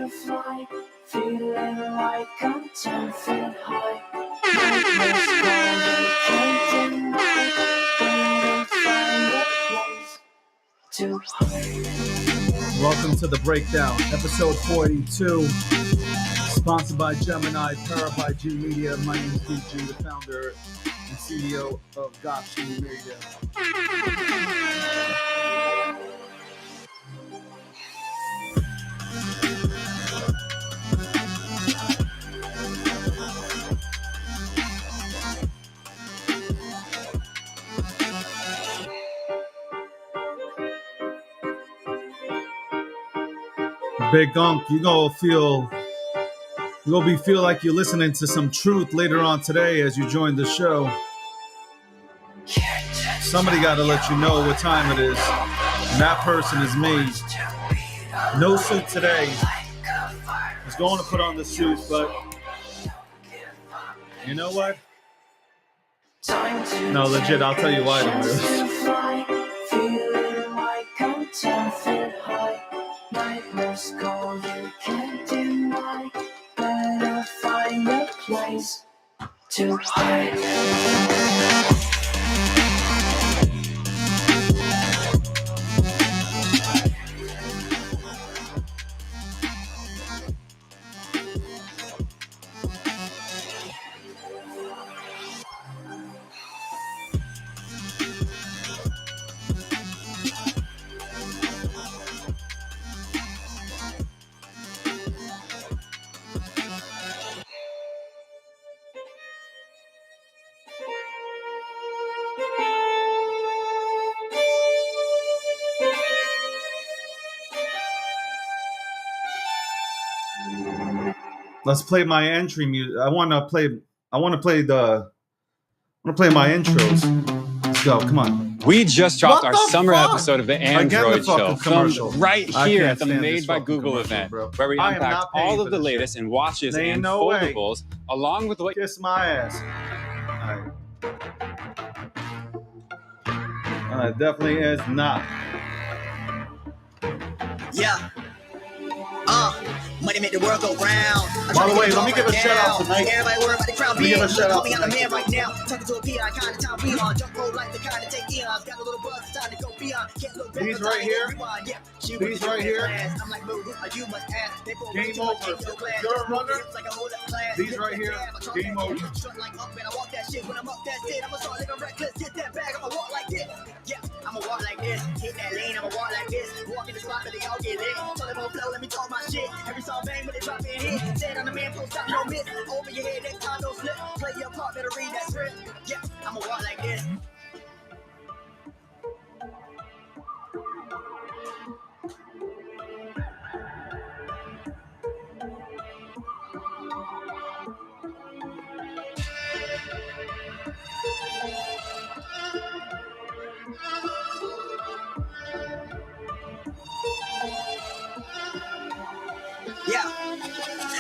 to fly, feeling like I'm 10 feet high. Nightmares calling, can't deny. Better find a place to hide. Welcome to The Breakdown, episode 42, sponsored by Gemini, powered by G Media. My name is DG, the founder and CEO of Gokhshtein Media. Big Gunk, you're gonna feel like you're listening to some truth later on today as you join the show. Somebody got to let you know what time it is, and that person is me. No suit today. I was going to put on the suit, but you know what? No, legit, I'll tell you why I don't do this. Feeling like I'm 10 feet high. Nightmares call, you can't deny. Better find a place to hide. Let's play my entry music. I want to play my intros. Let's go. Come on. We just dropped our summer episode of the Android Show, commercial. filmed right here at the stand Made this by fucking Google commercial, event, bro. where we I am unpacked not paying all for of the this latest shit. in watches There ain't and no way. foldables, along with what Kiss my ass. All right. Definitely is not. Yeah. Money make the world go round. By the way, let me give a shout out tonight. Everybody worry about the crowd. Let me give a shout out I'm a tonight. man right now. Talking to a peon, kind of time we on. Jump roll like the kind of take eons. Got a little buzz, it's time to go beyond. Can't look back. These right here. Yeah. These right here. I'm like, move, you must ask. Game over. You're a runner. These right here. Game over. Strut like up and I walk that shit. When I'm up that shit, I'ma start living reckless. Get that bag, I'ma walk like this. Yeah, I'ma walk like this. Hit that lane, I'ma walk like this. Walk in the spot that they all get lit. Tell them on flow, let me talk my shit. Every song bang when they drop in hit. Stand on the man, post stop, no miss. Over your head, next time, no slip. Play your part, better read that script. Yeah, I'ma walk like this. Yeah,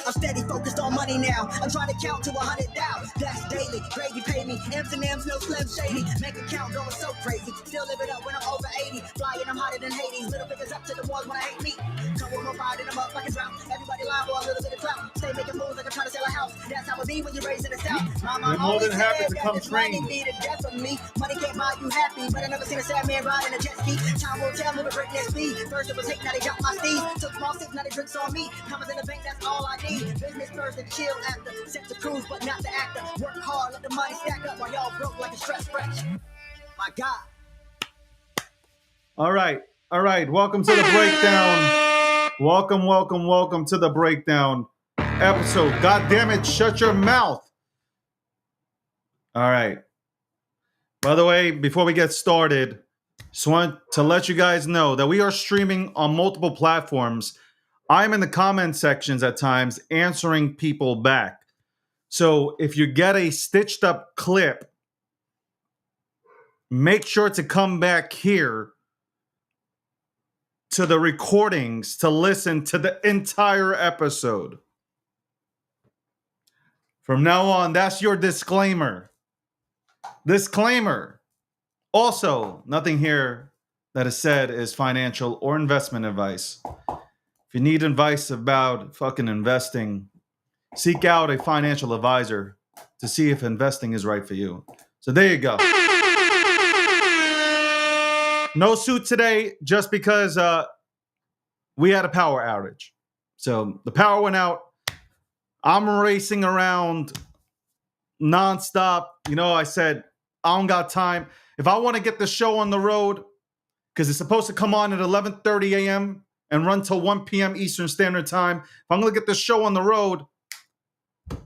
I'm steady focused on money now. I'm trying to count to 100 down. That's daily. Gravy pay me. M's and M's, no Slim Shady. Make a count going so crazy. Still live it up when I'm over 80. Flying, I'm hotter than Hades. Little fingers up to the walls when I hate me. Come on, more fire than I'm up like a drought. Everybody lying for a little bit of clout. Stay making moves like I'm trying to sell a house. That's how it be when you're raised in the South. They're more than happy to come train. Money be the death of me. Money can't buy you happy, but I never seen a sad man ride in a jet ski. Time will tell, moving breakneck speed. First it was hate, now they got my steed. Took small sips, now they drinks on me. Commas in the bank, that's all I need. Business first and chill after. Set to cruise, but not the actor. Work hard, let the money stack up while y'all broke like a stress fresh. My God. All right. Welcome to the breakdown. Welcome to the breakdown episode. God damn it, shut your mouth. All right. By the way, before we get started, just want to let you guys know that we are streaming on multiple platforms. I'm in the comment sections at times answering people back. So if you get a stitched up clip, make sure to come back here to the recordings to listen to the entire episode. From now on, that's your disclaimer. Disclaimer. Also, nothing here that is said is financial or investment advice. If you need advice about fucking investing, seek out a financial advisor to see if investing is right for you. So there you go. No suit today just because we had a power outage. So the power went out. I'm racing around nonstop. You know, I said, I don't got time. If I want to get the show on the road, because it's supposed to come on at 11:30 a.m. and run till 1 p.m. Eastern Standard Time. If I'm going to get the show on the road,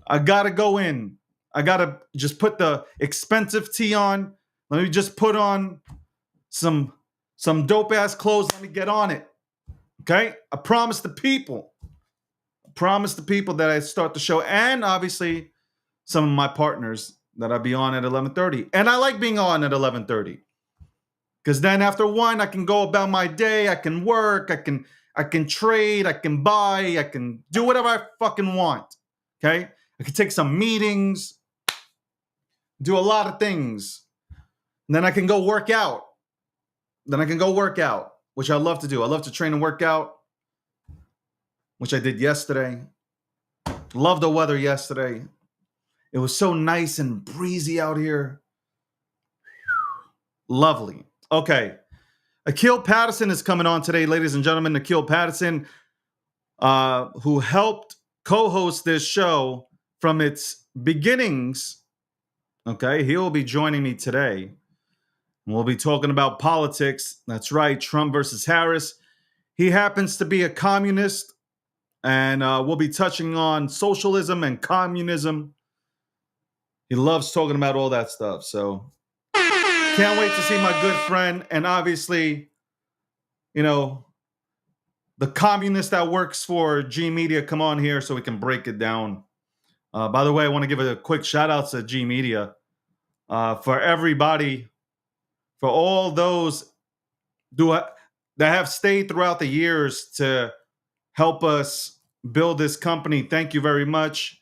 I got to go in. I got to just put the expensive tee on. Let me just put on some dope-ass clothes. Let me get on it. Okay? I promise the people. That I start the show. And obviously, some of my partners that I'll be on at 11:30. And I like being on at 11:30. Because then after 1, I can go about my day. I can work. I can trade. I can buy. I can do whatever I fucking want. Okay? I can take some meetings. Do a lot of things. And then I can go work out. Which I love to do. I love to train and work out, which I did yesterday. Love the weather yesterday. It was so nice and breezy out here. Lovely. Okay. Akil Patterson is coming on today, ladies and gentlemen. Akil Patterson, who helped co-host this show from its beginnings. Okay. He will be joining me today. We'll be talking about politics. That's right. Trump versus Harris. He happens to be a communist. And we'll be touching on socialism and communism. He loves talking about all that stuff. So can't wait to see my good friend. And obviously, you know, the communist that works for G Media come on here so we can break it down. By the way, I want to give a quick shout out to G Media for everybody, for all those that have stayed throughout the years to help us build this company. Thank you very much.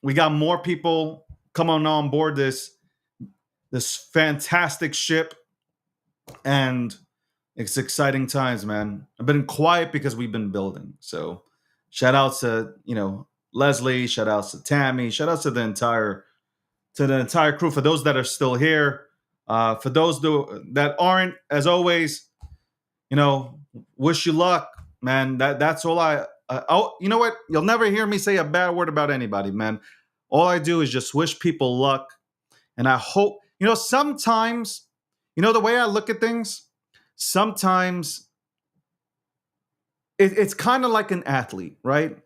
We got more people coming on board this fantastic ship, and it's exciting times, man. I've been quiet because we've been building. So shout outs to, Leslie, shout outs to Tammy, shout outs to the entire crew. For those that are still here, for those that aren't, as always, wish you luck, man. That's all you know what? You'll never hear me say a bad word about anybody, man. All I do is just wish people luck. And I hope, sometimes, the way I look at things, sometimes it's kind of like an athlete, right?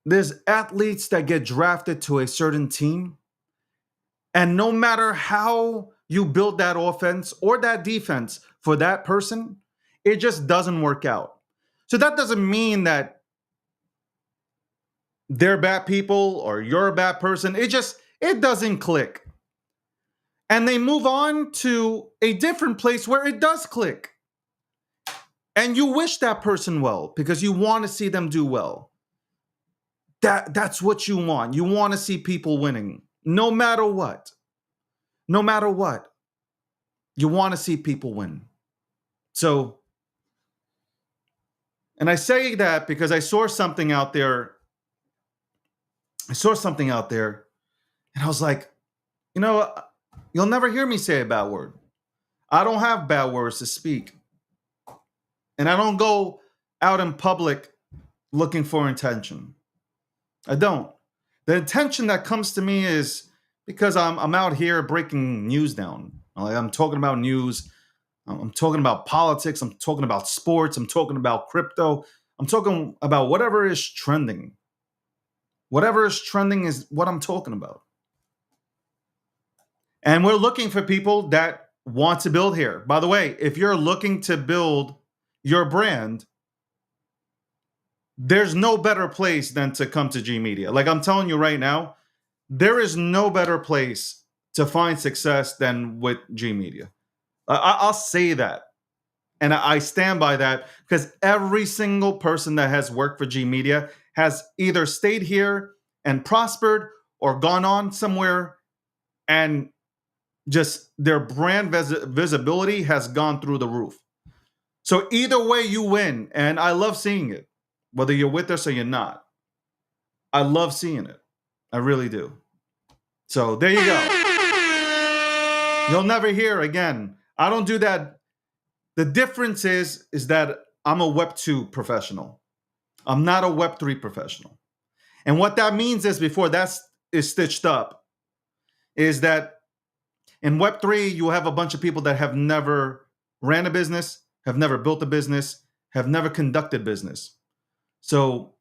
There's athletes that get drafted to a certain team. And no matter how you build that offense or that defense for that person, it just doesn't work out. So that doesn't mean that they're bad people or you're a bad person. It doesn't click. And they move on to a different place where it does click. And you wish that person well because you want to see them do well. That's what you want. You want to see people winning. No matter what. No matter what. You want to see people win. So, and I say that because I saw something out there. And I was like, you'll never hear me say a bad word. I don't have bad words to speak. And I don't go out in public looking for attention. I don't. The attention that comes to me is because I'm out here breaking news down. I'm talking about news. I'm talking about politics. I'm talking about sports. I'm talking about crypto. I'm talking about whatever is trending. Whatever is trending is what I'm talking about. And we're looking for people that want to build here. By the way, if you're looking to build your brand, there's no better place than to come to G Media. Like I'm telling you right now, there is no better place to find success than with G Media. I'll say that. And I stand by that because every single person that has worked for G Media has either stayed here and prospered or gone on somewhere and just their brand visibility has gone through the roof. So either way, you win. And I love seeing it, whether you're with us or you're not. I love seeing it. I really do. So there you go. You'll never hear again. I don't do that. The difference is that I'm a Web 2 professional. I'm not a Web 3 professional. And what that means is, before that is stitched up, is that in Web 3, you have a bunch of people that have never ran a business, have never built a business, have never conducted business. So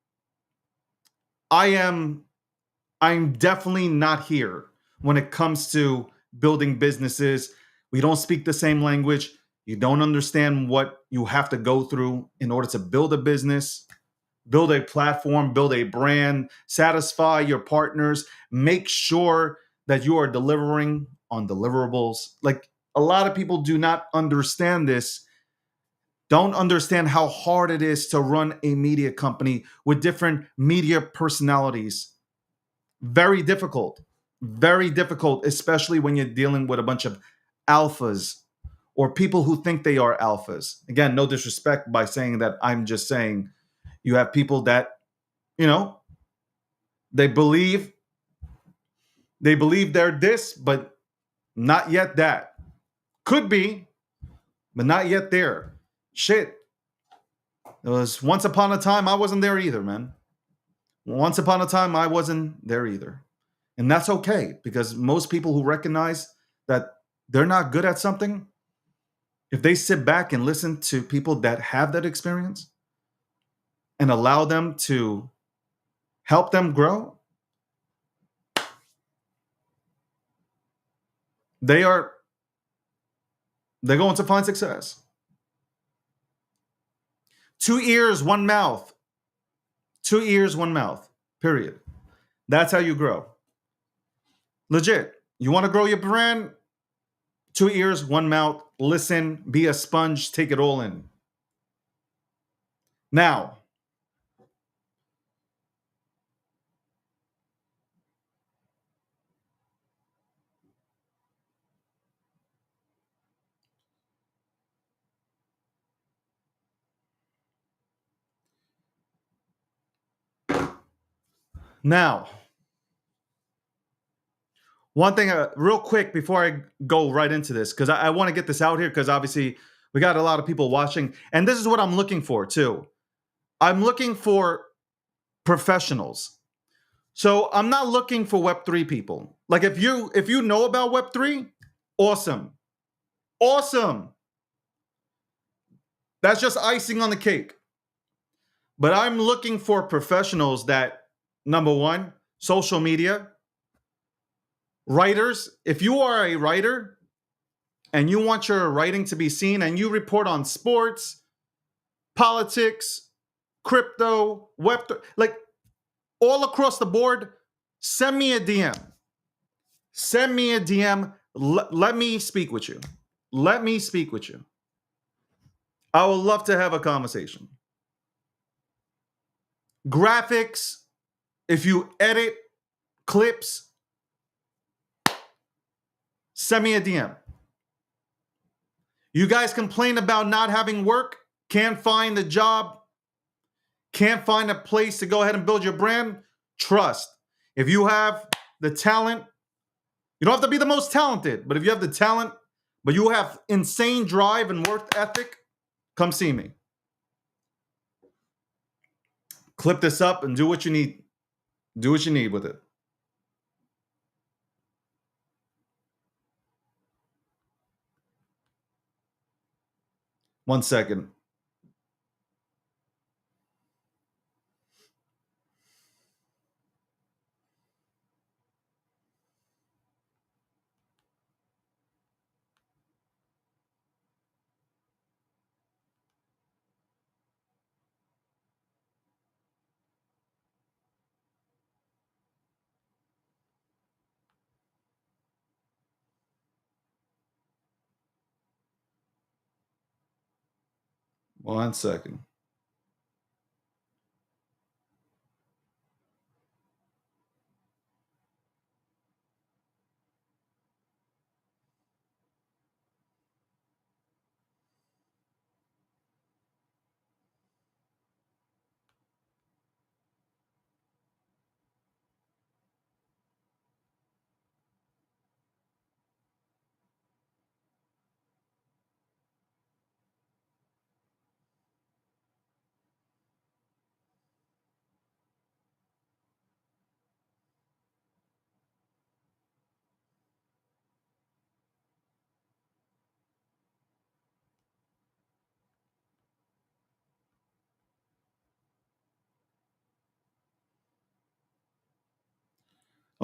I'm definitely not here when it comes to building businesses. We don't speak the same language. You don't understand what you have to go through in order to build a business, build a platform, build a brand, satisfy your partners, make sure that you are delivering on deliverables. Like, a lot of people do not understand this, don't understand how hard it is to run a media company with different media personalities. Very difficult, especially when you're dealing with a bunch of alphas or people who think they are alphas. Again, no disrespect by saying that. I'm just saying you have people that, you know, they believe they're this, but not yet that. Could be, but not yet there. Shit. It was once upon a time I wasn't there either, man. Once upon a time I wasn't there either. And that's okay, because most people who recognize that they're not good at something, if they sit back and listen to people that have that experience and allow them to help them grow, they're going to find success. 2 ears, 1 mouth. 2 ears, 1 mouth. Period. That's how you grow. Legit. You want to grow your brand? 2 ears, 1 mouth. Listen, be a sponge, take it all in. Now, one thing, real quick, before I go right into this, because I want to get this out here, because obviously we got a lot of people watching, and this is what I'm looking for too. I'm looking for professionals. So I'm not looking for Web3 people. Like, if you know about Web3, awesome. Awesome. That's just icing on the cake. But I'm looking for professionals that, number one, social media, writers. If you are a writer and you want your writing to be seen and you report on sports, politics, crypto, Web3, like all across the board, send me a DM. Send me a DM. Let me speak with you. Let me speak with you. I would love to have a conversation. Graphics, if you edit clips, send me a DM. You guys complain about not having work, can't find a job, can't find a place to go ahead and build your brand. Trust. If you have the talent, you don't have to be the most talented, but if you have the talent, but you have insane drive and work ethic, come see me. Clip this up and do what you need. Do what you need with it. One second. One second.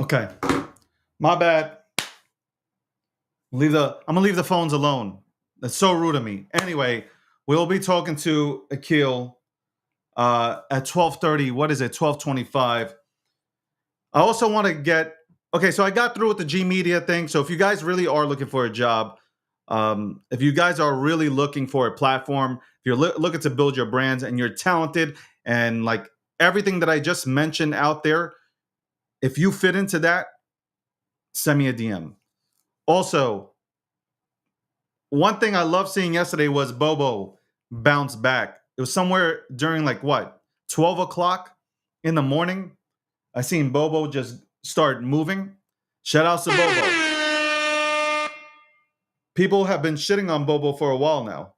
Okay. My bad. I'm gonna leave the phones alone. That's so rude of me. Anyway, we'll be talking to Akil at 12:30. What is it? 12:25. I also want to get okay. So I got through with the G Media thing. So if you guys really are looking for a job, if you guys are really looking for a platform, if you're looking to build your brands and you're talented and like everything that I just mentioned out there, if you fit into that, send me a DM. Also, one thing I loved seeing yesterday was Bobo bounce back. It was somewhere during like what, 12 o'clock in the morning. I seen Bobo just start moving. Shout outs to Bobo. People have been shitting on Bobo for a while now.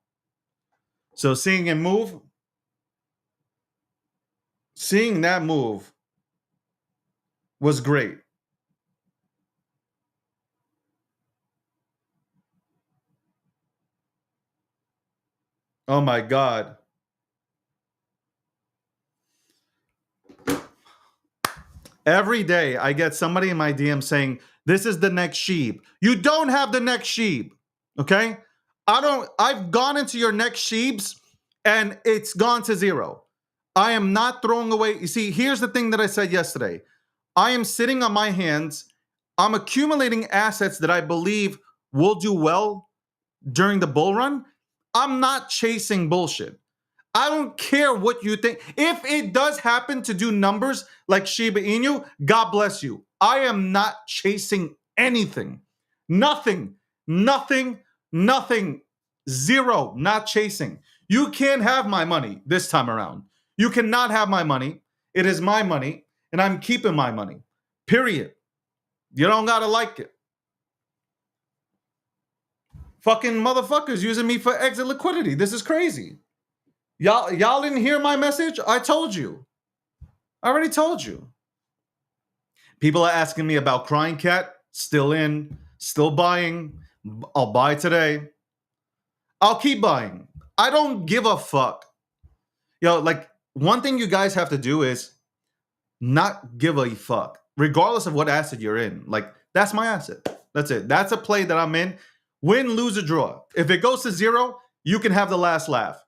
So seeing him move, seeing that move was great. Oh my God. Every day I get somebody in my DM saying, this is the next sheep. You don't have the next sheep. Okay? I've gone into your next sheeps and it's gone to zero. I am not throwing away. You see, here's the thing that I said yesterday. I am sitting on my hands. I'm accumulating assets that I believe will do well during the bull run. I'm not chasing bullshit. I don't care what you think. If it does happen to do numbers like Shiba Inu, God bless you. I am not chasing anything. Nothing. Zero. Not chasing. You can't have my money this time around. You cannot have my money. It is my money, and I'm keeping my money. Period. You don't gotta like it. Fucking motherfuckers using me for exit liquidity. This is crazy. Y'all didn't hear my message? I told you. I already told you. People are asking me about Crying Cat. Still in. Still buying. I'll buy today. I'll keep buying. I don't give a fuck. Like, one thing you guys have to do is not give a fuck. Regardless of what asset you're in. Like, that's my asset. That's it. That's a play that I'm in. Win, lose, or draw. If it goes to zero, you can have the last laugh.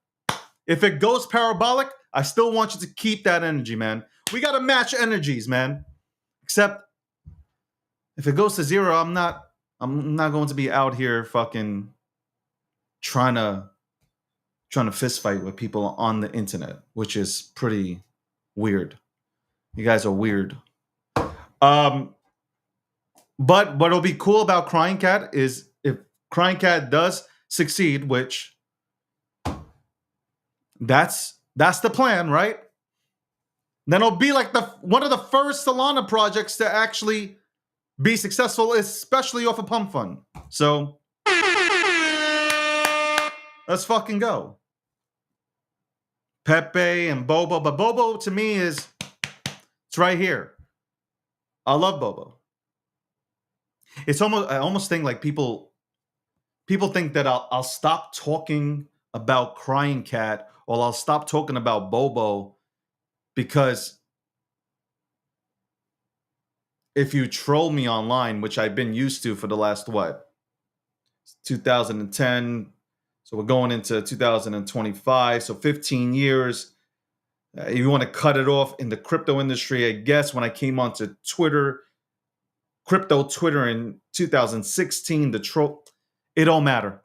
If it goes parabolic, I still want you to keep that energy, man. We got to match energies, man. Except if it goes to zero, I'm not going to be out here fucking trying to fist fight with people on the internet, which is pretty weird. You guys are weird. But what'll be cool about Crying Cat is if Crying Cat does succeed, which that's the plan, right? Then it'll be like one of the first Solana projects to actually be successful, especially off of Pump Fund. So let's fucking go. Pepe and Bobo, but Bobo to me it's right here. I love Bobo. I almost think like people think that I'll stop talking about Crying Cat or I'll stop talking about Bobo because if you troll me online, which I've been used to for the last 2010, so we're going into 2025, so 15 years. If you want to cut it off in the crypto industry, I guess when I came onto crypto Twitter in 2016, the troll, it don't matter.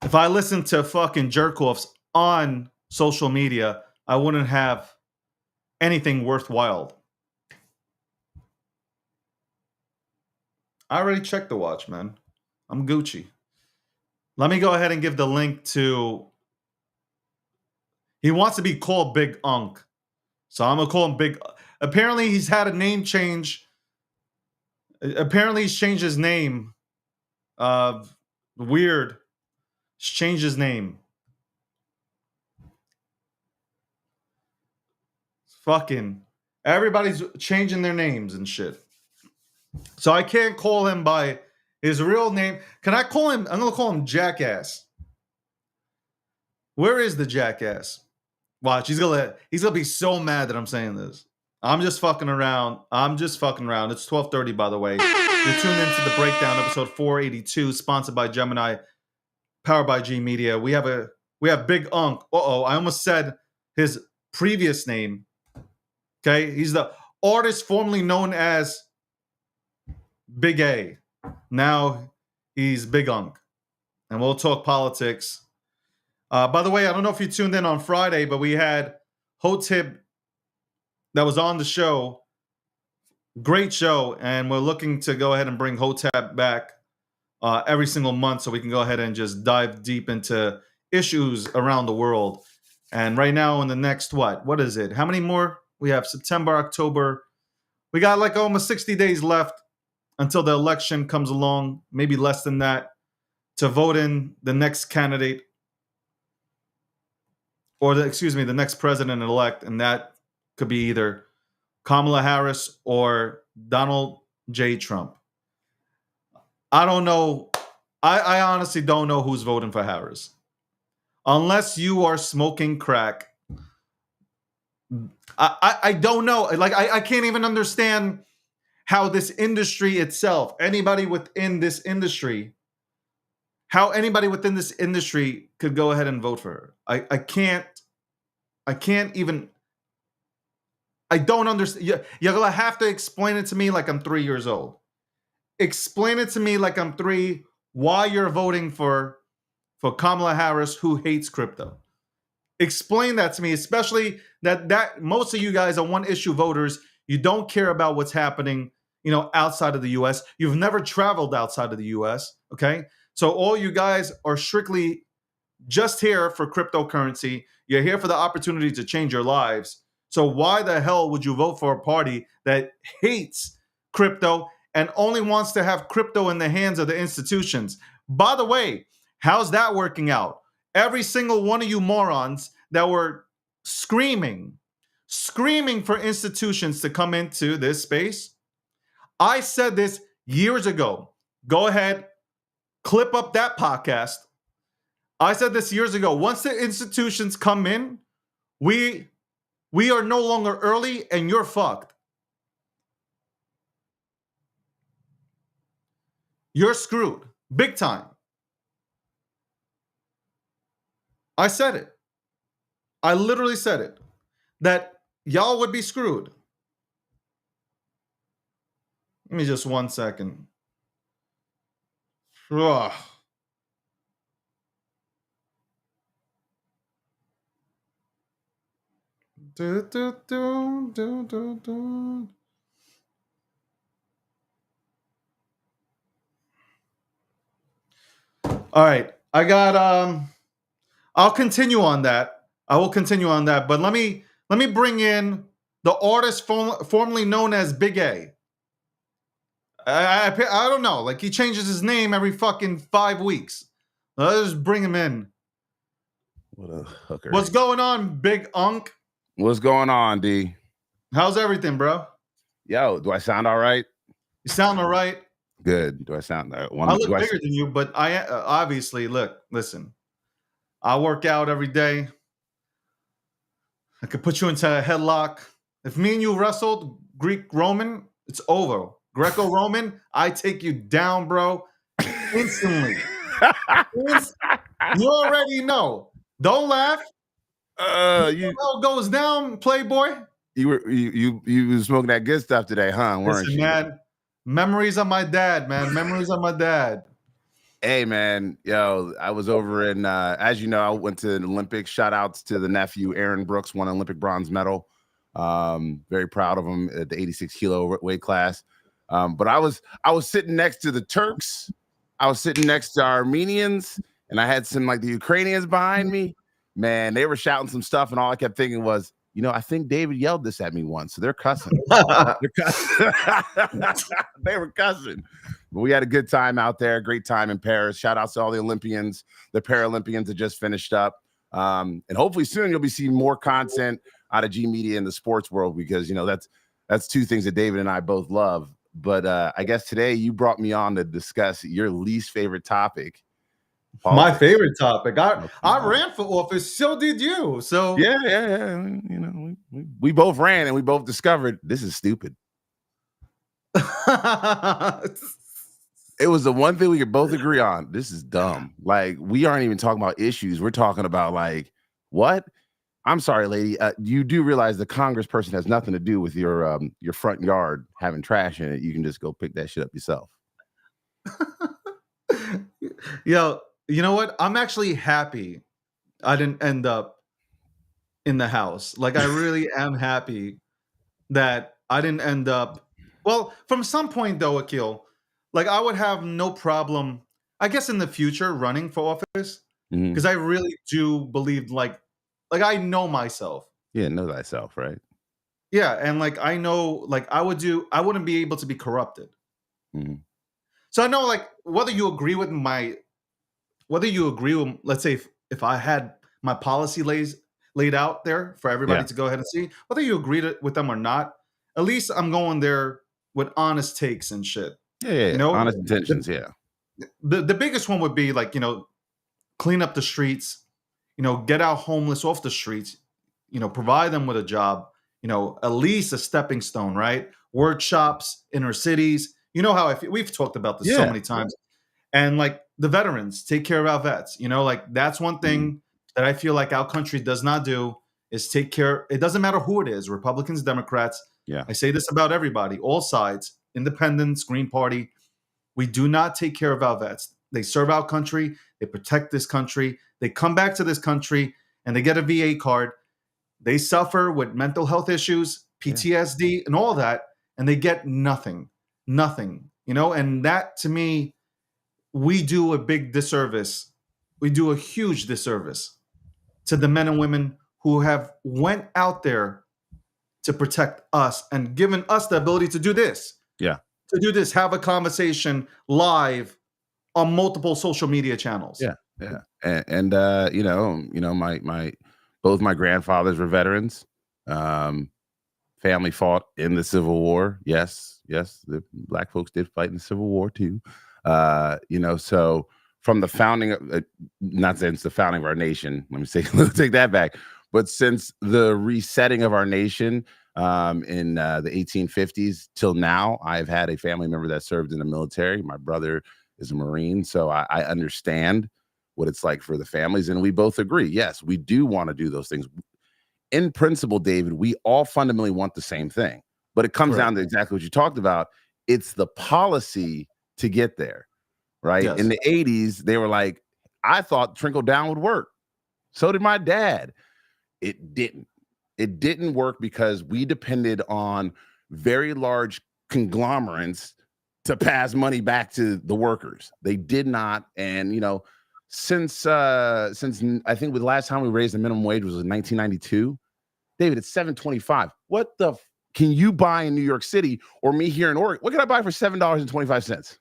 If I listened to fucking jerk-offs on social media, I wouldn't have anything worthwhile. I already checked the watch, man. I'm Gucci. Let me go ahead and give the link to... He wants to be called Big Unk. So I'm going to call him Big... Apparently, he's had a name change. Apparently, he's changed his name. Weird. He's changed his name. Fucking... Everybody's changing their names and shit. So I can't call him by his real name. Can I call him? I'm going to call him Jackass. Where is the Jackass? Watch, he's gonna be so mad that I'm saying this. I'm just fucking around. It's 12:30, by the way. You're tuned into the breakdown, episode 482, sponsored by Gemini, powered by G Media. We have Big Unk. I almost said his previous name. Okay, he's the artist formerly known as Big A. Now he's Big Unk, and we'll talk politics. By the way, I don't know if you tuned in on Friday, but we had Hotib that was on the show. Great show, and we're looking to go ahead and bring Hotep back every single month so we can go ahead and just dive deep into issues around the world. And right now in the next, what is it? How many more? We have September, October. We got like almost 60 days left until the election comes along, maybe less than that, to vote in the next candidate or the next president-elect, and that could be either Kamala Harris or Donald J. Trump. I don't know. I honestly don't know who's voting for Harris. Unless you are smoking crack. I don't know. Like, I can't even understand how this industry itself, how anybody within this industry could go ahead and vote for her. I can't even. I don't understand. You're going to have to explain it to me like I'm 3 years old. Explain it to me like I'm 3, why you're voting for Kamala Harris, who hates crypto. Explain that to me, especially that most of you guys are one-issue voters. You don't care about what's happening, outside of the U.S. You've never traveled outside of the U.S., okay? So all you guys are strictly just here for cryptocurrency. You're here for the opportunity to change your lives. So why the hell would you vote for a party that hates crypto and only wants to have crypto in the hands of the institutions? By the way, how's that working out? Every single one of you morons that were screaming for institutions to come into this space. I said this years ago. Go ahead, clip up that podcast. I said this years ago. Once the institutions come in, we are no longer early and you're fucked. You're screwed. Big time. I said it. I literally said it. That y'all would be screwed. Give me just 1 second. Ugh. All right. I got I'll continue on that. I will continue on that, but let me bring in the artist formerly known as Big A. I don't know. Like, he changes his name every fucking 5 weeks. Let's just bring him in. What a hooker. What's going on, Big Unk? What's going on, D? How's everything, bro? Yo, do I sound all right? You sound all right. Good. Do I sound I look bigger than you, but I obviously, listen. I work out every day. I could put you into a headlock. If me and you wrestled Greek-Roman, it's over. Greco-Roman, I take you down, bro. Instantly. You already know. Don't laugh. You goes down, Playboy. You were smoking that good stuff today, huh? Weren't you? Man, memories of my dad, man. Memories of my dad. Hey, man, yo, I was over in, as you know, I went to the Olympics. Shout outs to the nephew, Aaron Brooks, won an Olympic bronze medal. Very proud of him at the 86 kilo weight class. But I was sitting next to the Turks. I was sitting next to Armenians, and I had some like the Ukrainians behind me. Man, they were shouting some stuff, and all I kept thinking was, I think David yelled this at me once, so they're cussing. They're cussing. They were cussing. But we had a good time out there, great time in Paris. Shout out to all the Olympians, the Paralympians that just finished up. And hopefully soon you'll be seeing more content out of G Media in the sports world, because, that's two things that David and I both love. But I guess today you brought me on to discuss your least favorite topic, My favorite topic. I ran for office, so did you. So yeah. You know, we both ran and we both discovered this is stupid. It was the one thing we could both agree on. This is dumb. Like, we aren't even talking about issues. We're talking about, like, what? I'm sorry, lady. You do realize the congressperson has nothing to do with your front yard having trash in it. You can just go pick that shit up yourself. Yo, you know what? I'm actually happy I didn't end up in the House. Like, I really am happy that I didn't end up. Well, from some point though, Akil, like, I would have no problem, I guess, in the future running for office, because I really do believe, like I know myself. Yeah, know thyself, right? Yeah, and like, I know, like, I wouldn't be able to be corrupted. So I know, like, whether you agree with, let's say, if I had my policy laid out there for everybody to go ahead and see, whether you agree with them or not, at least I'm going there with honest takes and shit. Yeah. You know, honest intentions. The biggest one would be, like, clean up the streets, get our homeless off the streets, provide them with a job, at least a stepping stone, right? Workshops, inner cities. You know how we've talked about this so many times. And, like, the veterans, take care of our vets. Like, that's one thing that I feel like our country does not do, is take care. It doesn't matter who it is, Republicans, Democrats. Yeah. I say this about everybody, all sides, independents, Green Party. We do not take care of our vets. They serve our country. They protect this country. They come back to this country and they get a VA card. They suffer with mental health issues, PTSD, and all that, and they get nothing. And that, to me, we do a big disservice. We do a huge disservice to the men and women who have went out there to protect us and given us the ability to do this. Yeah. To do this, have a conversation live on multiple social media channels. Yeah. And my both my grandfathers were veterans. Family fought in the Civil War. Yes, the Black folks did fight in the Civil War too. So from the founding of, not since the founding of our nation, let's take that back, but since the resetting of our nation in the 1850s till now, I've had a family member that served in the military. My brother is a Marine, so I understand what it's like for the families, and we both agree, yes, we do want to do those things. In principle, David, we all fundamentally want the same thing, but it comes down to exactly what you talked about. It's the policy to get there, right? Yes. In the 80s, they were like, I thought trickle down would work. So did my dad. It didn't. It didn't work because we depended on very large conglomerates to pass money back to the workers. They did not. And, since I think the last time we raised the minimum wage was in 1992, David, it's $7.25. What the can you buy in New York City or me here in Oregon? What can I buy for $7.25?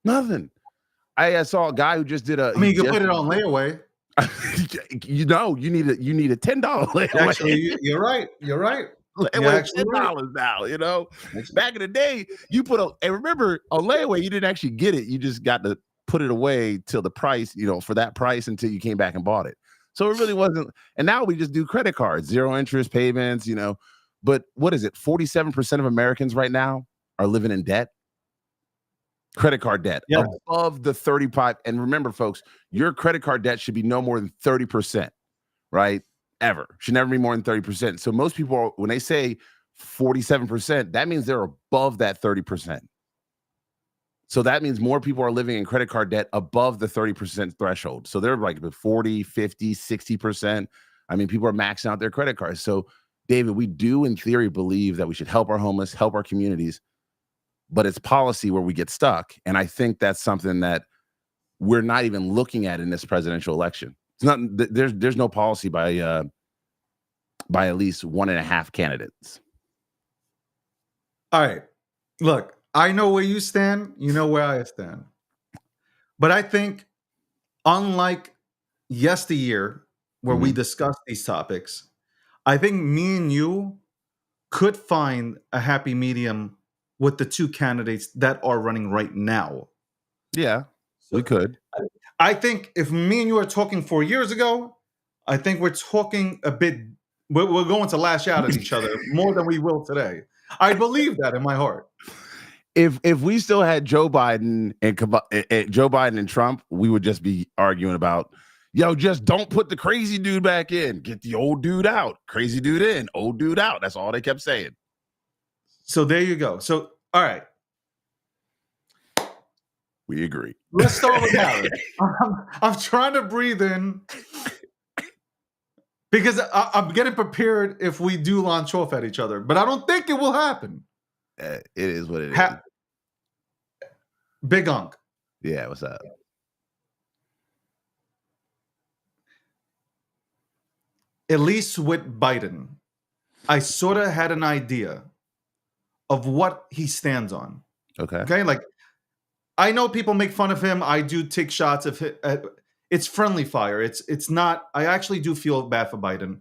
Nothing. I saw a guy who just did you can put it on layaway. you need a $10 layaway. Actually, you're right. Layaway $10 now. Back in the day, you and remember on layaway, you didn't actually get it. You just got to put it away till the price, for that price until you came back and bought it. So it really wasn't. And now we just do credit cards, 0 interest payments, But what is it? 47% of Americans right now are living in debt. Credit card debt above the 35. And remember, folks, your credit card debt should be no more than 30%, right? Ever. Should never be more than 30%. So most people, when they say 47%, that means they're above that 30%. So that means more people are living in credit card debt above the 30% threshold. So they're like 40, 50, 60%. I mean, people are maxing out their credit cards. So, David, we do in theory believe that we should help our homeless, help our communities, but it's policy where we get stuck. And I think that's something that we're not even looking at in this presidential election. It's not, there's no policy by at least 1.5 candidates. All right. Look, I know where you stand. You know where I stand. But I think, unlike yesteryear, where we discussed these topics, I think me and you could find a happy medium with the two candidates that are running right now. Yeah. We could. I think if me and you are talking 4 years ago, I think we're talking a bit. We're going to lash out at each other more than we will today. I believe that in my heart. If we still had Joe Biden and Trump, we would just be arguing about, yo, just don't put the crazy dude back in. Get the old dude out. Crazy dude in. Old dude out. That's all they kept saying. So there you go. So, all right. We agree. Let's start with Harris. I'm trying to breathe in because I'm getting prepared if we do launch off at each other, but I don't think it will happen. It is what it is. Big Unk. Yeah, what's up? At least with Biden, I sort of had an idea of what he stands on. Okay. Like, I know people make fun of him. I do take shots of it. It's friendly fire. It's not. I actually do feel bad for Biden.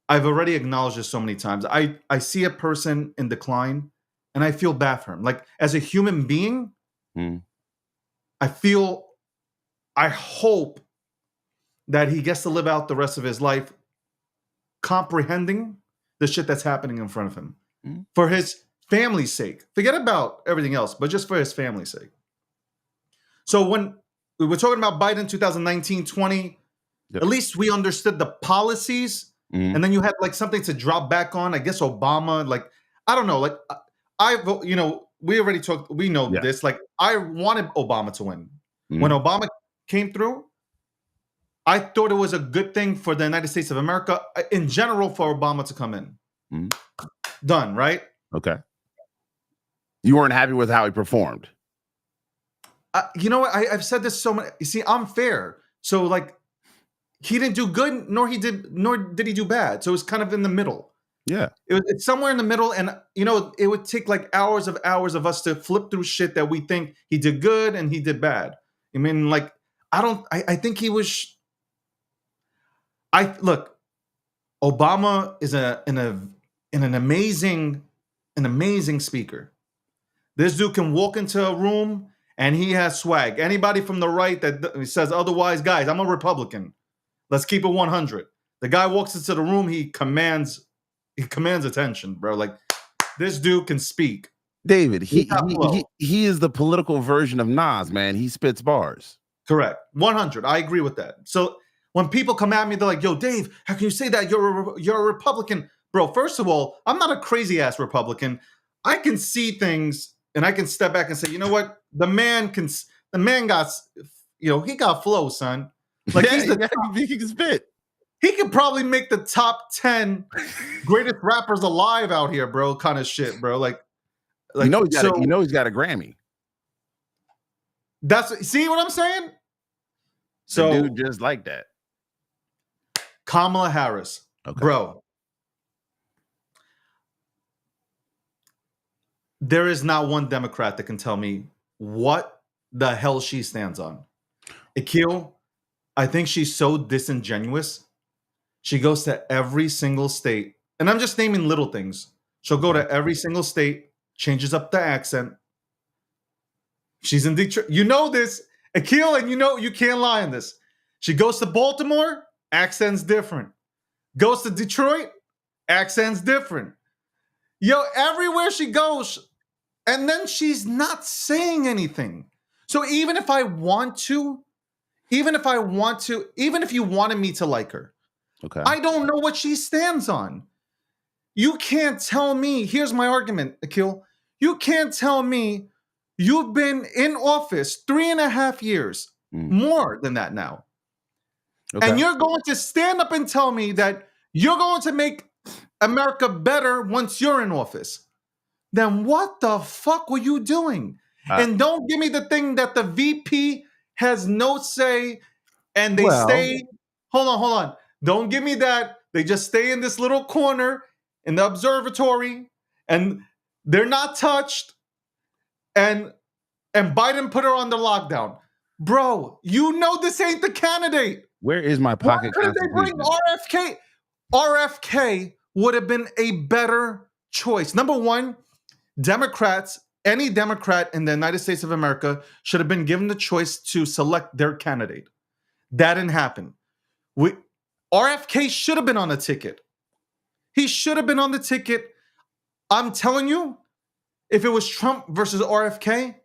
I've already acknowledged this so many times. I see a person in decline, and I feel bad for him. Like, as a human being, I hope that he gets to live out the rest of his life comprehending the shit that's happening in front of him for his family's sake. Forget about everything else, but just for his family's sake. So when we were talking about Biden 2019, 20, at least we understood the policies, and then you had like something to drop back on. I guess Obama, like, I don't know, like we already talked, we know this. Like, I wanted Obama to win. When Obama came through, I thought it was a good thing for the United States of America in general for Obama to come in. Done, right? Okay. You weren't happy with how he performed. You know what? I've said this so much. You see, I'm fair. So, like, he didn't do good, nor did he do bad. So it's kind of in the middle. Yeah. It's somewhere in the middle. And, it would take like hours of us to flip through shit that we think he did good and he did bad. I mean, like, I think he was... Look, Obama is an amazing speaker. This dude can walk into a room and he has swag. Anybody from the right that says otherwise, guys, I'm a Republican. Let's keep it 100. The guy walks into the room, he commands attention, bro. Like, this dude can speak. David, he is the political version of Nas, man. He spits bars. Correct. 100. I agree with that. So when people come at me, they're like, yo, Dave, how can you say that? You're a Republican. Bro, first of all, I'm not a crazy ass Republican. I can see things and I can step back and say, you know what? The man got, he got flow, son. Like, he can spit. He could probably make the top 10 greatest rappers alive out here, bro. Kind of shit, bro. Like he's got a Grammy. See what I'm saying? So, the dude just like that. Kamala Harris, bro. There is not one Democrat that can tell me what the hell she stands on. Akil, I think she's so disingenuous. She goes to every single state, and I'm just naming little things. She'll go to every single state, changes up the accent. She's in Detroit. You know this, Akil, and you can't lie on this. She goes to Baltimore, accent's different. Goes to Detroit, accent's different. Yo, everywhere she goes, and then she's not saying anything. So even if you wanted me to like her, I don't know what she stands on. You can't tell me, here's my argument, Akil. You can't tell me you've been in office 3.5 years, more than that now. And you're going to stand up and tell me that you're going to make America better once you're in office. Then what the fuck were you doing? And don't give me the thing that the VP has no say and they stay. Hold on. Don't give me that. They just stay in this little corner in the observatory and they're not touched. And Biden put her on the lockdown. Bro, this ain't the candidate. Where is my pocket? Why couldn't they bring RFK? RFK would have been a better choice. Number one, Democrats any Democrat in the United States of America should have been given the choice to select their candidate. That didn't happen. RFK should have been on the ticket. He should have been on the ticket. I'm telling you, if it was Trump versus RFK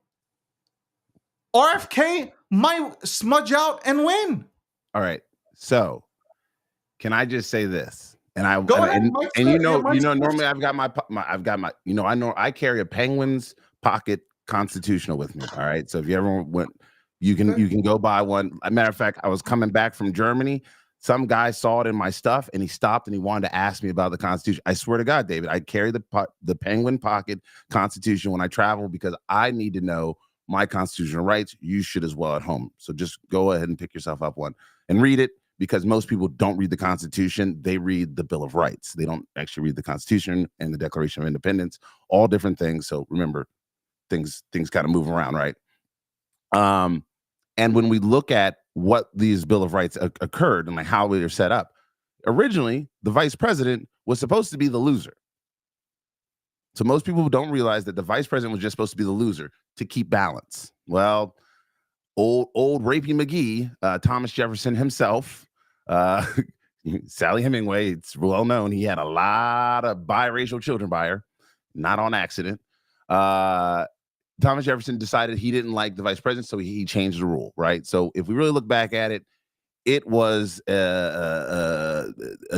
might smudge out and win. All right. So, can I just say this? And normally I've got my I know I carry a Penguins pocket constitutional with me. All right. So if you ever went, you can go buy one. As a matter of fact, I was coming back from Germany. Some guy saw it in my stuff and he stopped and he wanted to ask me about the Constitution. I swear to God, David, I carry the Penguin pocket constitution when I travel because I need to know my constitutional rights. You should as well at home. So just go ahead and pick yourself up one and read it, because most people don't read the Constitution. They read the Bill of Rights. They don't actually read the Constitution and the Declaration of Independence, all different things. So remember, things kind of move around, right? And when we look at what these Bill of Rights occurred and like how they are set up, originally the vice president was supposed to be the loser. So most people don't realize that the vice president was just supposed to be the loser to keep balance. Well, old Rapey McGee, Thomas Jefferson himself, Sally Hemingway, it's well known, he had a lot of biracial children by her, not on accident. Thomas Jefferson decided he didn't like the vice president, so he changed the rule, right? So if we really look back at it, it was a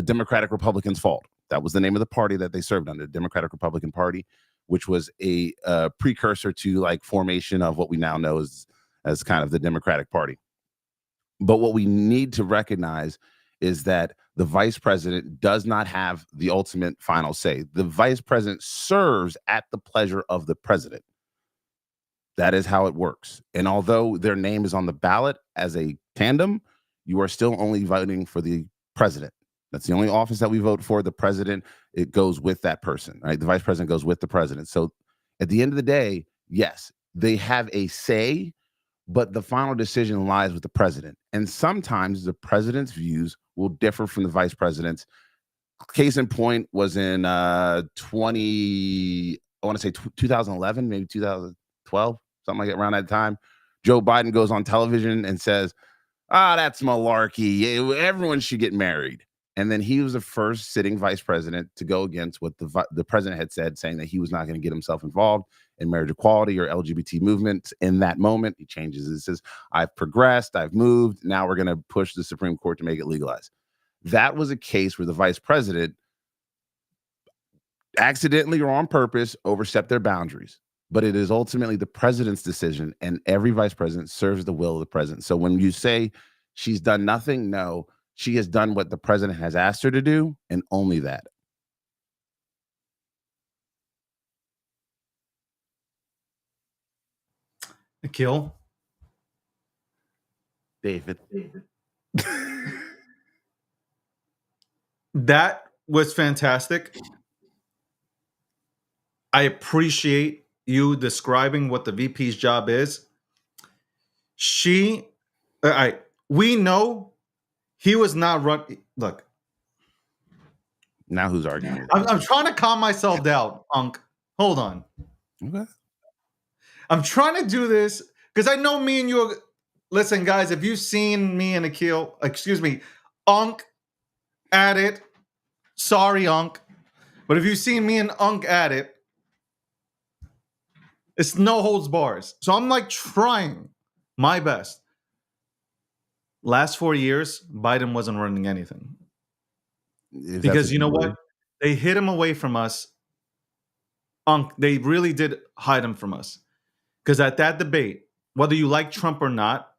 Democratic Republican's fault. That was the name of the party that they served under, the Democratic Republican Party, which was a precursor to like formation of what we now know as kind of the Democratic Party. But what we need to recognize is that the vice president does not have the ultimate final say. The vice president serves at the pleasure of the president. That is how it works. And although their name is on the ballot as a tandem, you are still only voting for the president. That's the only office that we vote for. The president, it goes with that person, right? The vice president goes with the president. So at the end of the day, yes, they have a say, but the final decision lies with the president. And sometimes the president's views will differ from the vice president's. Case in point was in 2011, maybe 2012, something like that, around that time. Joe Biden goes on television and says, that's malarkey. Everyone should get married. And then he was the first sitting vice president to go against what the president had said, saying that he was not going to get himself involved in marriage equality or LGBT movement. In that moment, he changes it. Says, I've progressed, I've moved. Now we're going to push the Supreme Court to make it legalized. That was a case where the vice president accidentally or on purpose overstepped their boundaries. But it is ultimately the president's decision, and every vice president serves the will of the president. So when you say she's done nothing, no, she has done what the president has asked her to do, and only that. Akil? David. That was fantastic. I appreciate you describing what the VP's job is. We know he was not run. Look. Now who's arguing? I'm trying to calm myself down, Unc. Hold on. Okay. I'm trying to do this because I know me and you. Listen, guys, if you've seen me and Akil, Unc at it, sorry, Unc. But if you've seen me and Unc at it, it's no holds bars. So I'm like trying my best. Last 4 years, Biden wasn't running anything. Because you know what? They hid him away from us. Unc, they really did hide him from us. Because at that debate, whether you like Trump or not,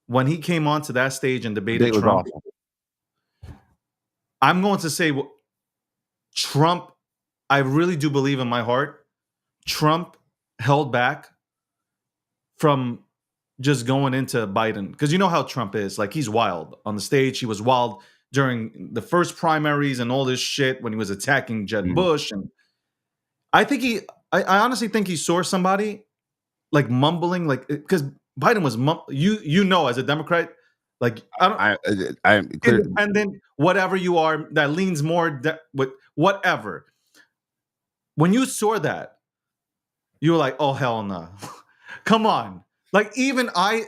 when he came onto that stage and debated Trump, I'm going to say Trump, I really do believe in my heart, Trump held back from just going into Biden. Because you know how Trump is. Like, he's wild. On the stage, he was wild during the first primaries and all this shit when he was attacking Jeb Bush. And I honestly think he saw somebody like mumbling, like, because Biden was as a Democrat, like, I'm independent, whatever you are, that leans more with whatever. When you saw that, you were like, oh hell no. Come on. Like even I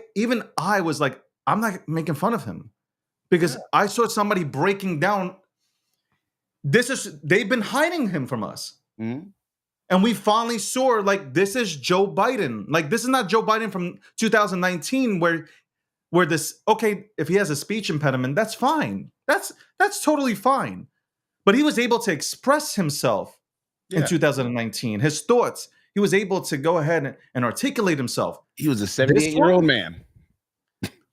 was like, I'm not making fun of him because I saw somebody breaking down. They've been hiding him from us. Mhm. And we finally saw like this is Joe Biden. Like this is not Joe Biden from 2019 where this, okay, if he has a speech impediment, that's fine. That's totally fine. But he was able to express himself in 2019, his thoughts. He was able to go ahead and articulate himself. He was a 78-year-old man.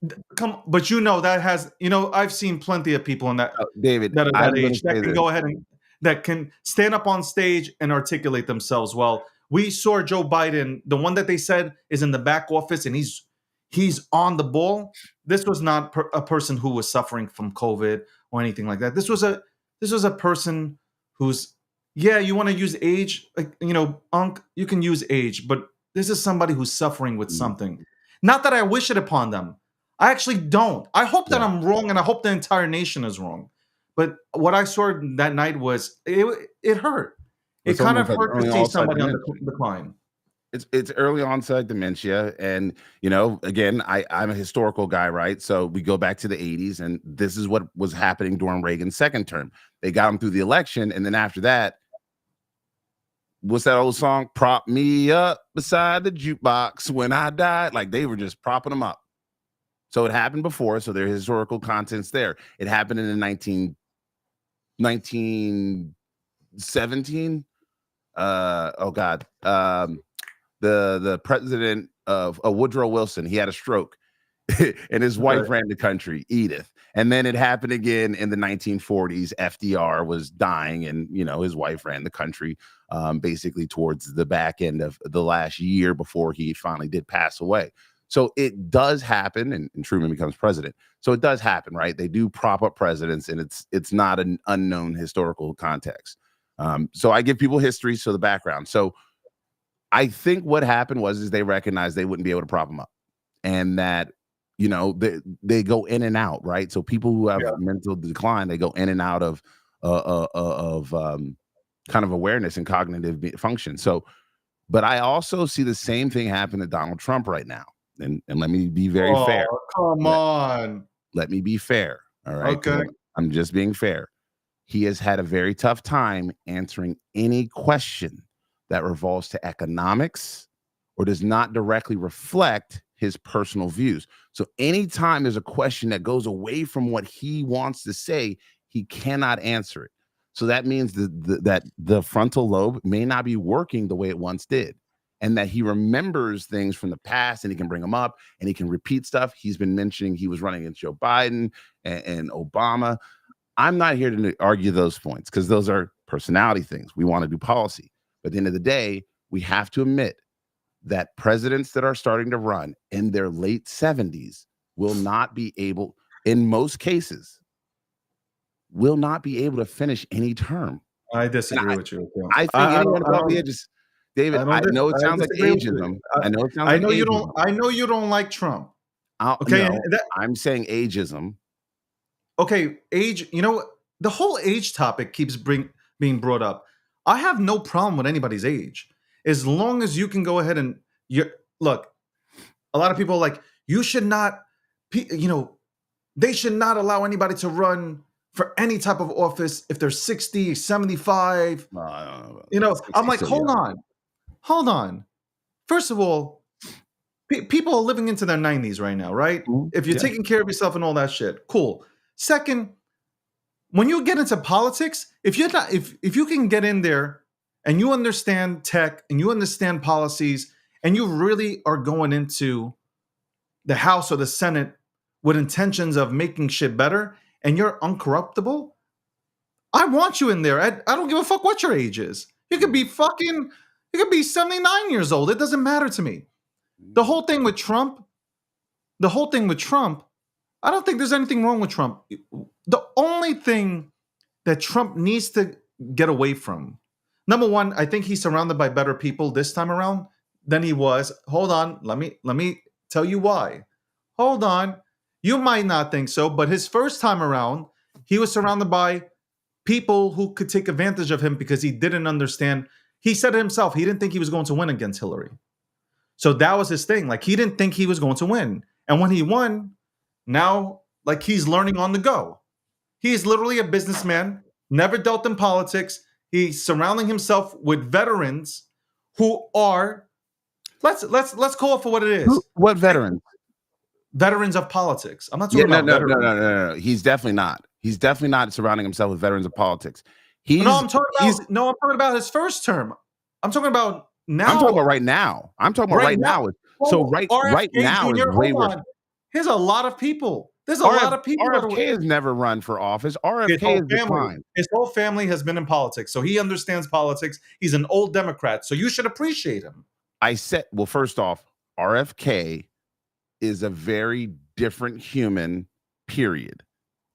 But that has, I've seen plenty of people in that, David, that are that age that can go ahead and that can stand up on stage and articulate themselves well. We saw Joe Biden, the one that they said is in the back office and he's on the ball. This was not a person who was suffering from COVID or anything like that. This was a person who's, you want to use age, like, you can use age, but this is somebody who's suffering with something. Not that I wish it upon them. I actually don't. I hope that I'm wrong, and I hope the entire nation is wrong. But what I saw that night was it hurt. It kind of hurt to see somebody on the decline. It's early onset dementia, and again, I'm a historical guy, right? So we go back to the 80s, and this is what was happening during Reagan's second term. They got him through the election, and then after that, what's that old song? Prop me up beside the jukebox when I died. Like they were just propping him up. So it happened before, so there's historical contents there. It happened in the 1917. The president of Woodrow Wilson, he had a stroke, and his wife ran the country, Edith. And then it happened again in the 1940s. FDR was dying, and his wife ran the country, basically towards the back end of the last year before he finally did pass away. So it does happen, and Truman becomes president. So it does happen, right? They do prop up presidents, and it's not an unknown historical context. So I give people history, so the background. So I think what happened was they recognized they wouldn't be able to prop them up, and that they go in and out, right? So people who have mental decline, they go in and out of kind of awareness and cognitive function. So, but I also see the same thing happen to Donald Trump right now. And let me be very fair. Come on. Let me be fair. All right. Okay. I'm just being fair. He has had a very tough time answering any question that revolves to economics or does not directly reflect his personal views. So anytime there's a question that goes away from what he wants to say, he cannot answer it. So that means that the frontal lobe may not be working the way it once did, and that he remembers things from the past and he can bring them up and he can repeat stuff. He's been mentioning he was running against Joe Biden and Obama. I'm not here to argue those points because those are personality things. We want to do policy. But at the end of the day, we have to admit that presidents that are starting to run in their late 70s will not be able, in most cases, will not be able to finish any term. I disagree with you. I think anyone above the edges, David, I know it sounds like ageism. I know you don't. I know you don't like Trump. Okay, no, I'm saying ageism. Okay, age. The whole age topic keeps being brought up. I have no problem with anybody's age, as long as you can go ahead and look. A lot of people are like, you should not. They should not allow anybody to run for any type of office if they're 60, 75. No, I don't know. I'm like, hold on. First of all, people are living into their 90s right now, right? Mm-hmm. If you're taking care of yourself and all that shit, cool. Second, when you get into politics, if you can get in there and you understand tech and you understand policies and you really are going into the House or the Senate with intentions of making shit better and you're uncorruptible, I want you in there. I don't give a fuck what your age is. You could be 79 years old. It doesn't matter to me. The whole thing with Trump, I don't think there's anything wrong with Trump. The only thing that Trump needs to get away from, number one, I think he's surrounded by better people this time around than he was. Hold on, let me tell you why. Hold on. You might not think so, but his first time around, he was surrounded by people who could take advantage of him because he didn't understand he said it himself. He didn't think he was going to win against Hillary. So that was his thing. Like, he didn't think he was going to win. And when he won, now, like, he's learning on the go. He's literally a businessman, never dealt in politics. He's surrounding himself with veterans who are, let's call it for what it is. What veterans? Veterans of politics. I'm not talking about veterans. No. He's definitely not. He's definitely not surrounding himself with veterans of politics. I'm talking about his first term. I'm talking about now. I'm talking about right now. Right now. So right now Jr., is way worse. There's a lot of people. There's a lot of people. RFK has never run for office. RFK is declined. His whole family has been in politics, so he understands politics. He's an old Democrat, so you should appreciate him. Well, first off, RFK is a very different human, period.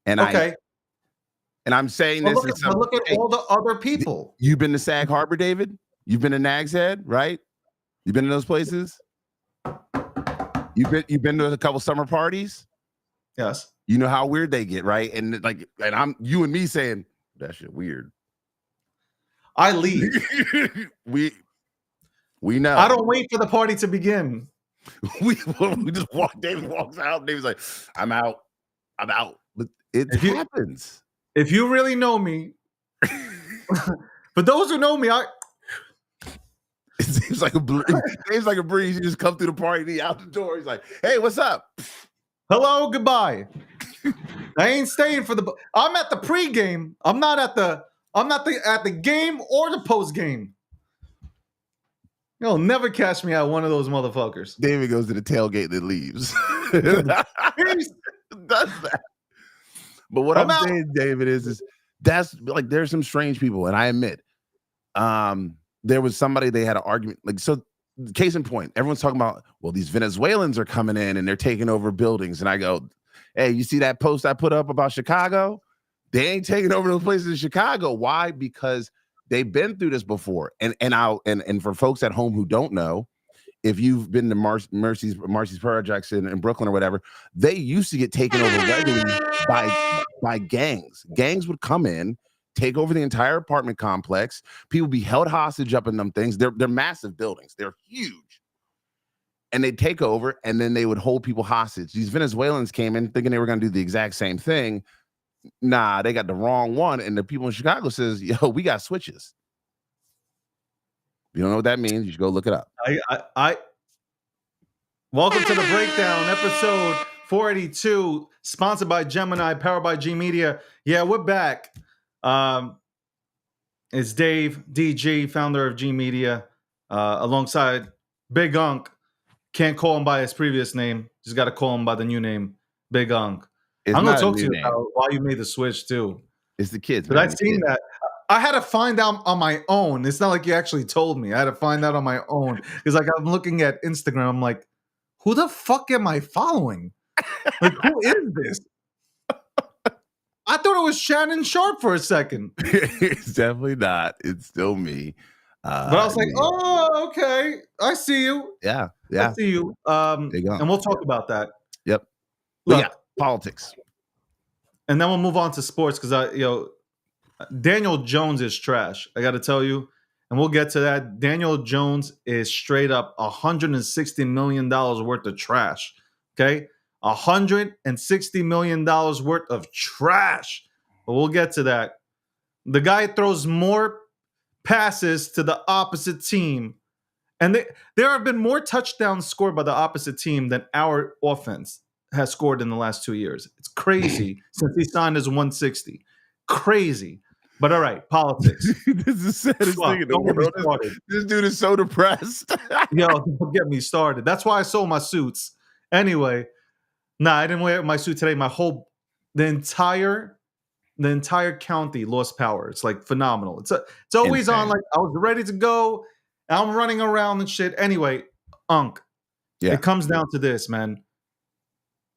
And I'm saying this is something. Look at all the other people. You've been to Sag Harbor, David? You've been to Nag's Head, right? You've been to those places? You've been to a couple summer parties? Yes. You know how weird they get, right? And I'm you and me saying that shit weird. I leave. we know. I don't wait for the party to begin. we just walk. David walks out. David's like, I'm out. But it happens. If you really know me, for those who know me, it seems like a breeze. You just come through the party, and he out the door. He's like, "Hey, what's up? Hello, goodbye." I ain't staying for the. I'm at the pregame. I'm not at the game or the post game. You'll never catch me at one of those motherfuckers. David goes to the tailgate that leaves. He does that. But what I'm saying, David, is that's like there's some strange people, and I admit, there was somebody they had an argument. Like, so case in point, everyone's talking about, well, these Venezuelans are coming in and they're taking over buildings, and I go, hey, you see that post I put up about Chicago? They ain't taking over those places in Chicago. Why? Because they've been through this before. And for folks at home who don't know, if you've been to Marcy's projects in Brooklyn or whatever, they used to get taken over regularly by gangs. Gangs would come in, take over the entire apartment complex. People be held hostage up in them things. They're massive buildings. They're huge. And they'd take over, and then they would hold people hostage. These Venezuelans came in thinking they were going to do the exact same thing. Nah, they got the wrong one. And the people in Chicago says, yo, we got switches. You don't know what that means? You should go look it up. Welcome to the Breakdown, episode 482, sponsored by Gemini, powered by G Media. Yeah, we're back. It's Dave, DG, founder of G Media, alongside Big Unk. Can't call him by his previous name. Just got to call him by the new name, Big Unk. I'm going to talk to you about why you made the switch, too. It's the kids. But I've seen that. I had to find out on my own. It's not like you actually told me. I had to find out on my own. It's like I'm looking at Instagram. I'm like, who the fuck am I following? Like, who is this? I thought it was Shannon Sharp for a second. It's definitely not. It's still me. But I was like, oh, okay. I see you. Yeah. I see you. And we'll talk about that. Yep. Look, yeah, politics. And then we'll move on to sports because Daniel Jones is trash. I got to tell you. And we'll get to that. Daniel Jones is straight up $160 million worth of trash. Okay? $160 million worth of trash. But we'll get to that. The guy throws more passes to the opposite team. And there have been more touchdowns scored by the opposite team than our offense has scored in the last 2 years. It's crazy since he signed his 160. Crazy. But all right, politics. This is the saddest thing in the world. This dude is so depressed. Yo, don't get me started. That's why I sold my suits. Anyway, I didn't wear my suit today. The entire county lost power. It's like phenomenal. It's always insane. On. Like I was ready to go. I'm running around and shit. Anyway, Unk. Yeah. It comes down to this, man.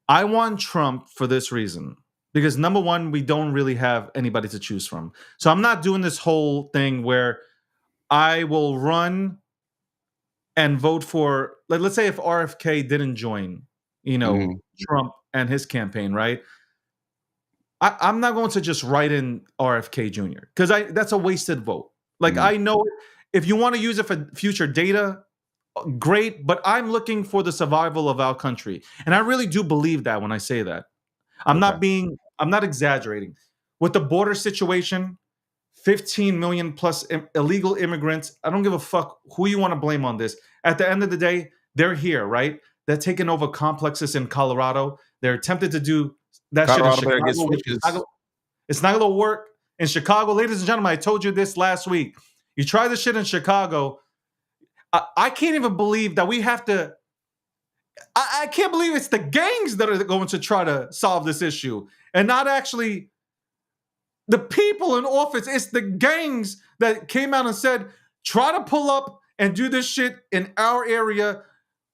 I want Trump for this reason. Because number one, we don't really have anybody to choose from. So I'm not doing this whole thing where I will run and vote for, like, let's say if RFK didn't join, Trump and his campaign, right? I'm not going to just write in RFK Jr. because that's a wasted vote. Like I know if you want to use it for future data, great. But I'm looking for the survival of our country, and I really do believe that when I say that. I'm not exaggerating. With the border situation, 15 million plus illegal immigrants. I don't give a fuck who you want to blame on this. At the end of the day, they're here, right? They're taking over complexes in Colorado. They're attempted to do that Colorado shit in Chicago. It's not going to work in Chicago. Ladies and gentlemen, I told you this last week. You try this shit in Chicago. I can't even believe that we have to. I can't believe it's the gangs that are going to try to solve this issue and not actually the people in office. It's the gangs that came out and said, try to pull up and do this shit in our area.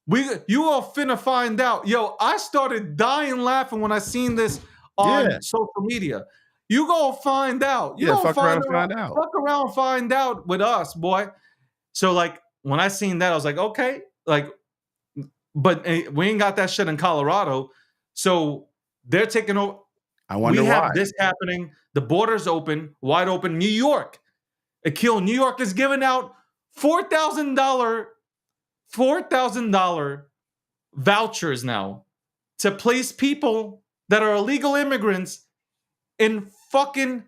You all finna find out. Yo, I started dying laughing when I seen this on social media. You gonna find out. You gonna find out. Fuck around, find out with us, boy. So like when I seen that, I was like, okay, like, but we ain't got that shit in Colorado. So they're taking over. I wonder why. We have this happening. The border's open, wide open. New York, Akil, New York is giving out $4,000 vouchers now to place people that are illegal immigrants in fucking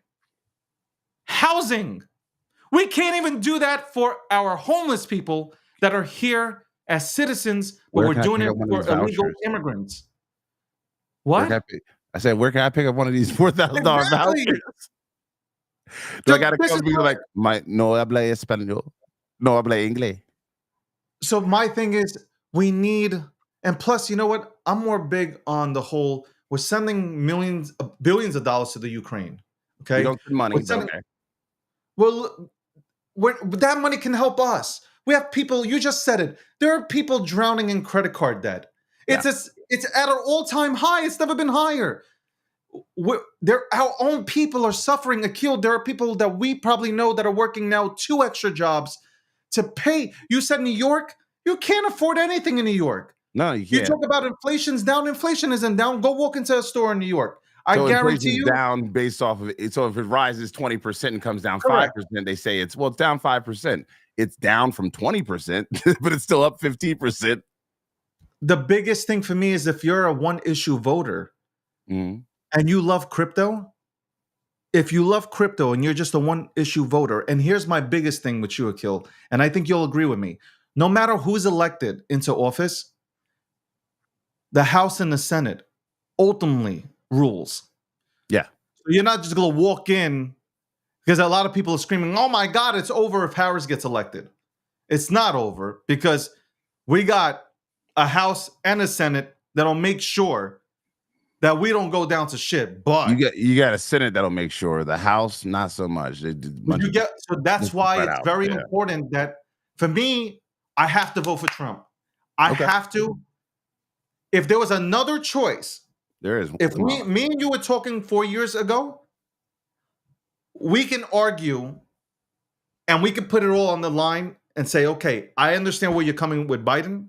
housing. We can't even do that for our homeless people that are here as citizens, but we're doing it for illegal immigrants. What? I said, where can I pick up one of these $4,000 vouchers? Do I gotta come and be like, no habla español, no habla inglés? So my thing is, we need, and plus, you know what? I'm more big on the whole. We're sending billions of dollars to the Ukraine. Okay, we don't send money. Okay. Well, that money can help us. We have people. You just said it. There are people drowning in credit card debt. It's at an all-time high. It's never been higher. Our own people are suffering. Akil, there are people that we probably know that are working now 2 extra jobs to pay. You said New York. You can't afford anything in New York. No, you can't. You talk about inflation's down. Inflation isn't down. Go walk into a store in New York. I guarantee you. Down based off of it. So if it rises 20% and comes down 5%, they say it's down 5%. It's down from 20%, but it's still up 15%. The biggest thing for me is if you're a one-issue voter and you love crypto, if you love crypto and you're just a one-issue voter, and here's my biggest thing with you, Akil, and I think you'll agree with me. No matter who's elected into office, the House and the Senate ultimately rules. Yeah. So you're not just going to walk in, because a lot of people are screaming, oh my God, it's over if Harris gets elected. It's not over, because we got a House and a Senate that'll make sure that we don't go down to shit. But you got a Senate that'll make sure. The House, not so much. So that's why it's very important that, for me, I have to vote for Trump. I have to. If there was another choice, there is. If me and you were talking 4 years ago, we can argue and we can put it all on the line and say, okay, I understand where you're coming with Biden.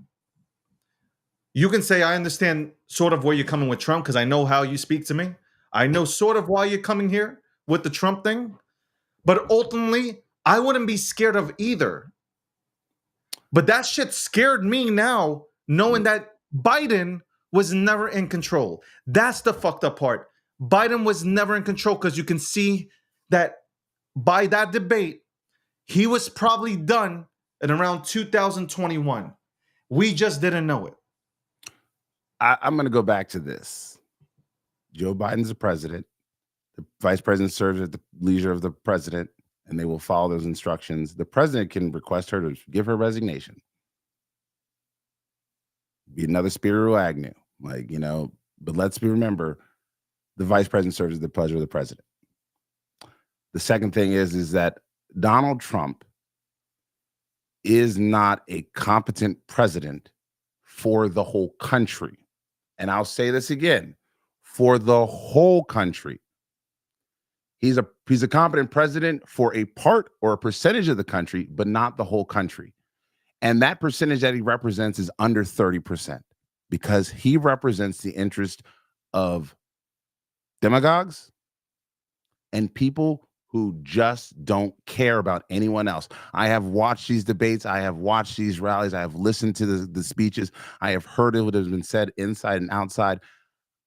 You can say, I understand sort of where you're coming with Trump because I know how you speak to me. I know sort of why you're coming here with the Trump thing. But ultimately, I wouldn't be scared of either. But that shit scared me now, knowing that Biden was never in control. That's the fucked up part. Biden was never in control because you can see that by that debate, he was probably done at around 2021. We just didn't know it. I'm going to go back to this. Joe Biden's the president. The vice president serves at the leisure of the president, and they will follow those instructions. The president can request her to give her resignation. Be another Spiro Agnew. But let's remember, the vice president serves at the pleasure of the president. The second thing is that Donald Trump is not a competent president for the whole country. And I'll say this again, for the whole country. He's a competent president for a part or a percentage of the country, but not the whole country. And that percentage that he represents is under 30% because he represents the interest of demagogues and people who just don't care about anyone else. I have watched these debates. I have watched these rallies. I have listened to the speeches. I have heard what has been said inside and outside.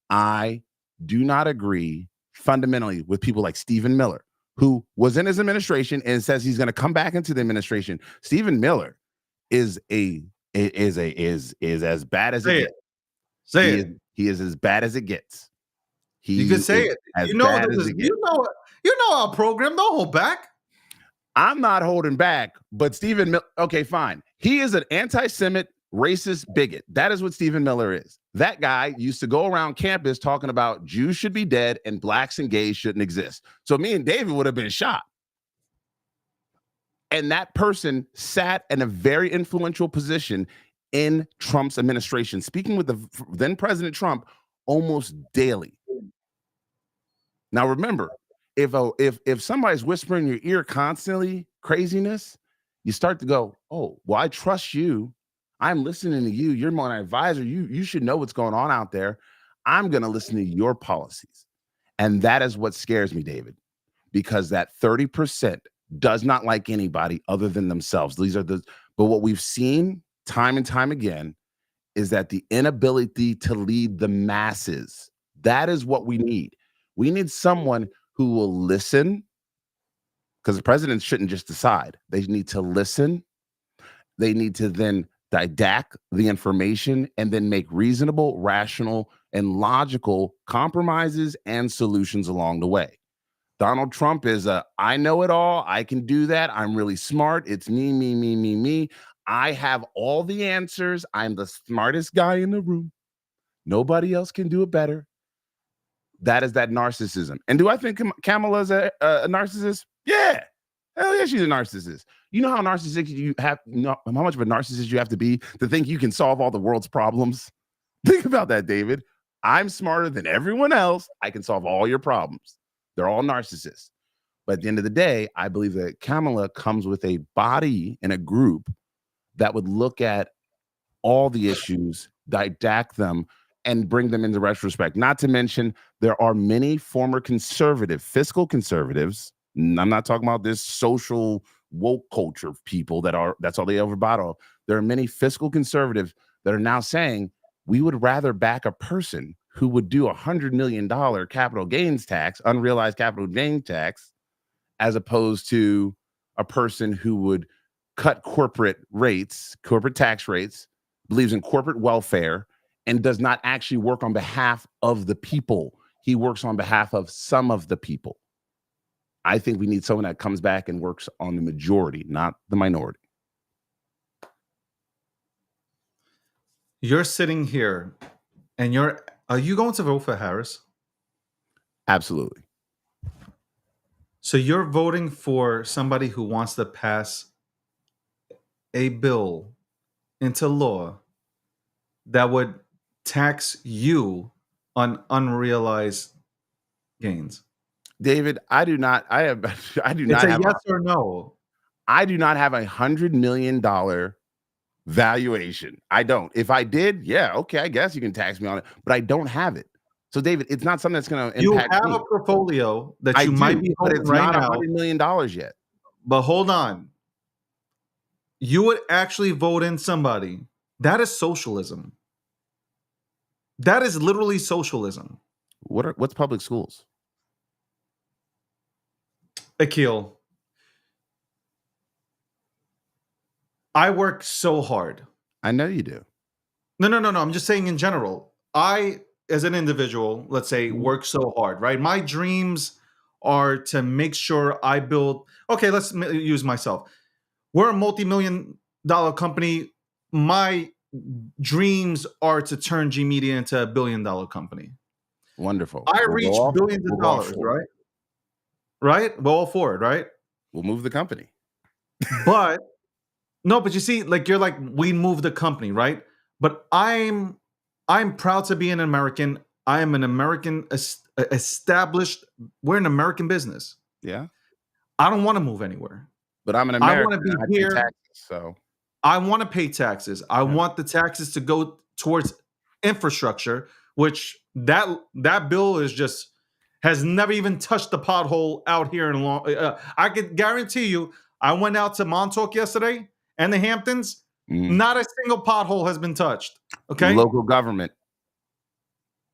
I do not agree fundamentally with people like Stephen Miller, who was in his administration and says he's going to come back into the administration. Stephen Miller is as bad as it gets. Say it. He is as bad as it gets. You can say it. You know our program. Don't hold back. I'm not holding back, but Stephen Miller, okay, fine. He is an anti-Semite, racist bigot. That is what Stephen Miller is. That guy used to go around campus talking about Jews should be dead and blacks and gays shouldn't exist. So me and David would have been shot. And that person sat in a very influential position in Trump's administration, speaking with the then President Trump almost daily. Now, remember, if somebody's whispering in your ear constantly craziness, you start to go, oh, well, I trust you. I'm listening to you. You're my advisor. You should know what's going on out there. I'm going to listen to your policies. And that is what scares me, David, because that 30% does not like anybody other than themselves. But what we've seen time and time again is that the inability to lead the masses, that is what we need. We need someone who will listen, because the president shouldn't just decide. They need to listen. They need to then didact the information and then make reasonable, rational, and logical compromises and solutions along the way. Donald Trump is I know it all. I can do that. I'm really smart. It's me. I have all the answers. I'm the smartest guy in the room. Nobody else can do it better. That is that narcissism. And do I think Kamala's a narcissist? Yeah. Hell yeah, she's a narcissist. You know how narcissistic you have, how much of a narcissist you have to be to think you can solve all the world's problems? Think about that, David. I'm smarter than everyone else. I can solve all your problems. They're all narcissists. But at the end of the day, I believe that Kamala comes with a body and a group that would look at all the issues, didact them, and bring them into retrospect. Not to mention, there are many former fiscal conservatives. I'm not talking about this social woke culture of people that's all they ever bottle. There are many fiscal conservatives that are now saying we would rather back a person who would do $100 million capital gains tax, unrealized capital gain tax, as opposed to a person who would cut corporate tax rates, believes in corporate welfare, and does not actually work on behalf of the people. He works on behalf of some of the people. I think we need someone that comes back and works on the majority, not the minority. You're sitting here and are you going to vote for Harris? Absolutely. So you're voting for somebody who wants to pass a bill into law that would tax you on unrealized gains. David, I do not have yes or no. I do not have $100 million valuation. I don't. If I did, yeah, okay, I guess you can tax me on it, but I don't have it. So, David, it's not something that's going to impact me. You have a portfolio that you might be holding, but it's right not $100 million yet. But hold on. You would actually vote in somebody. That is socialism. That is literally socialism. What's public schools? Akil, I work so hard. I know you do. No. I'm just saying in general. I, as an individual, let's say, work so hard, right? My dreams are to make sure I build. Okay, let's use myself. We're a multi-million-dollar company. My dreams are to turn G Media into a billion-dollar company. Wonderful. I reach billions of dollars, right? Right? We're all for it, right? We'll move the company. But you see, you're like, we move the company, right? But I'm proud to be an American. I am an American established. We're an American business. Yeah. I don't want to move anywhere. But I'm an American. I want to be here. Taxes, so I want to pay taxes. I want the taxes to go towards infrastructure, which that bill is just has never even touched the pothole out here in Long. I could guarantee you, I went out to Montauk yesterday and the Hamptons. Not a single pothole has been touched. Okay, local government.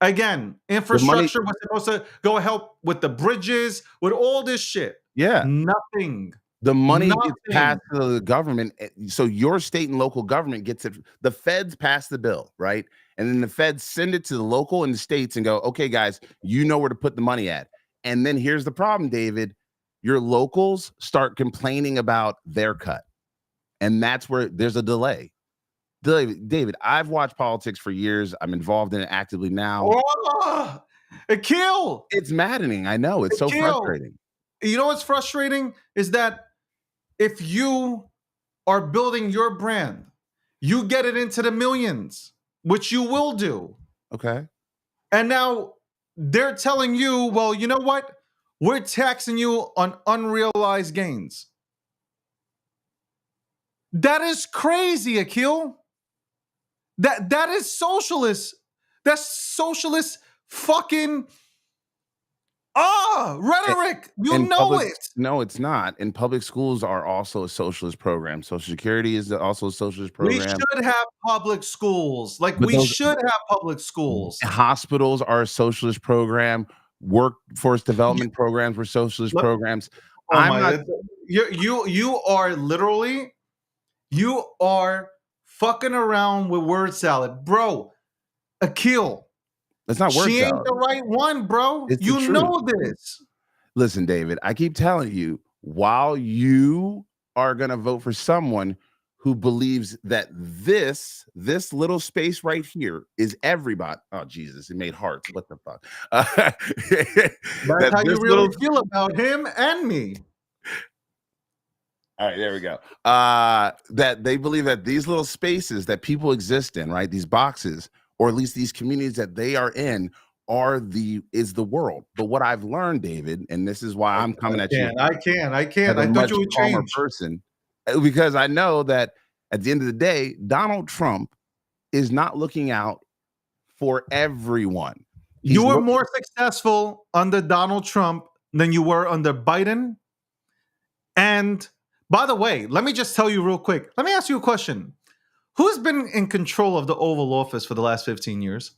Again, infrastructure was supposed to go help with the bridges, with all this shit. Yeah, nothing. The money gets passed to the government, so your state and local government gets it. The feds pass the bill, right? And then the feds send it to the local and the states and go, okay, guys, you know where to put the money at. And then here's the problem, David. Your locals start complaining about their cut. And that's where there's a delay. David, I've watched politics for years. I'm involved in it actively now. Oh, Akil! It's maddening. I know. It's so frustrating. You know what's frustrating is that if you are building your brand, you get it into the millions, which you will do. Okay. And now they're telling you, well, you know what? We're taxing you on unrealized gains. That is crazy, Akil. That is socialist. That's socialist fucking rhetoric. No, it's not. And public schools are also a socialist program. Social Security is also a socialist program. We should have public schools. We should have public schools. Hospitals are a socialist program. Workforce development programs were socialist programs. You are literally, you are fucking around with word salad, bro. Akil. That's not word salad. She ain't the right one, bro. You know this. Listen, David, I keep telling you, while you are going to vote for someone who believes that this little space right here is everybody. Oh, Jesus, it made hearts. What the fuck? That's how you really feel about him and me. All right, there we go. That they believe that these little spaces that people exist in, right? These boxes, or at least these communities that they are in, is the world. But what I've learned, David, and this is why I'm coming at you. I can't. I thought you would change. Person, because I know that at the end of the day, Donald Trump is not looking out for everyone. You were more successful under Donald Trump than you were under Biden. And by the way, let me just tell you real quick. Let me ask you a question. Who's been in control of the Oval Office for the last 15 years?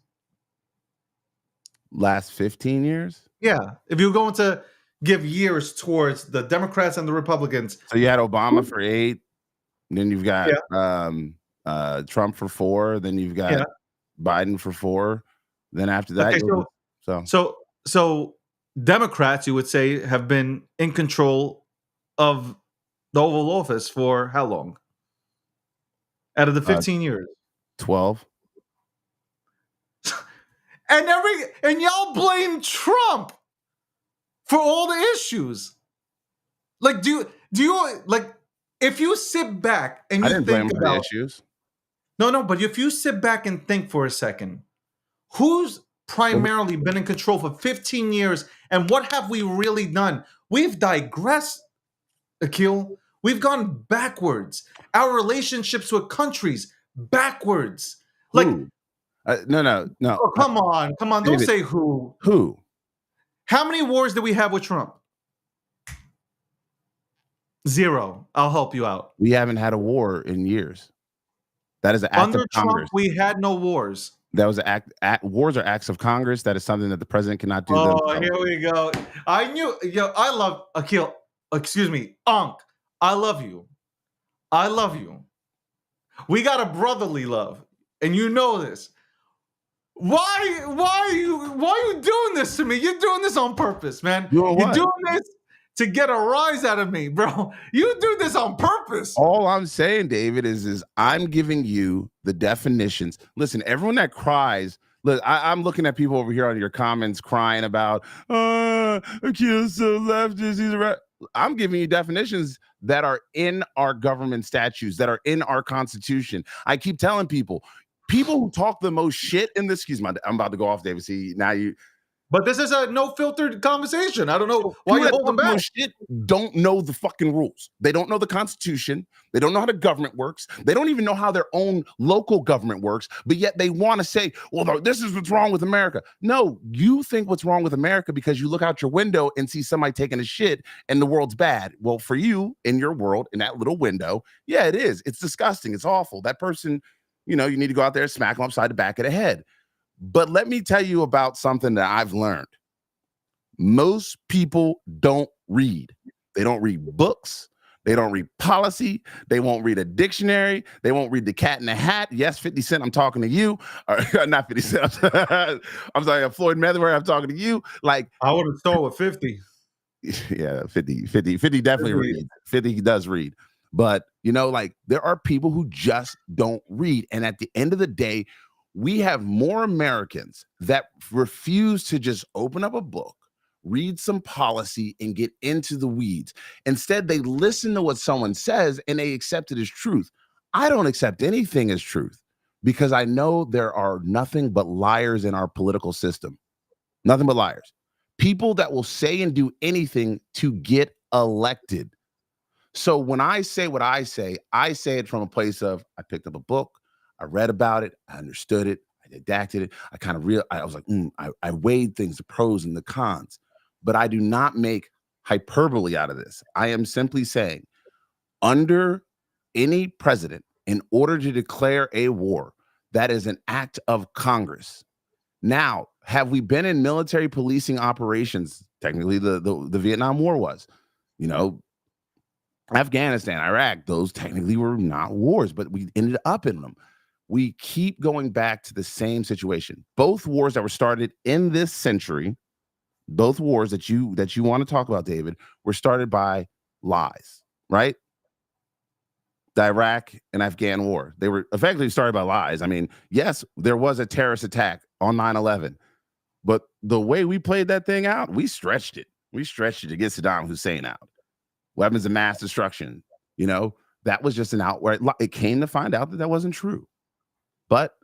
Last 15 years? Yeah. If you're going to give years towards the Democrats and the Republicans. So you had Obama for 8. Then you've got Trump for 4. Then you've got Biden for 4. Then after that, so Democrats, you would say, have been in control of the Oval Office for how long? Out of the 15 years, 12. And y'all blame Trump for all the issues. Like, do you like? If you sit back and you think about the issues. No, but if you sit back and think for a second, who's primarily been in control for 15 years, and what have we really done? We've digressed, Akil. We've gone backwards. Our relationships with countries backwards. Like, no. Oh, come on. David, don't say who. Who? How many wars did we have with Trump? 0. I'll help you out. We haven't had a war in years. That is an act of Congress. Trump, we had no wars. That was an act. Wars are acts of Congress. That is something that the president cannot do. Oh, here we go. I knew. I love Akil. Excuse me, Unc. I love you. I love you. We got a brotherly love, and you know this. Why are you doing this to me? You're doing this on purpose, man. You're doing this to get a rise out of me, bro. You do this on purpose. All I'm saying, David, is I'm giving you the definitions. Listen, everyone that cries, look, I'm looking at people over here on your comments crying about, Akil's so leftist, he's right. I'm giving you definitions that are in our government statutes, that are in our Constitution. I keep telling people who talk the most shit in this, excuse me, I'm about to go off, David. See, now But this is a no filtered conversation. I don't know why People you're that holding don't know back. shit don't know the fucking rules. They don't know the Constitution. They don't know how the government works. They don't even know how their own local government works. But yet they want to say, well, this is what's wrong with America. No, you think what's wrong with America because you look out your window and see somebody taking a shit and the world's bad. Well, for you, in your world, in that little window, yeah, it is. It's disgusting. It's awful. That person, you need to go out there and smack them upside the back of the head. But let me tell you about something that I've learned. Most people don't read. They don't read books. They don't read policy. They won't read a dictionary. They won't read the Cat in the Hat. Yes, 50 Cent, I'm talking to you. Or, not 50 Cent. I'm sorry, Floyd Mayweather, I'm talking to you. Like, I would have started with 50. Yeah, 50 definitely reads. 50 does read. But, there are people who just don't read. And at the end of the day, we have more Americans that refuse to just open up a book, read some policy, and get into the weeds. Instead, they listen to what someone says and they accept it as truth. I don't accept anything as truth because I know there are nothing but liars in our political system. Nothing but liars. People that will say and do anything to get elected. So when I say what I say it from a place of I picked up a book, I read about it, I understood it, I didacted it. I was like, I weighed things, the pros and the cons. But I do not make hyperbole out of this. I am simply saying, under any president, in order to declare a war, that is an act of Congress. Now, have we been in military policing operations? Technically, the Vietnam War was. Afghanistan, Iraq, those technically were not wars, but we ended up in them. We keep going back to the same situation. Both wars that were started in this century, both wars that you want to talk about, David, were started by lies, right? The Iraq and Afghan war. They were effectively started by lies. I mean, yes, there was a terrorist attack on 9/11, but the way we played that thing out, we stretched it. We stretched it to get Saddam Hussein out. Weapons of mass destruction. That was just an outright lie. It came to find out that wasn't true. But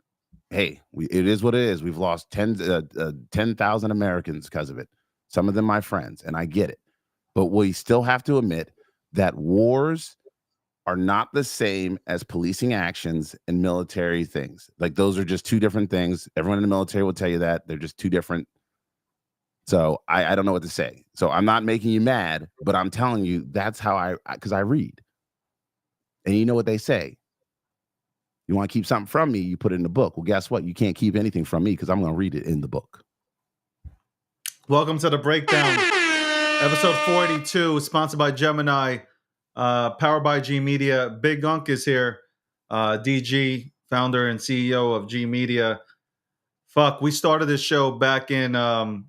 hey, it is what it is. We've lost 10,000 Americans because of it. Some of them my friends, and I get it. But we still have to admit that wars are not the same as policing actions and military things. Like, those are just two different things. Everyone in the military will tell you that. They're just two different. So I don't know what to say. So I'm not making you mad, but I'm telling you that's how because I read. And you know what they say? You want to keep something from me, you put it in the book. Well, guess what? You can't keep anything from me because I'm going to read it in the book. Welcome to the Breakdown, episode 482, sponsored by Gemini, powered by G Media. Big Unk is here, DG, founder and CEO of G Media. Fuck, we started this show back in, I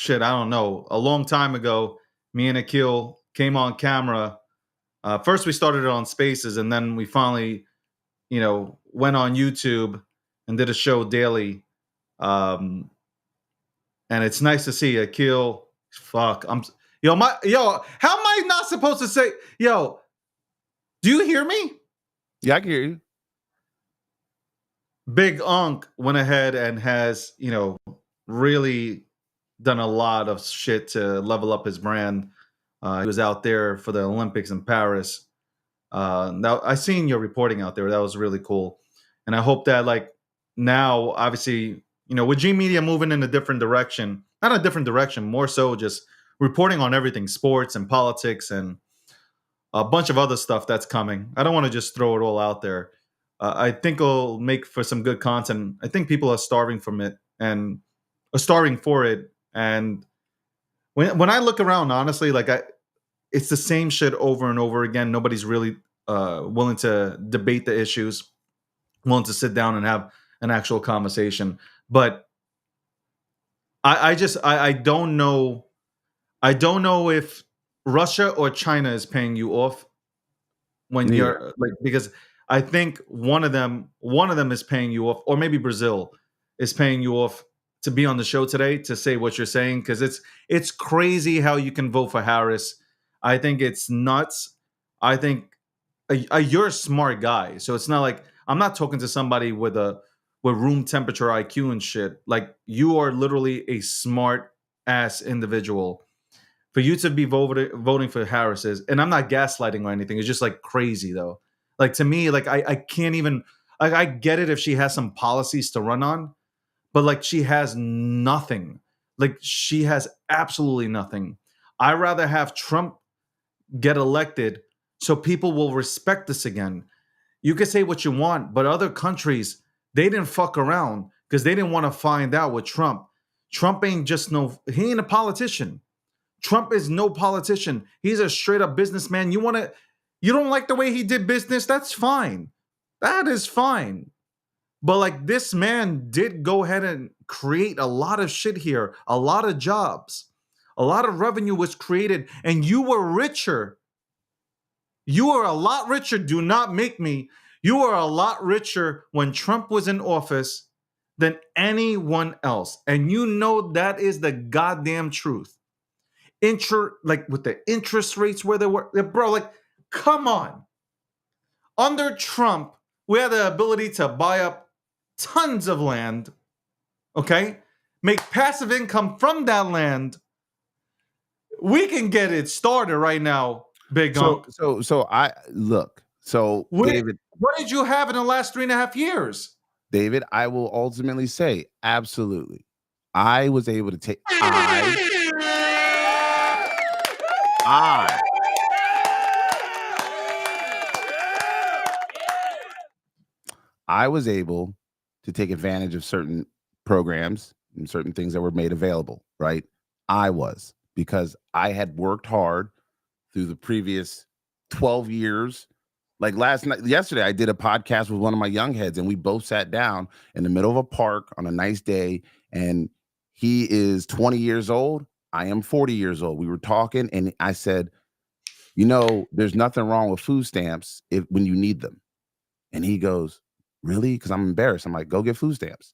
don't know, a long time ago. Me and Akil came on camera. First, we started it on Spaces, and then we finally, went on YouTube and did a show daily. And it's nice to see Akil. Fuck, how am I not supposed to say, do you hear me? Yeah, I can hear you. Big Unk went ahead and has, really done a lot of shit to level up his brand. He was out there for the Olympics in Paris. Now I seen your reporting out there. That was really cool. And I hope that, like, now, obviously, with G Media moving in a different direction, not a different direction, more so just reporting on everything, sports and politics and a bunch of other stuff that's coming. I don't want to just throw it all out there. I think it'll make for some good content. I think people are starving from it and are starving for it. And when I look around, honestly, it's the same shit over and over again. Nobody's really willing to debate the issues, willing to sit down and have an actual conversation. But I don't know. I don't know if Russia or China is paying you off when you're because I think one of them is paying you off, or maybe Brazil is paying you off to be on the show today to say what you're saying, because it's crazy how you can vote for Harris. I think it's nuts. I think you're a smart guy, so it's not like I'm not talking to somebody with a with room temperature IQ and shit. Like, you are literally a smart ass individual. For you to be voting for Harris is, and I'm not gaslighting or anything, it's just like crazy though. Like, to me, like I can't even, like, I get it if she has some policies to run on, but like, she has nothing. Like, she has absolutely nothing. I'd rather have Trump get elected so people will respect us again. You can say what you want, but other countries, they didn't fuck around because they didn't want to find out with Trump. Trump ain't just he ain't a politician. Trump is no politician. He's a straight up businessman. You don't like the way he did business? That's fine. That is fine. But like, this man did go ahead and create a lot of shit here, a lot of jobs, a lot of revenue was created, and you were richer. You are a lot richer. Do not make me. You are a lot richer when Trump was in office than anyone else. And you know that is the goddamn truth. Like, with the interest rates where they were, bro, like, come on. Under Trump, we had the ability to buy up tons of land, okay? Make passive income from that land. We can get it started right now, Big Unc. So I look. So David, what did you have in the last 3.5 years? David, I will ultimately say absolutely. I was able to take. I was able to take advantage of certain programs and certain things that were made available, right? I was, because I had worked hard through the previous 12 years. Like yesterday, I did a podcast with one of my young heads, and we both sat down in the middle of a park on a nice day, and he is 20 years old. I am 40 years old. We were talking, and I said, you know, there's nothing wrong with food stamps when you need them. And he goes, really? Because I'm embarrassed. I'm like, go get food stamps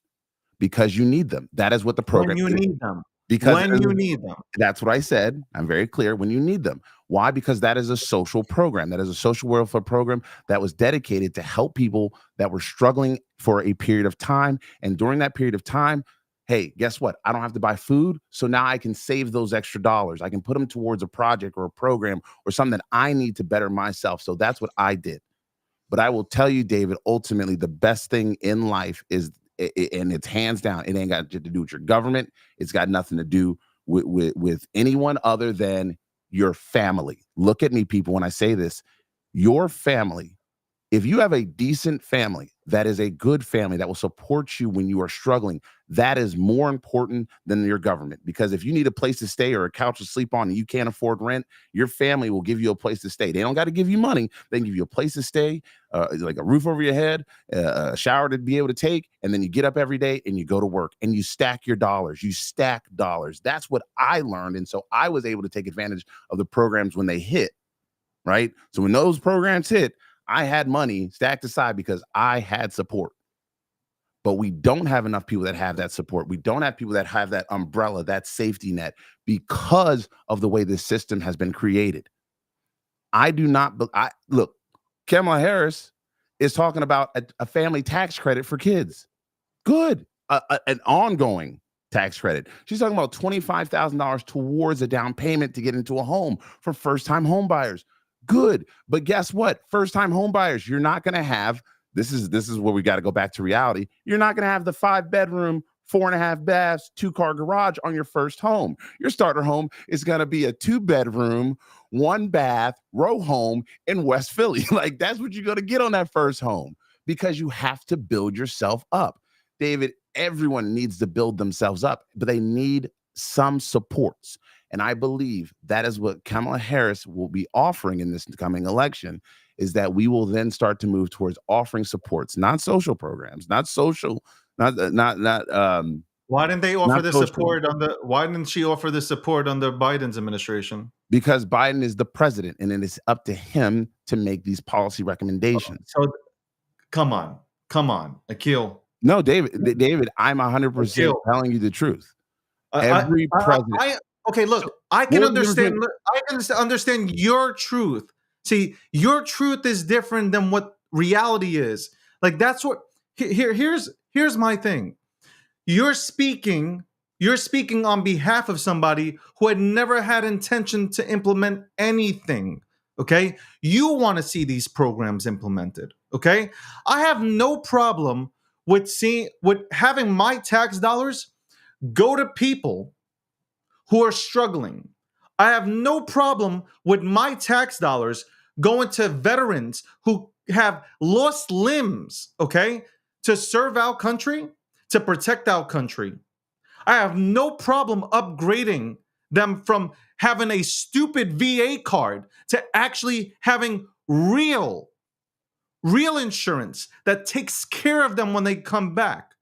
because you need them. That is what the program is. When you need them. Because when you need them. That's what I said. I'm very clear. When you need them. Why? Because that is a social program. That is a social welfare program that was dedicated to help people that were struggling for a period of time. And during that period of time, hey, guess what? I don't have to buy food. So now I can save those extra dollars. I can put them towards a project or a program or something that I need to better myself. So that's what I did. But I will tell you, David, ultimately, the best thing in life is, and it's hands down, it ain't got to do with your government. It's got nothing to do with anyone other than your family. Look at me, people, when I say this. Your family, if you have a decent family, that is a good family that will support you when you are struggling, that is more important than your government. Because if you need a place to stay or a couch to sleep on and you can't afford rent, your family will give you a place to stay. They don't got to give you money. They can give you a place to stay, like a roof over your head, a shower to be able to take, and then you get up every day and you go to work and you stack your dollars. You stack dollars. That's what I learned. And so I was able to take advantage of the programs when they hit, right? So when those programs hit, I had money stacked aside because I had support. But we don't have enough people that have that support. We don't have people that have that umbrella, that safety net, because of the way this system has been created. Look, Kamala Harris is talking about a family tax credit for kids. Good. An ongoing tax credit. She's talking about $25,000 towards a down payment to get into a home for first-time home buyers. Good. But guess what? First-time home buyers, you're not going to have, this is where we got to go back to reality. You're not going to have the 5-bedroom, 4.5 baths, 2-car garage on your first home. Your starter home is going to be a 2-bedroom, 1-bath row home in West Philly. Like, that's what you're going to get on that first home, because you have to build yourself up. David, everyone needs to build themselves up, but they need some supports. And I believe that is what Kamala Harris will be offering in this coming election, is that we will then start to move towards offering supports, not social programs, not social, why didn't they offer the support why didn't she offer the support under Biden's administration? Because Biden is the president, and it is up to him to make these policy recommendations. So come on, Akil. No, David, I'm 100% telling you the truth. Every president. Okay, look, I can understand. I can understand your truth. See, your truth is different than what reality is. Like, that's what. Here's here's my thing. You're speaking on behalf of somebody who had never had intention to implement anything. Okay? You want to see these programs implemented. Okay? I have no problem with having my tax dollars go to people who are struggling. I have no problem with my tax dollars going to veterans who have lost limbs, okay, to serve our country, to protect our country. I have no problem upgrading them from having a stupid VA card to actually having real insurance that takes care of them when they come back.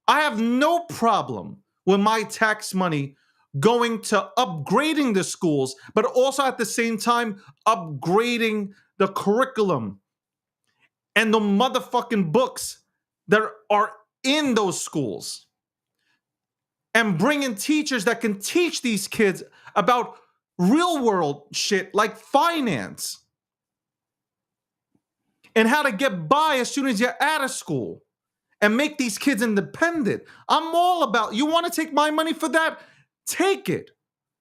I have no problem with my tax money going to upgrading the schools, but also at the same time upgrading the curriculum and the motherfucking books that are in those schools, and bringing teachers that can teach these kids about real world shit like finance and how to get by as soon as you're out of school and make these kids independent. I'm all about, you want to take my money for that? Take it.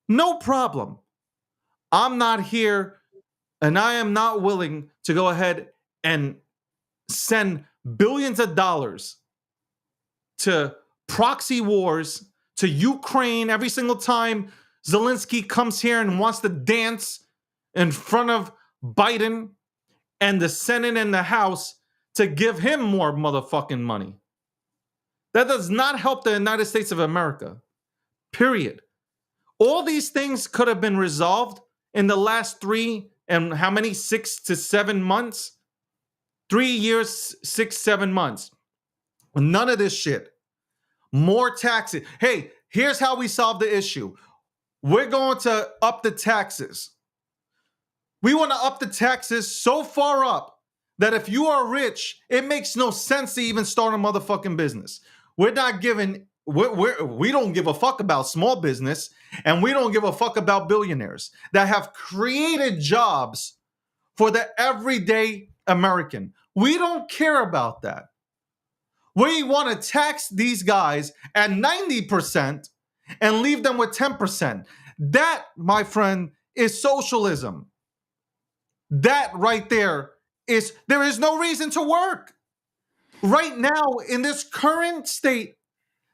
No problem. I'm not here, and I am not willing to go ahead and send billions of dollars to proxy wars, to Ukraine every single time Zelensky comes here and wants to dance in front of Biden and the Senate and the House to give him more motherfucking money. That does not help the United States of America. Period. All these things could have been resolved in the last 3 and how many? 6 to 7 months? 3 years, 6, 7 months. None of this shit. More taxes. Hey, here's how we solve the issue. We're going to up the taxes. We want to up the taxes so far up that if you are rich, it makes no sense to even start a motherfucking business. We're not giving, we don't give a fuck about small business, and we don't give a fuck about billionaires that have created jobs for the everyday American. We don't care about that. We want to tax these guys at 90% and leave them with 10%. That, my friend, is socialism. That right there is, there is no reason to work. Right now, in this current state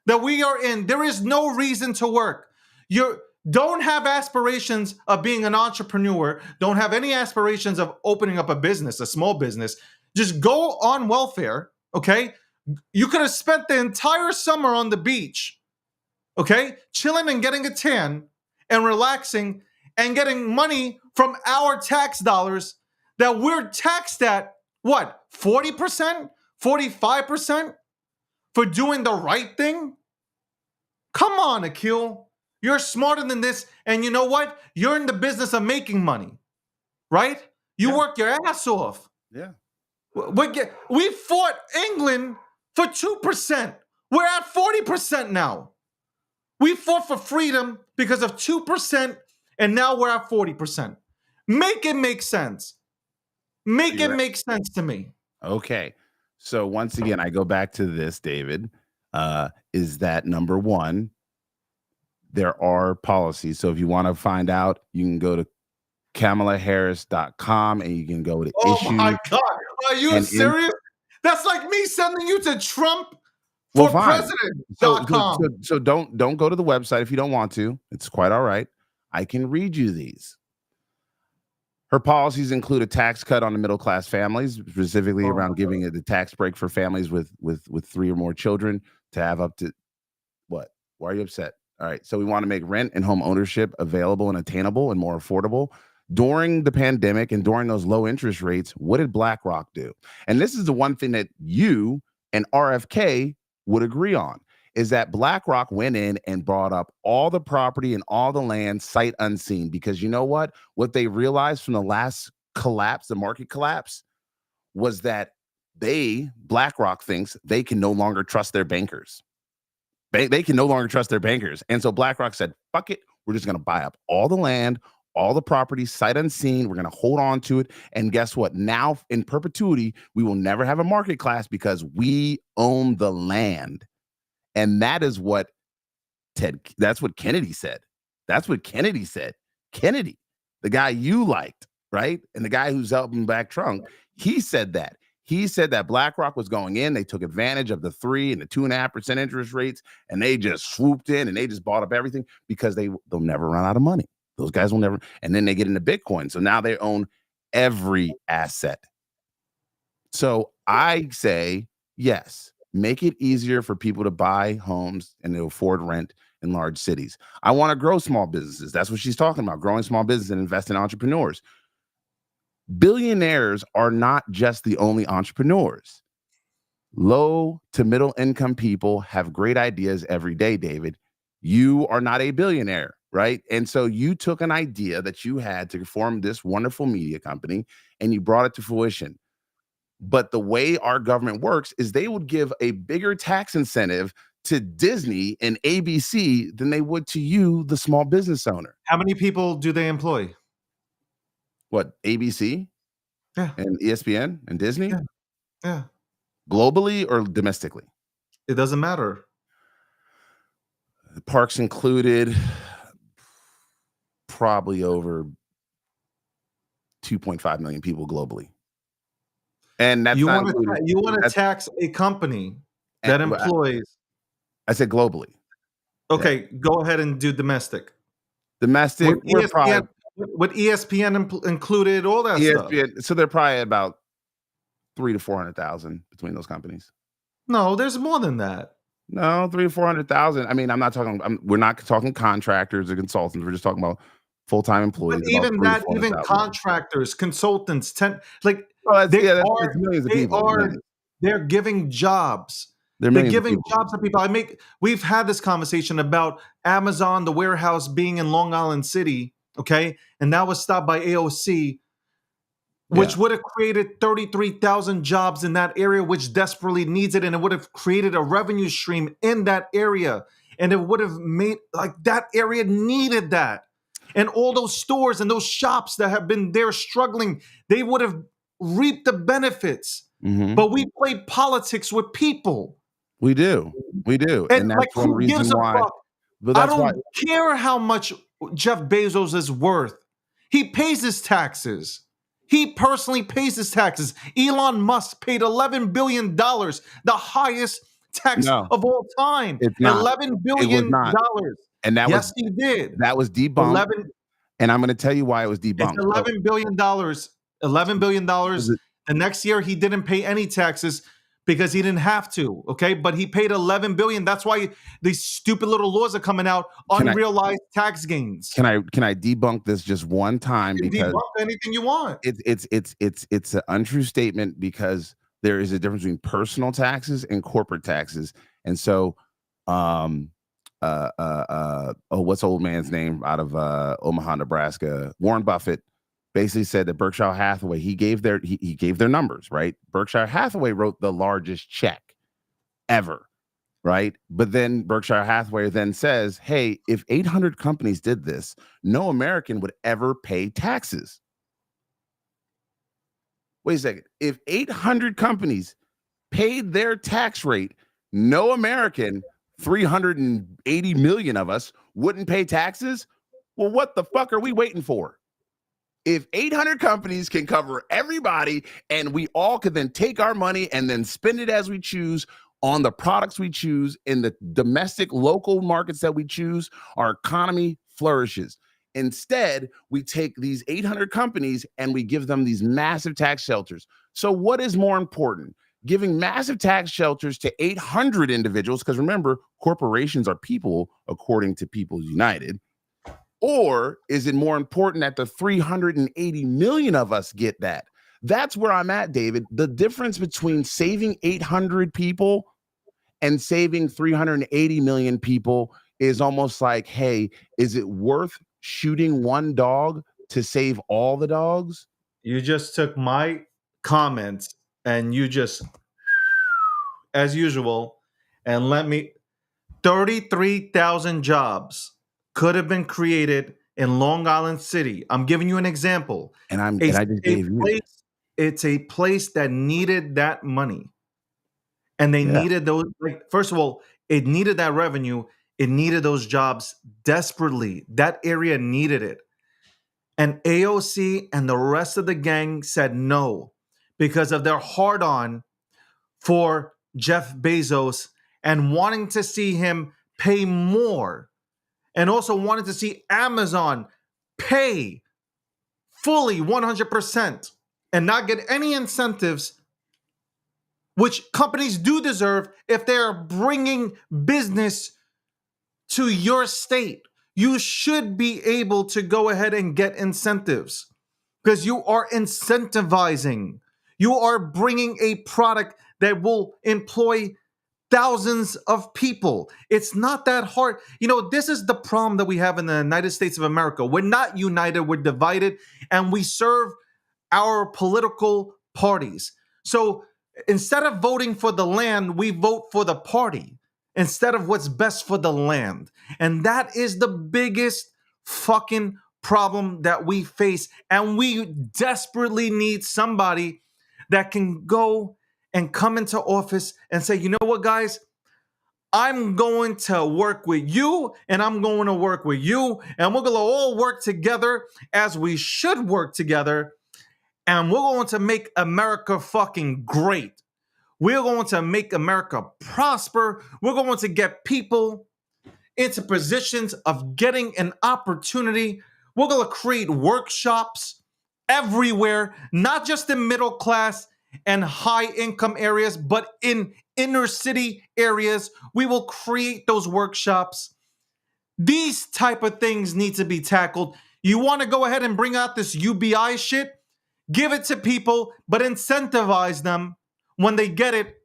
that we are in, there is no reason to work. You don't have aspirations of being an entrepreneur, don't have any aspirations of opening up a business, a small business. Just go on welfare, okay? You could have spent the entire summer on the beach, okay? Chilling and getting a tan and relaxing and getting money from our tax dollars that we're taxed at, what, 40%? 45% for doing the right thing? Come on, Akil. You're smarter than this, and you know what? You're in the business of making money, right? You work your ass off. Yeah. We fought England for 2%. We're at 40% now. We fought for freedom because of 2%, and now we're at 40%. Make it make sense. Make it make sense to me. Okay. So once again, I go back to this, David, is that number one, there are policies. So if you want to find out, you can go to KamalaHarris.com and you can go to issue. Oh my God. Are you serious? That's like me sending you to Trump for president.com. So don't go to the website if you don't want to. It's quite all right. I can read you these. Her policies include a tax cut on the middle-class families, specifically around giving the tax break for families with 3 or more children to have up to what? Why are you upset? All right. So we want to make rent and home ownership available and attainable and more affordable. During the pandemic and during those low interest rates, what did BlackRock do? And this is the one thing that you and RFK would agree on, is that BlackRock went in and brought up all the property and all the land sight unseen, because you know what? What they realized from the last collapse, the market collapse, was that BlackRock thinks they can no longer trust their bankers. They can no longer trust their bankers. And so BlackRock said, fuck it. We're just going to buy up all the land, all the properties sight unseen. We're going to hold on to it. And guess what? Now in perpetuity, we will never have a market class because we own the land. And that is what that's what Kennedy said. That's what Kennedy said. Kennedy, the guy you liked, right? And the guy who's helping back Trump, he said that. He said that BlackRock was going in. They took advantage of the 3 and the 2.5% interest rates, and they just swooped in and they just bought up everything because they'll never run out of money. Those guys will never. And then they get into Bitcoin. So now they own every asset. So I say, yes, make it easier for people to buy homes and to afford rent in large cities. I want to grow small businesses. That's what she's talking about, growing small business and invest in entrepreneurs. Billionaires are not just the only entrepreneurs. Low to middle income people have great ideas every day, David. You are not a billionaire, right? And so you took an idea that you had to form this wonderful media company and you brought it to fruition. But the way our government works is they would give a bigger tax incentive to Disney and ABC than they would to you, the small business owner. How many people do they employ? What, ABC? Yeah. And ESPN and Disney? Yeah. Globally or domestically? It doesn't matter. The parks included, probably over 2.5 million people globally. And that's you not want to tax a company that employs. I said globally. Okay, go ahead and do domestic. Domestic, with ESPN included, all that stuff. So they're probably about 300,000 to 400,000 between those companies. No, there's more than that. No, 300,000 to 400,000. I mean, we're not talking contractors or consultants. We're just talking about full-time employees. But even that, even contractors, consultants, millions of people. They're giving jobs. They're giving jobs to people. We've had this conversation about Amazon, the warehouse being in Long Island City, okay? And that was stopped by AOC, which would have created 33,000 jobs in that area, which desperately needs it. And it would have created a revenue stream in that area. And it would have made, that area needed that. And all those stores and those shops that have been there struggling, they would have reaped the benefits. Mm-hmm. But we play politics with people. We do. And that's one reason why. I don't care how much Jeff Bezos is worth. He pays his taxes. He personally pays his taxes. Elon Musk paid $11 billion, the highest tax of all time. It's not. $11 billion. And yes, he did. That was debunked. And I'm going to tell you why it was debunked. It's $11 billion. $11 billion. The next year, he didn't pay any taxes because he didn't have to. Okay, but he paid $11 billion. That's why these stupid little laws are coming out. Unrealized tax gains. Can I debunk this just one time? You can debunk anything you want. It's an untrue statement because there is a difference between personal taxes and corporate taxes. And so, what's old man's name out of Omaha, Nebraska? Warren Buffett basically said that Berkshire Hathaway, he gave their numbers, right? Berkshire Hathaway wrote the largest check ever, right? But then Berkshire Hathaway then says, hey, if 800 companies did this, no American would ever pay taxes. Wait a second. If 800 companies paid their tax rate, no American, 380 million of us, wouldn't pay taxes? Well, what the fuck are we waiting for? If 800 companies can cover everybody and we all could then take our money and then spend it as we choose on the products we choose in the domestic local markets that we choose, our economy flourishes. Instead, we take these 800 companies and we give them these massive tax shelters. So what is more important? Giving massive tax shelters to 800 individuals, because remember, corporations are people according to People United. Or is it more important that the 380 million of us get that? That's where I'm at, David. The difference between saving 800 people and saving 380 million people is almost like, hey, is it worth shooting one dog to save all the dogs? You just took my comments and you just, as usual, and 33,000 jobs could have been created in Long Island City. I'm giving you an example. It's a place that needed that money. And they needed those, like, first of all, it needed that revenue. It needed those jobs desperately. That area needed it. And AOC and the rest of the gang said no because of their hard-on for Jeff Bezos and wanting to see him pay more, and also wanted to see Amazon pay fully 100% and not get any incentives, which companies do deserve if they're bringing business to your state. You should be able to go ahead and get incentives because you are incentivizing. You are bringing a product that will employ thousands of people. It's not that hard. This is the problem that we have in the United States of America. We're not united, we're divided, and we serve our political parties. So instead of voting for the land, we vote for the party instead of what's best for the land. And that is the biggest fucking problem that we face. And we desperately need somebody that can go and come into office and say, you know what, guys? I'm going to work with you and I'm going to work with you. And we're going to all work together as we should work together. And we're going to make America fucking great. We're going to make America prosper. We're going to get people into positions of getting an opportunity. We're going to create workshops everywhere, not just in middle class and high income areas, but in inner city areas. We will create those workshops. These type of things need to be tackled. You want to go ahead and bring out this UBI shit? Give it to people, but incentivize them when they get it.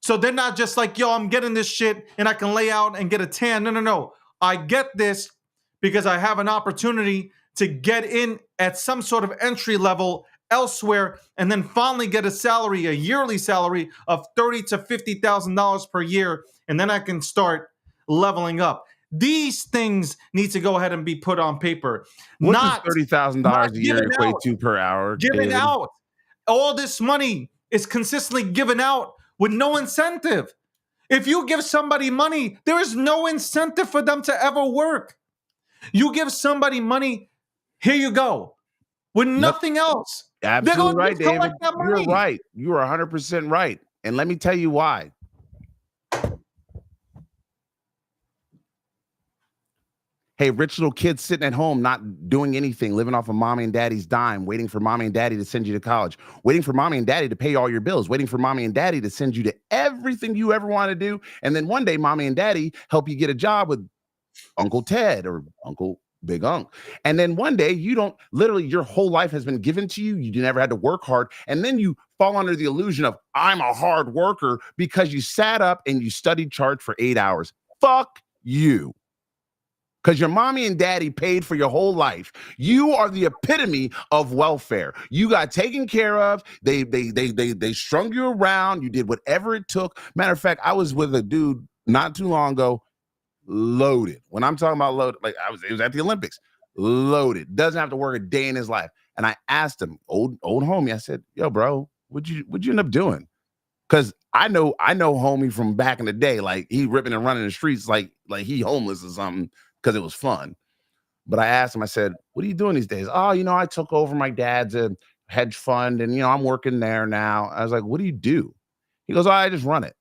So they're not just like, yo, I'm getting this shit and I can lay out and get a tan. No. I get this because I have an opportunity to get in at some sort of entry level elsewhere and then finally get a yearly salary of $30,000 to $50,000 per year. And then I can start leveling up. These things need to go ahead and be put on paper. What does $30,000 a year equate to per hour? Giving out. All this money is consistently given out with no incentive. If you give somebody money, there is no incentive for them to ever work. You give somebody money, here you go, with nothing else. Absolutely right, David. You're right. You are 100% right. And let me tell you why. Hey, rich little kids sitting at home, not doing anything, living off of mommy and daddy's dime, waiting for mommy and daddy to send you to college, waiting for mommy and daddy to pay all your bills, waiting for mommy and daddy to send you to everything you ever want to do. And then one day, mommy and daddy help you get a job with Uncle Ted or Uncle Big Unc. And then one day, literally your whole life has been given to you. You never had to work hard. And then you fall under the illusion of, I'm a hard worker because you sat up and you studied charts for 8 hours. Fuck you. Because your mommy and daddy paid for your whole life. You are the epitome of welfare. You got taken care of. They strung you around. You did whatever it took. Matter of fact, I was with a dude not too long ago, loaded. When I'm talking about loaded, like it was at the Olympics, loaded. Doesn't have to work a day in his life. And I asked him, old homie, I said, yo, bro, what'd you end up doing? Because I know homie from back in the day, like he ripping and running the streets like he homeless or something. Because it was fun. But I asked him, I said, what are you doing these days? Oh, I took over my dad's hedge fund and, I'm working there now. I was like, what do you do? He goes, oh, I just run it.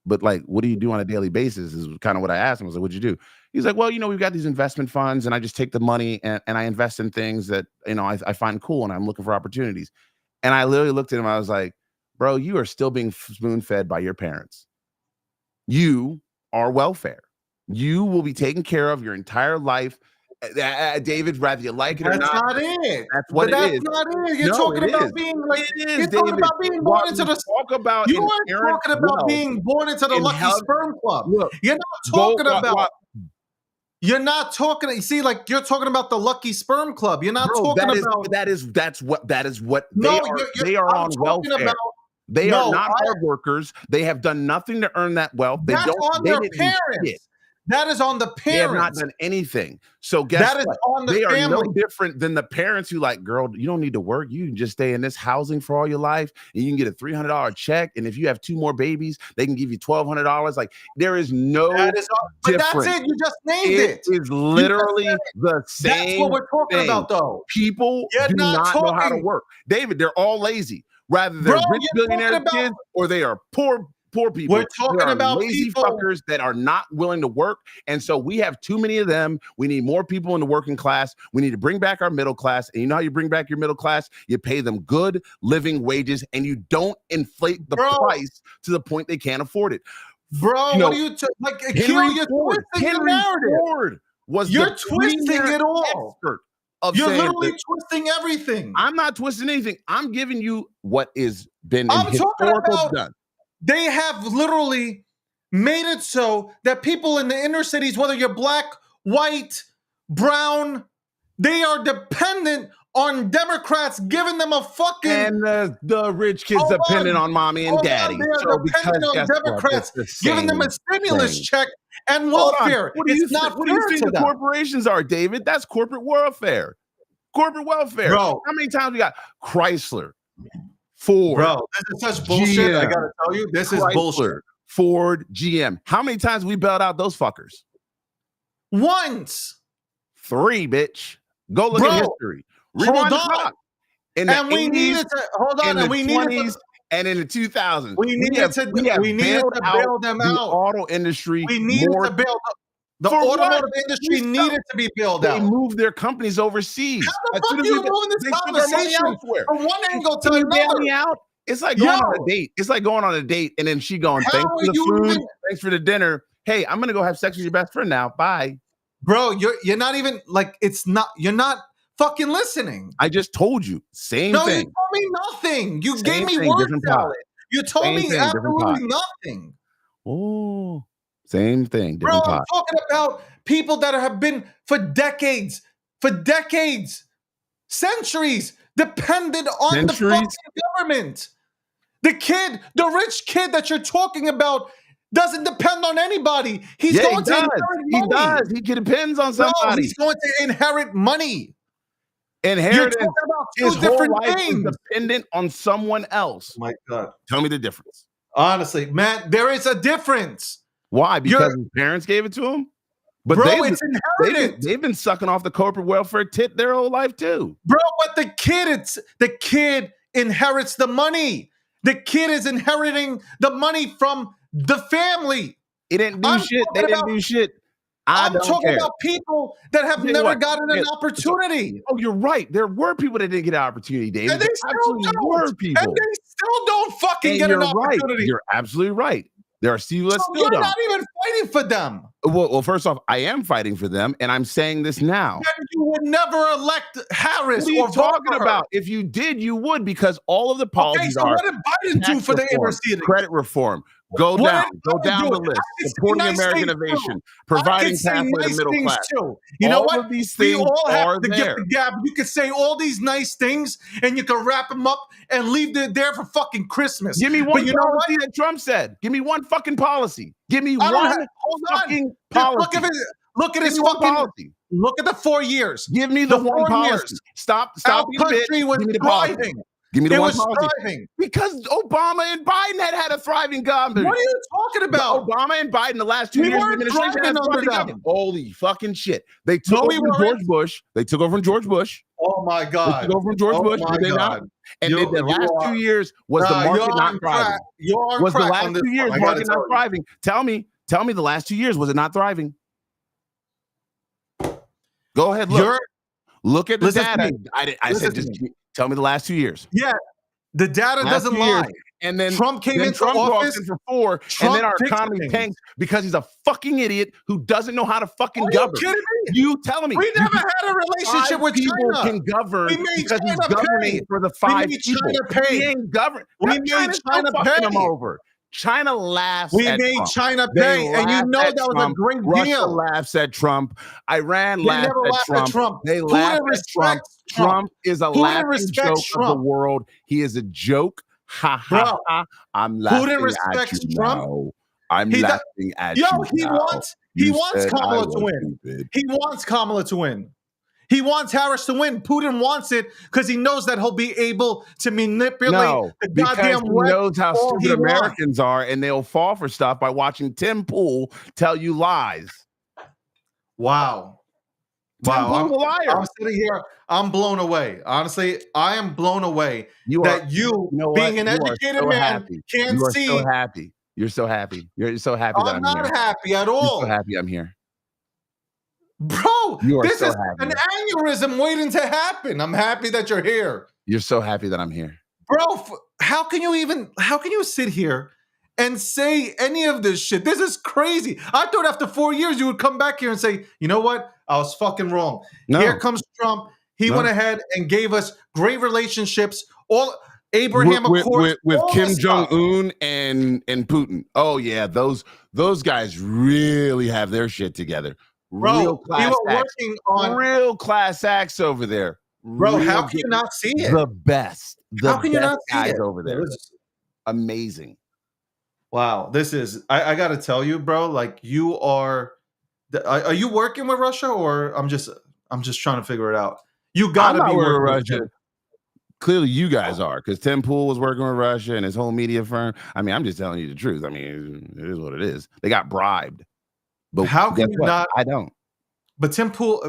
But like, what do you do on a daily basis is kind of what I asked him. I was like, what'd you do? He's like, well, we've got these investment funds and I just take the money and I invest in things that, I find cool and I'm looking for opportunities. And I literally looked at him. I was like, bro, you are still being spoon fed by your parents. You are welfare. You will be taken care of your entire life. David, whether you like it or not. That's not it. That's what it is. That's not it. You're talking about being like, you're talking about being born into the you are talking about being born into the Lucky Sperm Club. Look, you're not talking about you're not talking, you see, like you're talking about the Lucky Sperm Club. You're not talking about that is what they are on welfare. They are not hard workers. They have done nothing to earn that wealth. They that's don't on their parents. That is on the parents. They have not done anything. So guess that is what? on the they family. are no different than the parents who like, girl, you don't need to work. You can just stay in this housing for all your life, and you can get a $300 check. And if you have 2 more babies, they can give you $1,200. Like there is no difference. But that's it. You just named it. It is literally the same. That's what we're talking about, though. People do not know how to work. David, they're all lazy. Rather they're rich billionaire kids or they are poor people. We're talking about lazy people fuckers that are not willing to work. And so we have too many of them. We need more people in the working class. We need to bring back our middle class. And you know how you bring back your middle class? You pay them good living wages and you don't inflate the price to the point they can't afford it. Bro, what are you like? You're twisting the narrative. Ford was you're twisting it all. You're literally twisting everything. I'm not twisting anything. I'm giving you what is been historical done. They have literally made it so that people in the inner cities, whether you're black, white, brown, they are dependent on Democrats giving them a fucking... And the rich kids dependent on mommy and daddy. They are dependent on Democrats giving them a stimulus check and welfare. What do you think the corporations are, David? That's corporate welfare. Corporate welfare. Bro. How many times we got Chrysler, Ford? Bro, this is such bullshit. I gotta tell you, this is bullshit. Ford, GM. How many times we bailed out those fuckers? Once. 3, bitch. Go look at history. Hold on. And we needed to hold on. And we needed to, and in the 2000s, we needed to bail them out. The auto industry. We needed to bail the automotive industry needed to be bailed out. They moved their companies overseas. How the fuck you moving this conversation from one angle to another? It's like going on a date. It's like going on a date and then she going, thanks for the food, thanks for the dinner. Hey, I'm gonna go have sex with your best friend now. Bye. Bro, you're not even like you're not fucking listening. I just told you. Same thing. No, you told me nothing. You gave me word salad. You told me absolutely nothing. Oh, same thing. Bro, I'm talking about people that have been for decades, centuries, dependent on the fucking government. The rich kid that you're talking about doesn't depend on anybody. He's going to inherit money. He does. He depends on somebody. No, he's going to inherit money. Inheritance. You're talking about his two different whole life things. is dependent on someone else. Oh my God. Tell me the difference. Honestly, man, there is a difference. Why? Because his parents gave it to him? But bro, it's inherited. They've been sucking off the corporate welfare tit their whole life too. Bro, but the kid inherits the money. The kid is inheriting the money from the family. It didn't do shit. They didn't do shit. I'm talking about people that have never gotten an opportunity. Oh, you're right. There were people that didn't get an opportunity, David. And they still don't. Were people. And they still don't fucking get an opportunity. Right. You're absolutely right. There are still you're not even fighting for them. Well, first off, I am fighting for them, and I'm saying this now. And you would never elect Harris. What are you talking about? If you did, you would, because all of the policies are. What did Biden do for the inner city? Credit reform. Go down the list. Supporting American innovation, providing pathway to middle class. You know what? These things we all have to get the gap. You can say all these nice things, and you can wrap them up and leave it there for fucking Christmas. Give me one policy that Trump said. Give me one fucking policy. Give me one fucking policy. Look at his fucking policy. Look at the 4 years. Give me the one policy. Stop. Our country was thriving. Give me the one thriving. Because Obama and Biden had a thriving government. What are you talking about? Obama and Biden the last 2 years of administration had a thriving government. Holy fucking shit. They took over from George Bush. They took over from George Bush. Oh my God. They took over from George Bush. Did they not? And the last 2 years was the market not thriving. Was the last 2 years market not thriving? Tell me the last 2 years, was it not thriving? Go ahead, look. Look at the data. I said just tell me the last 2 years. Yeah, the data doesn't lie. And then Trump came into office for 4, and then our economy tanks because he's a fucking idiot who doesn't know how to fucking govern. Are you kidding me? You telling me we never had a relationship with people China. Can govern because he's governing for the 5 people. China pay. He ain't govern. We made China pay him over. China laughs we at made Trump. China pay, and you know that was Trump. a great Russia deal. Laughs at Trump. Iran laughs at Trump. They laugh at Trump. Trump is a laughing joke of the world. He is a joke. Ha ha ha. I'm laughing Putin respects at you Trump. now. I'm He does- laughing at Yo, you. he now. wants You said I Kamala to was win. stupid. He wants Kamala to win. He wants Harris to win. Putin wants it because he knows that he'll be able to manipulate No, the because goddamn he West knows how all he stupid wants. Americans are, and they'll fall for stuff by watching Tim Pool tell you lies. Wow. Tim Wow. Pool's a liar. I'm sitting here. I'm blown away. Honestly, I am blown away You that are, you, know being what? an You are educated so man, happy. can't You are see. so happy. You're so happy. You're so happy that I'm I'm not here. happy at You're all. so happy I'm here. Bro, You are this so is happy. an aneurysm waiting to happen. I'm happy that you're here. You're so happy that I'm here. Bro, how can you sit here and say any of this shit? This is crazy. I thought after 4 years you would come back here and say, you know what? I was fucking wrong. No. Here comes Trump. He No. went ahead and gave us great relationships. All Abraham Accords with all Kim this stuff. Jong-un and Putin. Oh yeah, those guys really have their shit together. Bro, we were working on real class acts over there. Bro, how Real can you good- not see it? The best. The How can you best not see guys it? over there? This is- Amazing. Wow, this is I gotta tell you, bro, like you are you working with Russia or I'm just trying to figure it out. You gotta I'm not be working working with with Russia. Clearly, you guys are, because Tim Pool was working with Russia and his whole media firm. I mean, I'm just telling you the truth. I mean, it is what it is. They got bribed. But How can guess you what? not? I don't. But Tim Pool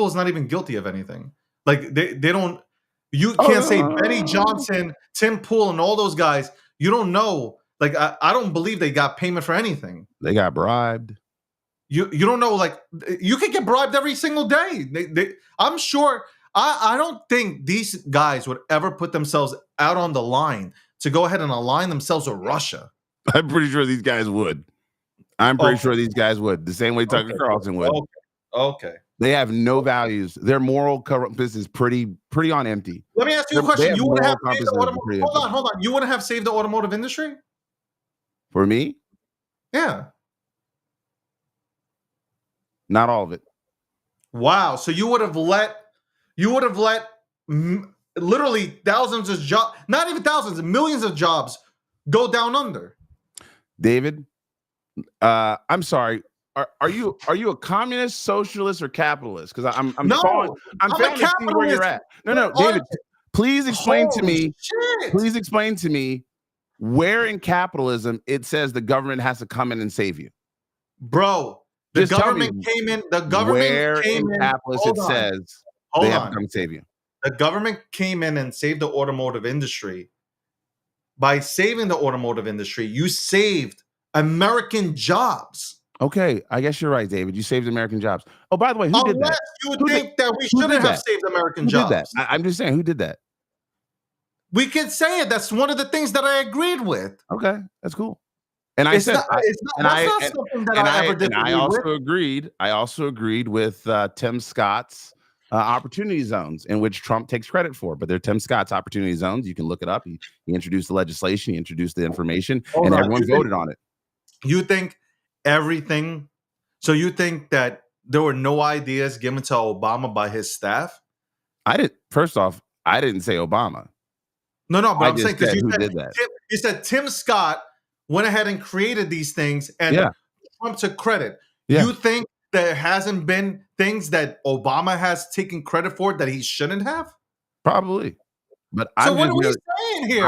is not even guilty of anything. Like they don't. You can't say Benny Johnson, Tim Pool, and all those guys. You don't know. Like I don't believe they got payment for anything. They got bribed. You don't know. Like you could get bribed every single day. I'm sure. I don't think these guys would ever put themselves out on the line to go ahead and align themselves with Russia. I'm pretty sure these guys would. I'm pretty sure these guys would. The same way Tucker Carlson would. Okay. They have no values. Their moral compass is pretty on empty. Let me ask you a They question. have You wouldn't have moral saved the compasses pretty empty. hold on. You wouldn't have saved the automotive industry? For me, Yeah. not all of it. Wow. So you would have let literally thousands of jobs, not even thousands, millions of jobs go down under. David, I'm sorry. Are you a communist, socialist, or capitalist? Because I'm No, failing I'm a to see where you're at. No, David, please explain to me. Shit. Please explain to me where in capitalism it says the government has to come in and save you. Bro, the Just tell government me came in. The government where came in in. capitalism it Hold on. says Hold they have on. to come save you. The government came in and saved the automotive industry. By saving the automotive industry, you saved American jobs. Okay, I guess you're right, David. You saved American jobs. Oh, by the way, who did Unless that? you Who think that we who shouldn't did have that? saved American Who jobs. did that? I'm just saying, who did that? We can say it. That's one of the things that I agreed with. Okay, that's cool. And I It's said, not, it's not, that's not something that I ever did. I also agreed with Tim Scott's opportunity zones, in which Trump takes credit for. But they're Tim Scott's opportunity zones. You can look it up. He introduced the legislation. He introduced the information, and everyone voted on it. You think everything? So you think that there were no ideas given to Obama by his staff? First off, I didn't say Obama. No, but I'm saying because who did that? You said Tim Scott went ahead and created these things, and Trump took credit. Yeah. You think there hasn't been things that Obama has taken credit for that he shouldn't have? Probably. But so what are we saying here?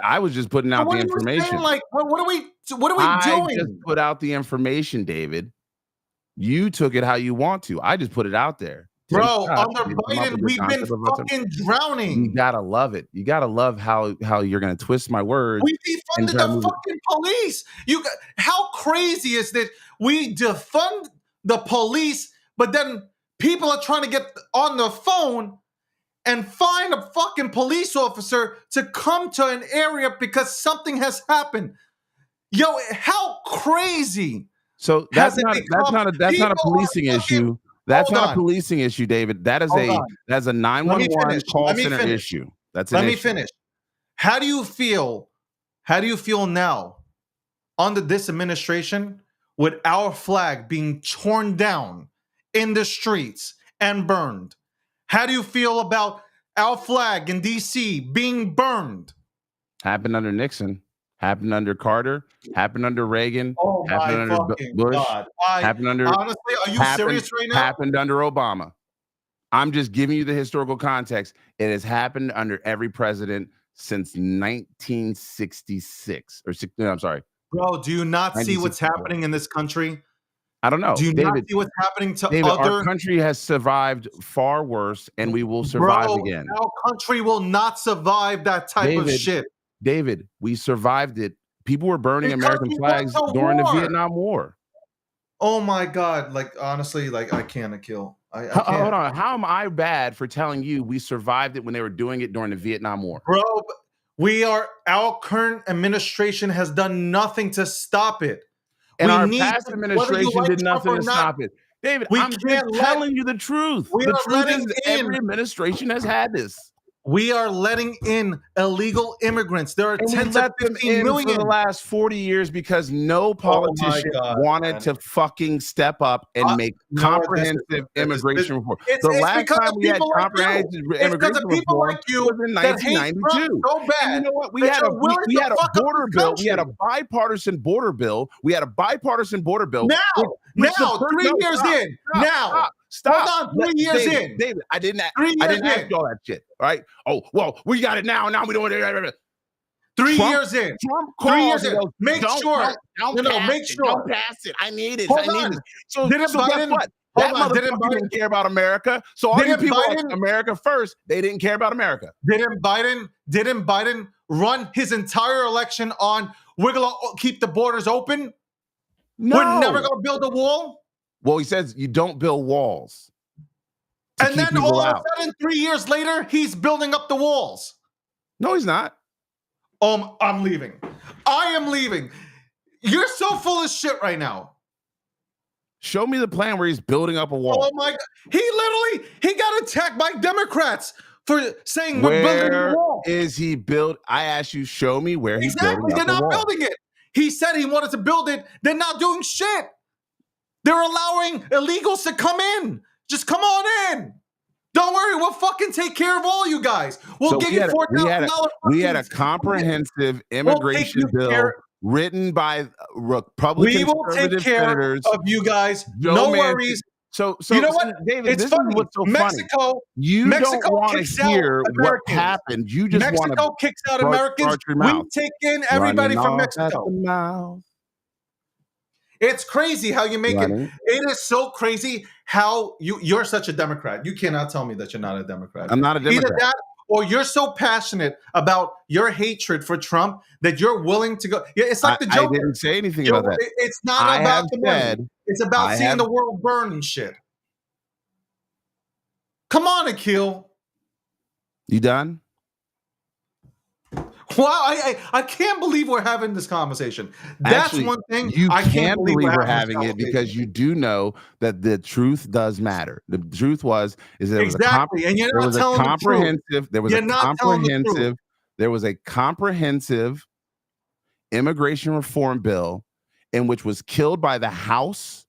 I was just putting out the information. Like, what are we doing? I just put out the information, David. You took it how you want to. I just put it out there. Bro, under Biden, we've been fucking drowning. You gotta love it. You gotta love how you're gonna twist my words. We defunded the fucking police. How crazy is that? We defund the police, but then people are trying to get on the phone and find a fucking police officer to come to an area because something has happened. Yo, how crazy! So that's not a policing issue. That's not a policing issue, David. That's a 911 call center issue. Let me finish. How do you feel? How do you feel now under this administration with our flag being torn down in the streets and burned? How do you feel about our flag in DC being burned? Happened under Nixon. happened under Carter, happened under Reagan, Oh my happened under fucking Bush, God. happened under Honestly, are you serious right now? happened under Obama. I'm just giving you the historical context. It has happened under every president since 1966 or no, I'm sorry. Bro, do you not see what's happening in this country? I don't know. Do you David, not see what's happening to David, other? our country has survived far worse, and we will survive again. Our country will not survive that type of shit. David, we survived it. People were burning American flags during the Vietnam War. Oh my God! Like honestly, like I can't kill. I can't. Hold on. How am I bad for telling you we survived it when they were doing it during the Vietnam War? Bro, our current administration has done nothing to stop it. And our past administration did nothing to stop it. David, I'm just telling you the truth. The truth is every administration has had this. We are letting in illegal immigrants. There are 10 to 15 million for the last 40 years because no politician wanted to fucking step up and make comprehensive immigration reform. The last time we had comprehensive immigration reform was in 1992. So bad. And you know what? We had a border bill. We had a bipartisan border bill. Now, 3 years in. Stop. Hold on, 3 years in. David, I didn't ask you all that shit. All right. Oh, well, we got it now. Now we don't. 3 years in. Trump 3 years in. Make sure. Make sure. Don't pass it. I need it. Hold I need on. it. So Didn't guess Biden, what? That motherfucker didn't care about America. So all you people like America first, they didn't care about America. Didn't Biden run his entire election on we're gonna keep the borders open? No. We're never gonna build a wall? Well, he says you don't build walls. And then all of a sudden, 3 years later, he's building up the walls. No, he's not. I'm leaving. I am leaving. You're so full of shit right now. Show me the plan where he's building up a wall. Oh my God. He got attacked by Democrats for saying we're building a wall. Where is he built? I asked you, show me where he's building up They're not a wall. building it. He said he wanted to build it. They're not doing shit. They're allowing illegals to come in. Just come on in. Don't worry, we'll fucking take care of all you guys. We'll give you $4,000. We had a comprehensive immigration bill written by Republican conservative senators. Of you guys. No worries. So you know what, David? It's this funny. is what's so Mexico, funny. You don't want to hear what happened. You just want to. Mexico kicks out Americans. We take in everybody from Mexico. It's crazy how you make it. It is so crazy how you're such a Democrat. You cannot tell me that you're not a Democrat. I'm not a Democrat. Either that or you're so passionate about your hatred for Trump that you're willing to go. Yeah, it's like the Joker. I didn't say anything about that. It's not about the money. It's about seeing the world burn and shit. Come on, Akil. You done? Wow, I can't believe we're having this conversation. That's Actually, one thing you I can't believe we're having it because you do know that the truth does matter. The truth is that exactly, and you're not telling the truth. There was a comprehensive immigration reform bill in which was killed by the House,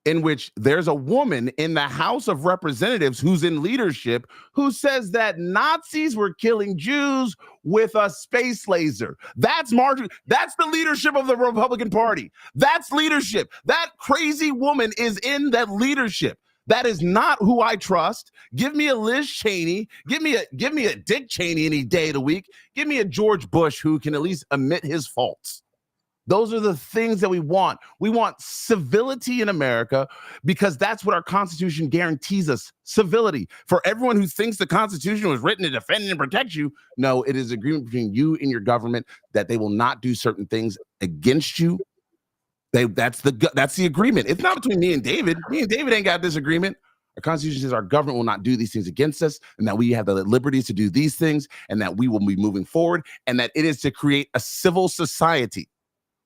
in which there's a woman in the House of Representatives who's in leadership who says that Nazis were killing Jews with a space laser. That's the leadership of the Republican Party. That's leadership. That crazy woman is in that leadership. That is not who I trust. Give me a Liz Cheney. Give me a Dick Cheney any day of the week. Give me a George Bush who can at least admit his faults. Those are the things that we want. We want civility in America because that's what our Constitution guarantees us, civility. For everyone who thinks the Constitution was written to defend and protect you, no, it is agreement between you and your government that they will not do certain things against you. That's the agreement. It's not between me and David. Me and David ain't got this agreement. Our Constitution says our government will not do these things against us, and that we have the liberties to do these things, and that we will be moving forward, and that it is to create a civil society.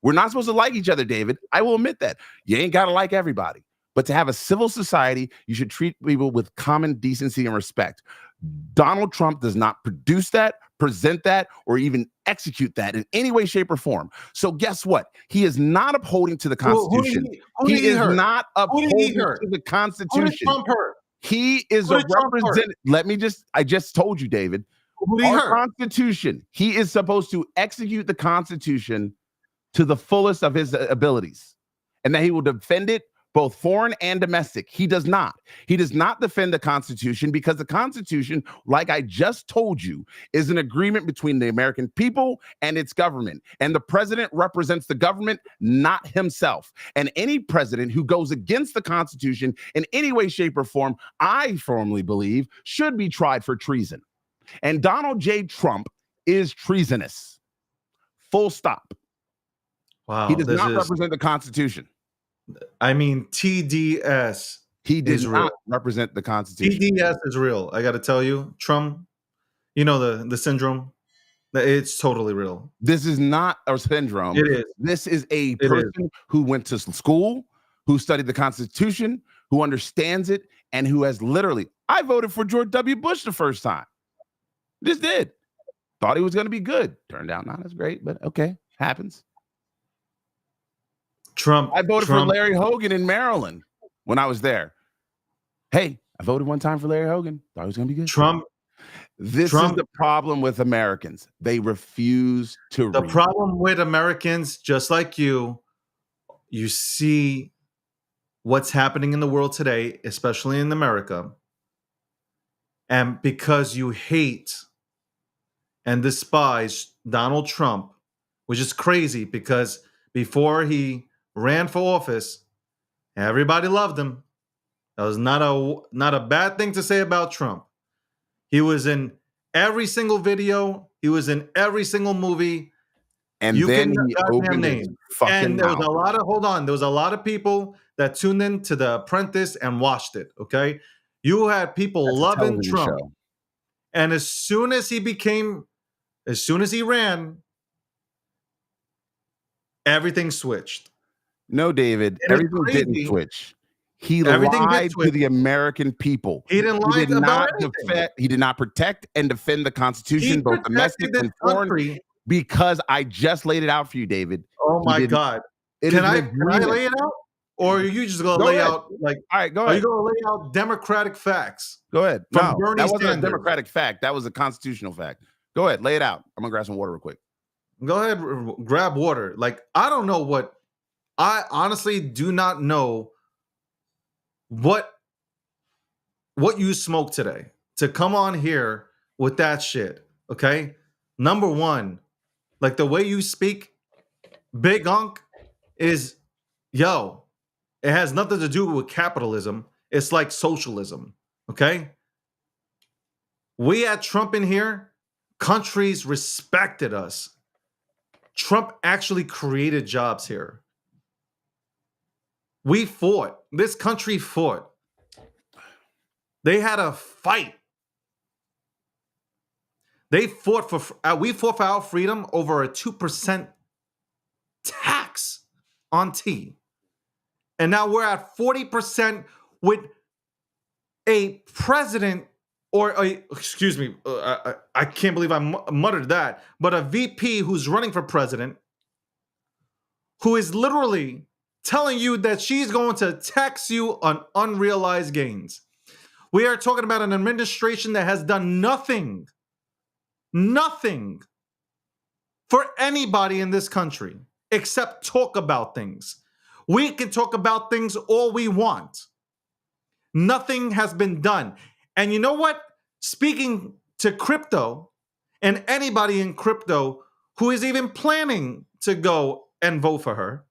We're not supposed to like each other, David. I will admit that. You ain't got to like everybody. But to have a civil society, you should treat people with common decency and respect. Donald Trump does not produce that, present that, or even execute that in any way, shape, or form. So guess what? He is not upholding to the Constitution. He is not upholding to the Constitution. Who did Trump hurt? He is a representative. I just told you, David. Who did he hurt? Constitution. He is supposed to execute the Constitution to the fullest of his abilities, and that he will defend it both foreign and domestic. He does not. He does not defend the Constitution because the Constitution, like I just told you, is an agreement between the American people and its government. And the president represents the government, not himself. And any president who goes against the Constitution in any way, shape, or form, I firmly believe, should be tried for treason. And Donald J. Trump is treasonous. Full stop. Wow. He does not represent the Constitution. I mean, TDS. He does not represent the Constitution. TDS is real. I got to tell you, Trump, you know the syndrome? It's totally real. This is not a syndrome. It is. This is a person who went to school, who studied the Constitution, who understands it, and who has literally, I voted for George W. Bush the first time. Just did. Thought he was going to be good. Turned out not as great, but okay, happens. I voted for Larry Hogan in Maryland when I was there. Hey, I voted one time for Larry Hogan. Thought he was going to be good. This is the problem with Americans. They refuse to read. The problem with Americans, just like you see what's happening in the world today, especially in America. And because you hate and despise Donald Trump, which is crazy because before he ran for office, everybody loved him. That was not a bad thing to say about Trump. He was in every single video. He was in every single movie. And then he opened his fucking there was a lot of people that tuned in to The Apprentice and watched it. Okay, you had people loving Trump, and as soon as he ran, everything switched. No, David, everything didn't switch. He lied to the American people. He didn't lie about anything. He did not protect and defend the Constitution, both domestic and foreign, because I just laid it out for you, David. Oh my God. Can I lay it out? Or are you just going to lay out, like, all right, go ahead. Are you going to lay out democratic facts? Go ahead. From Bernie that wasn't Sanders. a democratic fact. That was a constitutional fact. Go ahead, lay it out. I'm going to grab some water real quick. Go ahead, grab water. Like, I don't know I honestly do not know what you smoked today to come on here with that shit. Okay. Number one, like the way you speak, Big Unk is, it has nothing to do with capitalism. It's like socialism. Okay. We had Trump in here. Countries respected us. Trump actually created jobs here. We fought. This country fought. They had a fight. We fought for our freedom over a 2% tax on tea. And now we're at 40% with a president I can't believe I muttered that, but a VP who's running for president who is literally telling you that she's going to tax you on unrealized gains. We are talking about an administration that has done nothing for anybody in this country except talk about things. We can talk about things all we want. Nothing has been done. And you know what? Speaking to crypto and anybody in crypto who is even planning to go and vote for her,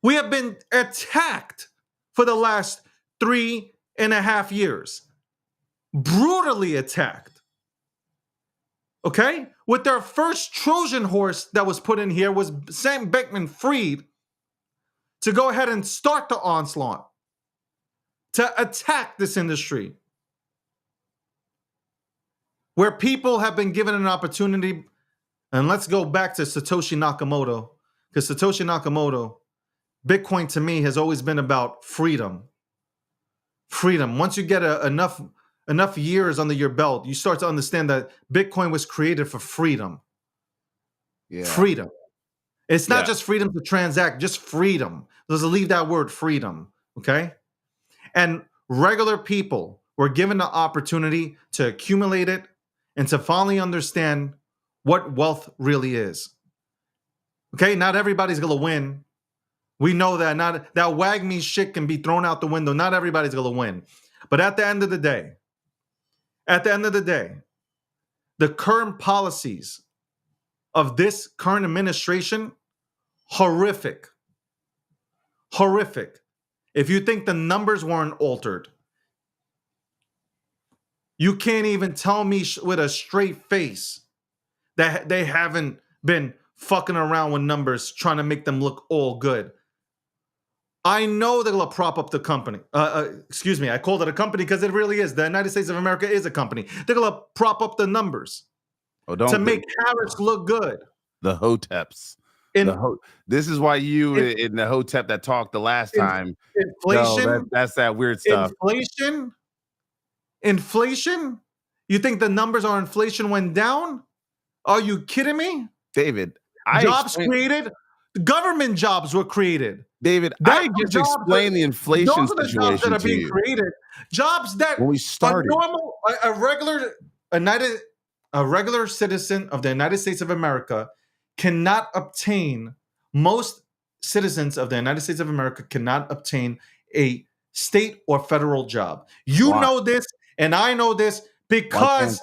we have been attacked for the last 3.5 years. Brutally attacked. Okay? With their first Trojan horse that was put in here was Sam Bankman-Fried to go ahead and start the onslaught, to attack this industry. Where people have been given an opportunity, and let's go back to Satoshi Nakamoto, because Satoshi Nakamoto, Bitcoin to me has always been about freedom. Freedom. Once you get enough years under your belt, you start to understand that Bitcoin was created for freedom. Yeah. Freedom. It's not just freedom to transact, just freedom. Let's leave that word freedom, okay? And regular people were given the opportunity to accumulate it and to finally understand what wealth really is. Okay, not everybody's gonna win. We know that. Not that wag me shit can be thrown out the window. Not everybody's gonna win. But at the end of the day, the current policies of this current administration, horrific. Horrific. If you think the numbers weren't altered, you can't even tell me with a straight face that they haven't been fucking around with numbers trying to make them look all good. I know they're going to prop up the company. Excuse me, I called it a company because it really is. The United States of America is a company. They're going to prop up the numbers to make Harris look good. The Hoteps. This is why you in the Hotep that talked the last time. Inflation. That's that weird stuff. Inflation. You think the numbers on inflation went down? Are you kidding me? David, jobs created. Government jobs were created. David, I just explained the inflation situation. Those are the jobs that are being created. Jobs that when we started, a regular citizen of the United States of America cannot obtain. Most citizens of the United States of America cannot obtain a state or federal job. You know this, and I know this because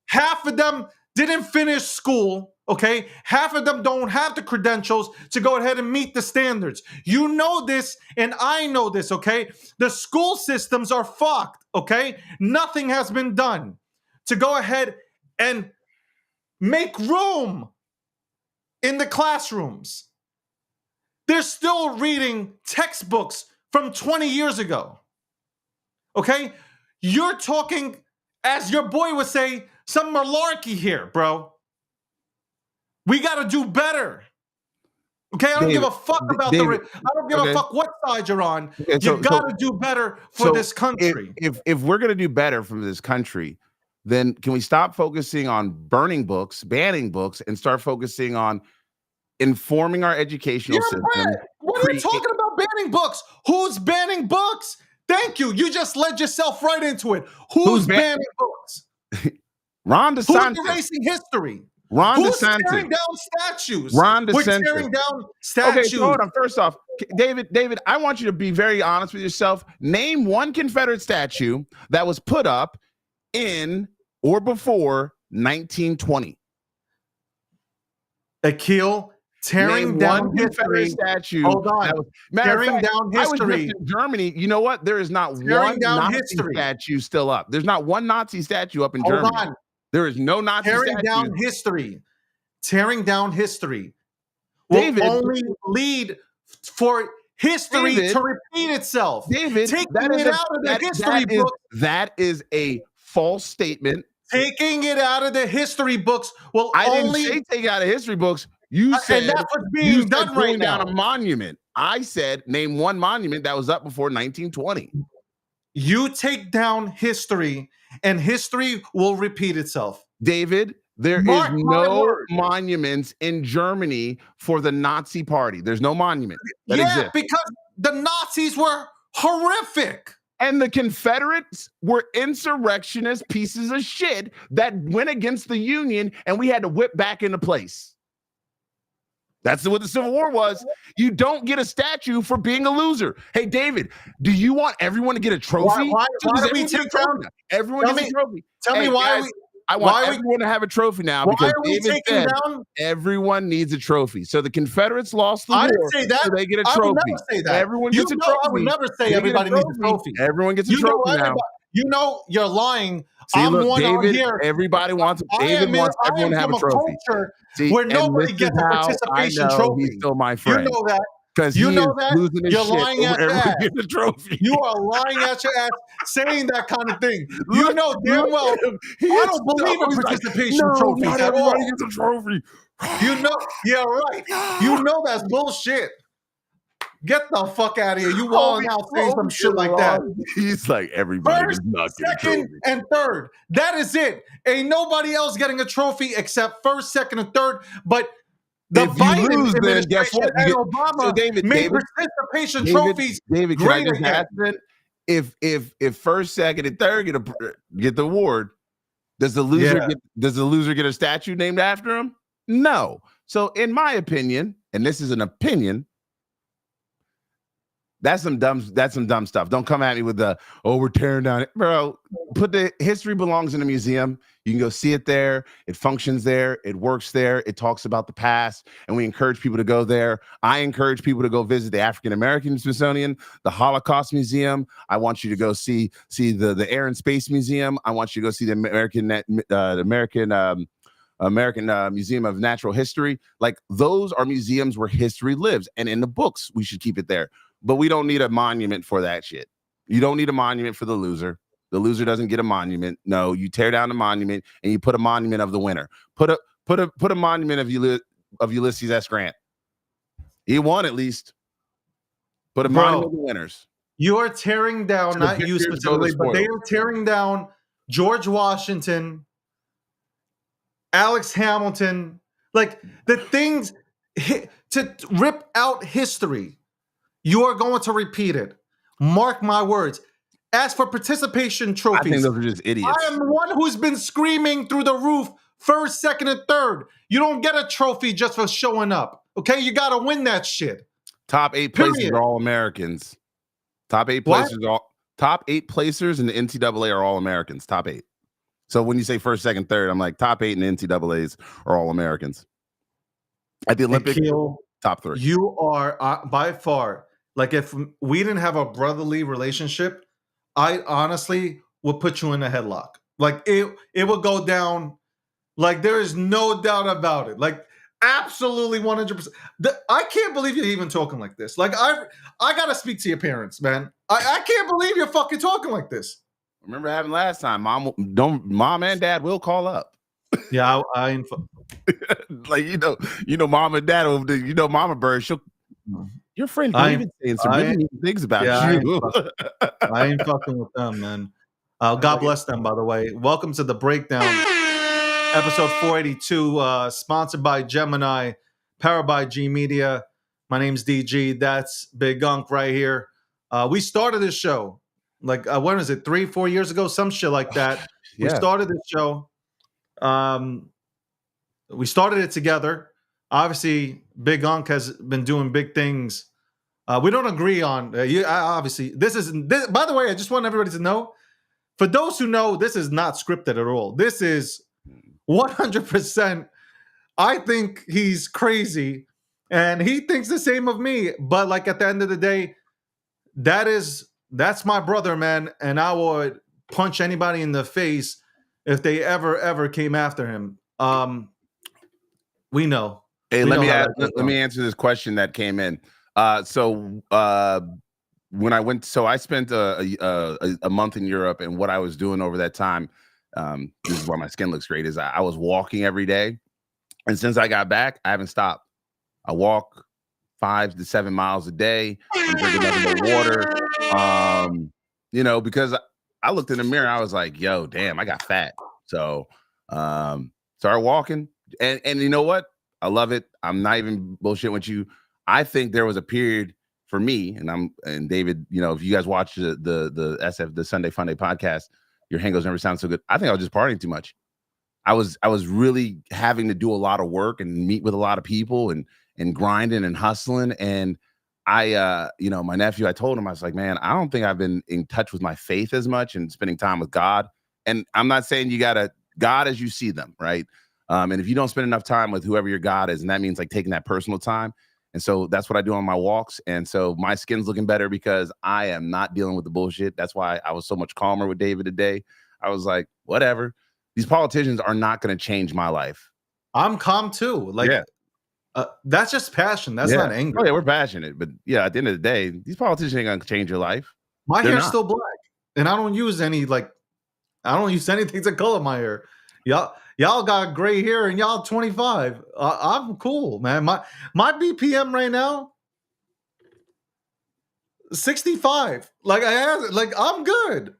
half of them didn't finish school. Okay, half of them don't have the credentials to go ahead and meet the standards. You know this, and I know this, okay? The school systems are fucked, okay? Nothing has been done to go ahead and make room in the classrooms. They're still reading textbooks from 20 years ago, okay? You're talking, as your boy would say, some malarkey here, bro. We got to do better. Okay, I don't give a fuck about I don't give a fuck what side you're on. You got to do better for this country. If we're going to do better for this country, then can we stop focusing on burning books, banning books, and start focusing on informing our educational system? What are you talking about banning books? Who's banning books? Thank you. You just led yourself right into it. Who's banning books? Ron DeSantis. Who's erasing history? Who's tearing down statues? Ron DeSantis. We're tearing down statues. Okay, so hold on. First off, David, I want you to be very honest with yourself. Name one Confederate statue that was put up in or before 1920. Akil, tearing down Confederate statue. Hold on. Tearing down history. I was just in Germany. You know what? There is not one Nazi statue still up. There's not one Nazi statue up in Germany. Hold on. There is no Nazi tearing down history. Tearing down history will only lead for history to repeat itself. David, taking it out of the history books. That is a false statement. Taking it out of the history books will didn't say take it out of history books. You said and that's what's being done right now. Down a monument. I said name one monument that was up before 1920. You take down history, and history will repeat itself. David, there is no monuments in Germany for the Nazi Party. There's no monument that exists. Because the Nazis were horrific. And the Confederates were insurrectionist pieces of shit that went against the Union, and we had to whip back into place. That's what the Civil War was. You don't get a statue for being a loser. Hey, David, do you want everyone to get a trophy? Why do we take down? Everyone gets a trophy. Tell me why. I want everyone to have a trophy now because David said everyone needs a trophy. So the Confederates lost the war. I didn't say that. So they get a trophy. I would never say that. Everyone gets a trophy. I would never say everybody needs a trophy. Everyone gets a trophy now. You know you're lying. See, I'm look, one David, out here. Everybody wants. David wants everyone to have a trophy. See, where nobody gets a participation trophy. He's still my friend. You know that. Because you know that you're lying at your ass. The trophy. You are lying at your ass saying that kind of thing. You know damn well. I don't believe in participation trophies not at all. Everybody gets a trophy. You know, yeah, right. You know that's bullshit. Get the fuck out of here. You walling out saying some shit like that. He's like, everybody first, is not getting a trophy. Second, and third. That is it. Ain't nobody else getting a trophy except first, second, and third. But the Biden administration guess what? and Obama made participation trophies David, can great I just ask that? If first, second, and third get the award, Does the loser get a statue named after him? No. So in my opinion, and this is an opinion, that's some dumb stuff. Don't come at me with we're tearing down it. Bro, history belongs in a museum. You can go see it there. It functions there. It works there. It talks about the past, and we encourage people to go there. I encourage people to go visit the African American Smithsonian, the Holocaust Museum. I want you to go see the Air and Space Museum. I want you to go see the American Museum of Natural History. Like, those are museums where history lives, and in the books, we should keep it there. But we don't need a monument for that shit. You don't need a monument for the loser. The loser doesn't get a monument. No, you tear down the monument and you put a monument of the winner. Put a monument of Ulysses S. Grant. He won, at least. Put a monument of the winners. You are tearing down, not you specifically, but they are tearing down George Washington, Alex Hamilton, like the things to rip out history. You are going to repeat it. Mark my words. As for participation trophies, I think those are just idiots. I am the one who's been screaming through the roof, first, second, and third. You don't get a trophy just for showing up. Okay, you got to win that shit. Top 8 places are all Americans. Top 8 placers top 8 placers in the NCAA are all Americans. Top 8. So when you say first, second, third, I'm like, top 8 in the NCAAs are all Americans. At the Olympics, top 3. You are by far. Like, if we didn't have a brotherly relationship, I honestly would put you in a headlock. Like, it would go down. Like, there is no doubt about it. Like, absolutely 100%. I can't believe you're even talking like this. Like, I gotta speak to your parents, man. I can't believe you're fucking talking like this. Remember what happened last time? Mom and dad will call up. Yeah, like, mom and dad, Mama Bird, your friend David saying some really neat things about you. I ain't fucking with them, man. God bless them, by the way. Welcome to the Breakdown, episode 482, sponsored by Gemini, powered by G Media. My name's DG. That's Big Gunk right here. We started this show, like, when was it, 3-4 years ago? Some shit like that. Yeah. We started this show. We started it together. Obviously, Big Gunk has been doing big things. We don't agree on. Obviously, this is. By the way, I just want everybody to know. For those who know, this is not scripted at all. This is 100%. I think he's crazy, and he thinks the same of me. But, like, at the end of the day, that's my brother, man, and I would punch anybody in the face if they ever came after him. We know. Hey, let me answer this question that came in. When I spent a month in Europe, and what I was doing over that time, this is why my skin looks great, is I was walking every day. And since I got back, I haven't stopped. I walk 5 to 7 miles a day. I'm drinking nothing but water. Because I looked in the mirror, I was like, yo, damn, I got fat. So started walking. And you know what? I love it. I'm not even bullshit with you. I think there was a period for me, and David, if you guys watch the Sunday Funday podcast, your hangos never sound so good. I think I was just partying too much. I was really having to do a lot of work and meet with a lot of people and grinding and hustling. And I, my nephew, I told him, I was like, man, I don't think I've been in touch with my faith as much and spending time with God. And I'm not saying you gotta God as you see them, right? And if you don't spend enough time with whoever your God is, and that means like taking that personal time. And so that's what I do on my walks. And so my skin's looking better because I am not dealing with the bullshit. That's why I was so much calmer with David today. I was like, whatever. These politicians are not going to change my life. I'm calm too. Like, that's just passion. That's not anger. Oh, yeah, we're passionate. But yeah, at the end of the day, these politicians ain't going to change your life. My hair's still black. And I don't use anything to color my hair. Y'all got gray hair and y'all 25. I'm cool, man. My BPM right now, 65. I'm good.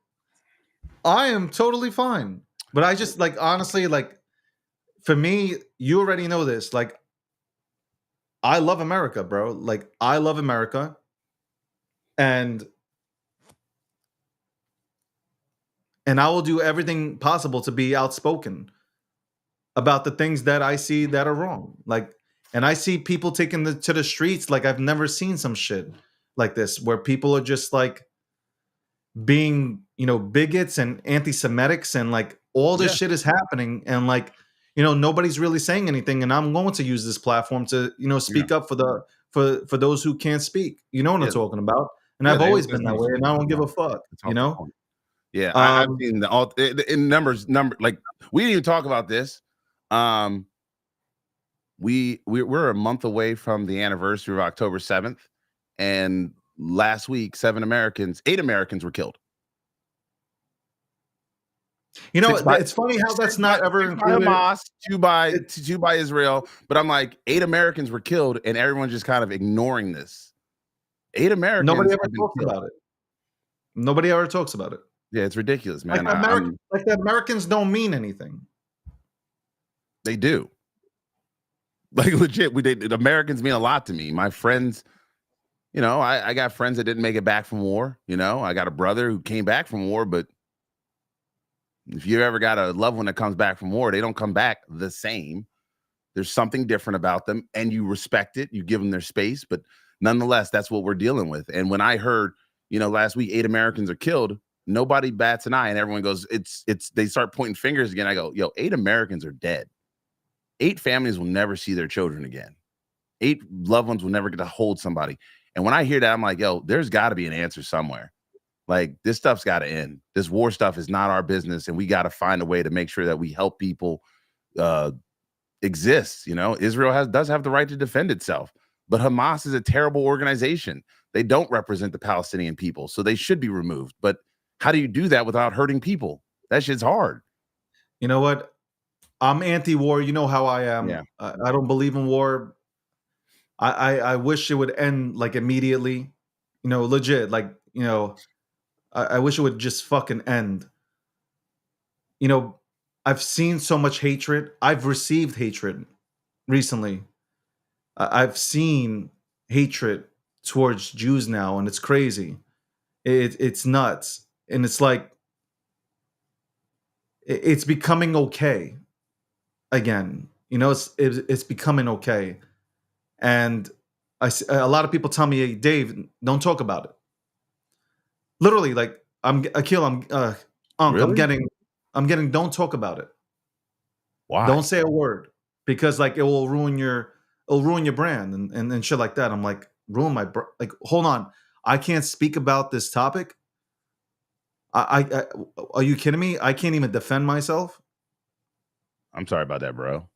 I am totally fine. But I just honestly, for me, you already know this. I love America, bro. I love America. And and I will do everything possible to be outspoken about the things that I see that are wrong. Like, and I see people taking to the streets like I've never seen some shit like this, where people are just like being, bigots and anti-Semitics, and like all this shit is happening, and like, nobody's really saying anything. And I'm going to use this platform to, speak up for the for those who can't speak. You know what I'm talking about? And I've always been that way, and I don't give a fuck. Yeah, I've seen in numbers. Like, we didn't even talk about this. We're a month away from the anniversary of October 7th, and last week 8 Americans were killed. It's funny how that's not ever included. Hamas, two by Israel, but I'm like, 8 Americans were killed, and everyone's just kind of ignoring this. 8 Americans. Nobody ever talks about it. Nobody ever talks about it. Yeah, it's ridiculous, man. Like the Americans don't mean anything. They do. Like, legit, Americans mean a lot to me. My friends, I got friends that didn't make it back from war. I got a brother who came back from war, but if you ever got a loved one that comes back from war, they don't come back the same. There's something different about them, and you respect it. You give them their space, but nonetheless, that's what we're dealing with. And when I heard, last week 8 Americans are killed, nobody bats an eye, and everyone goes, it's. They start pointing fingers again. I go, 8 Americans are dead. 8 families will never see their children again. 8 loved ones will never get to hold somebody. And when I hear that, I'm like, there's got to be an answer somewhere. Like, this stuff's got to end. This war stuff is not our business, and we got to find a way to make sure that we help people exist. Israel does have the right to defend itself, but Hamas is a terrible organization. They don't represent the Palestinian people, so they should be removed. But how do you do that without hurting people? That shit's hard. You know what? I'm anti-war. You know how I am. Yeah. I don't believe in war. I wish it would end like immediately. Legit. Like, I wish it would just fucking end. I've seen so much hatred. I've received hatred recently. I've seen hatred towards Jews now, and it's crazy. It's nuts. And it's like, it's becoming okay again. It's becoming okay. And a lot of people tell me, hey, Dave, don't talk about it. Literally, like, Akil, Really? I'm getting, don't talk about it. Why? Don't say a word, because like it will ruin your brand and shit like that. I'm like, ruin my like, hold on, I can't speak about this topic. I are you kidding me? I can't even defend myself. I'm sorry about that, bro.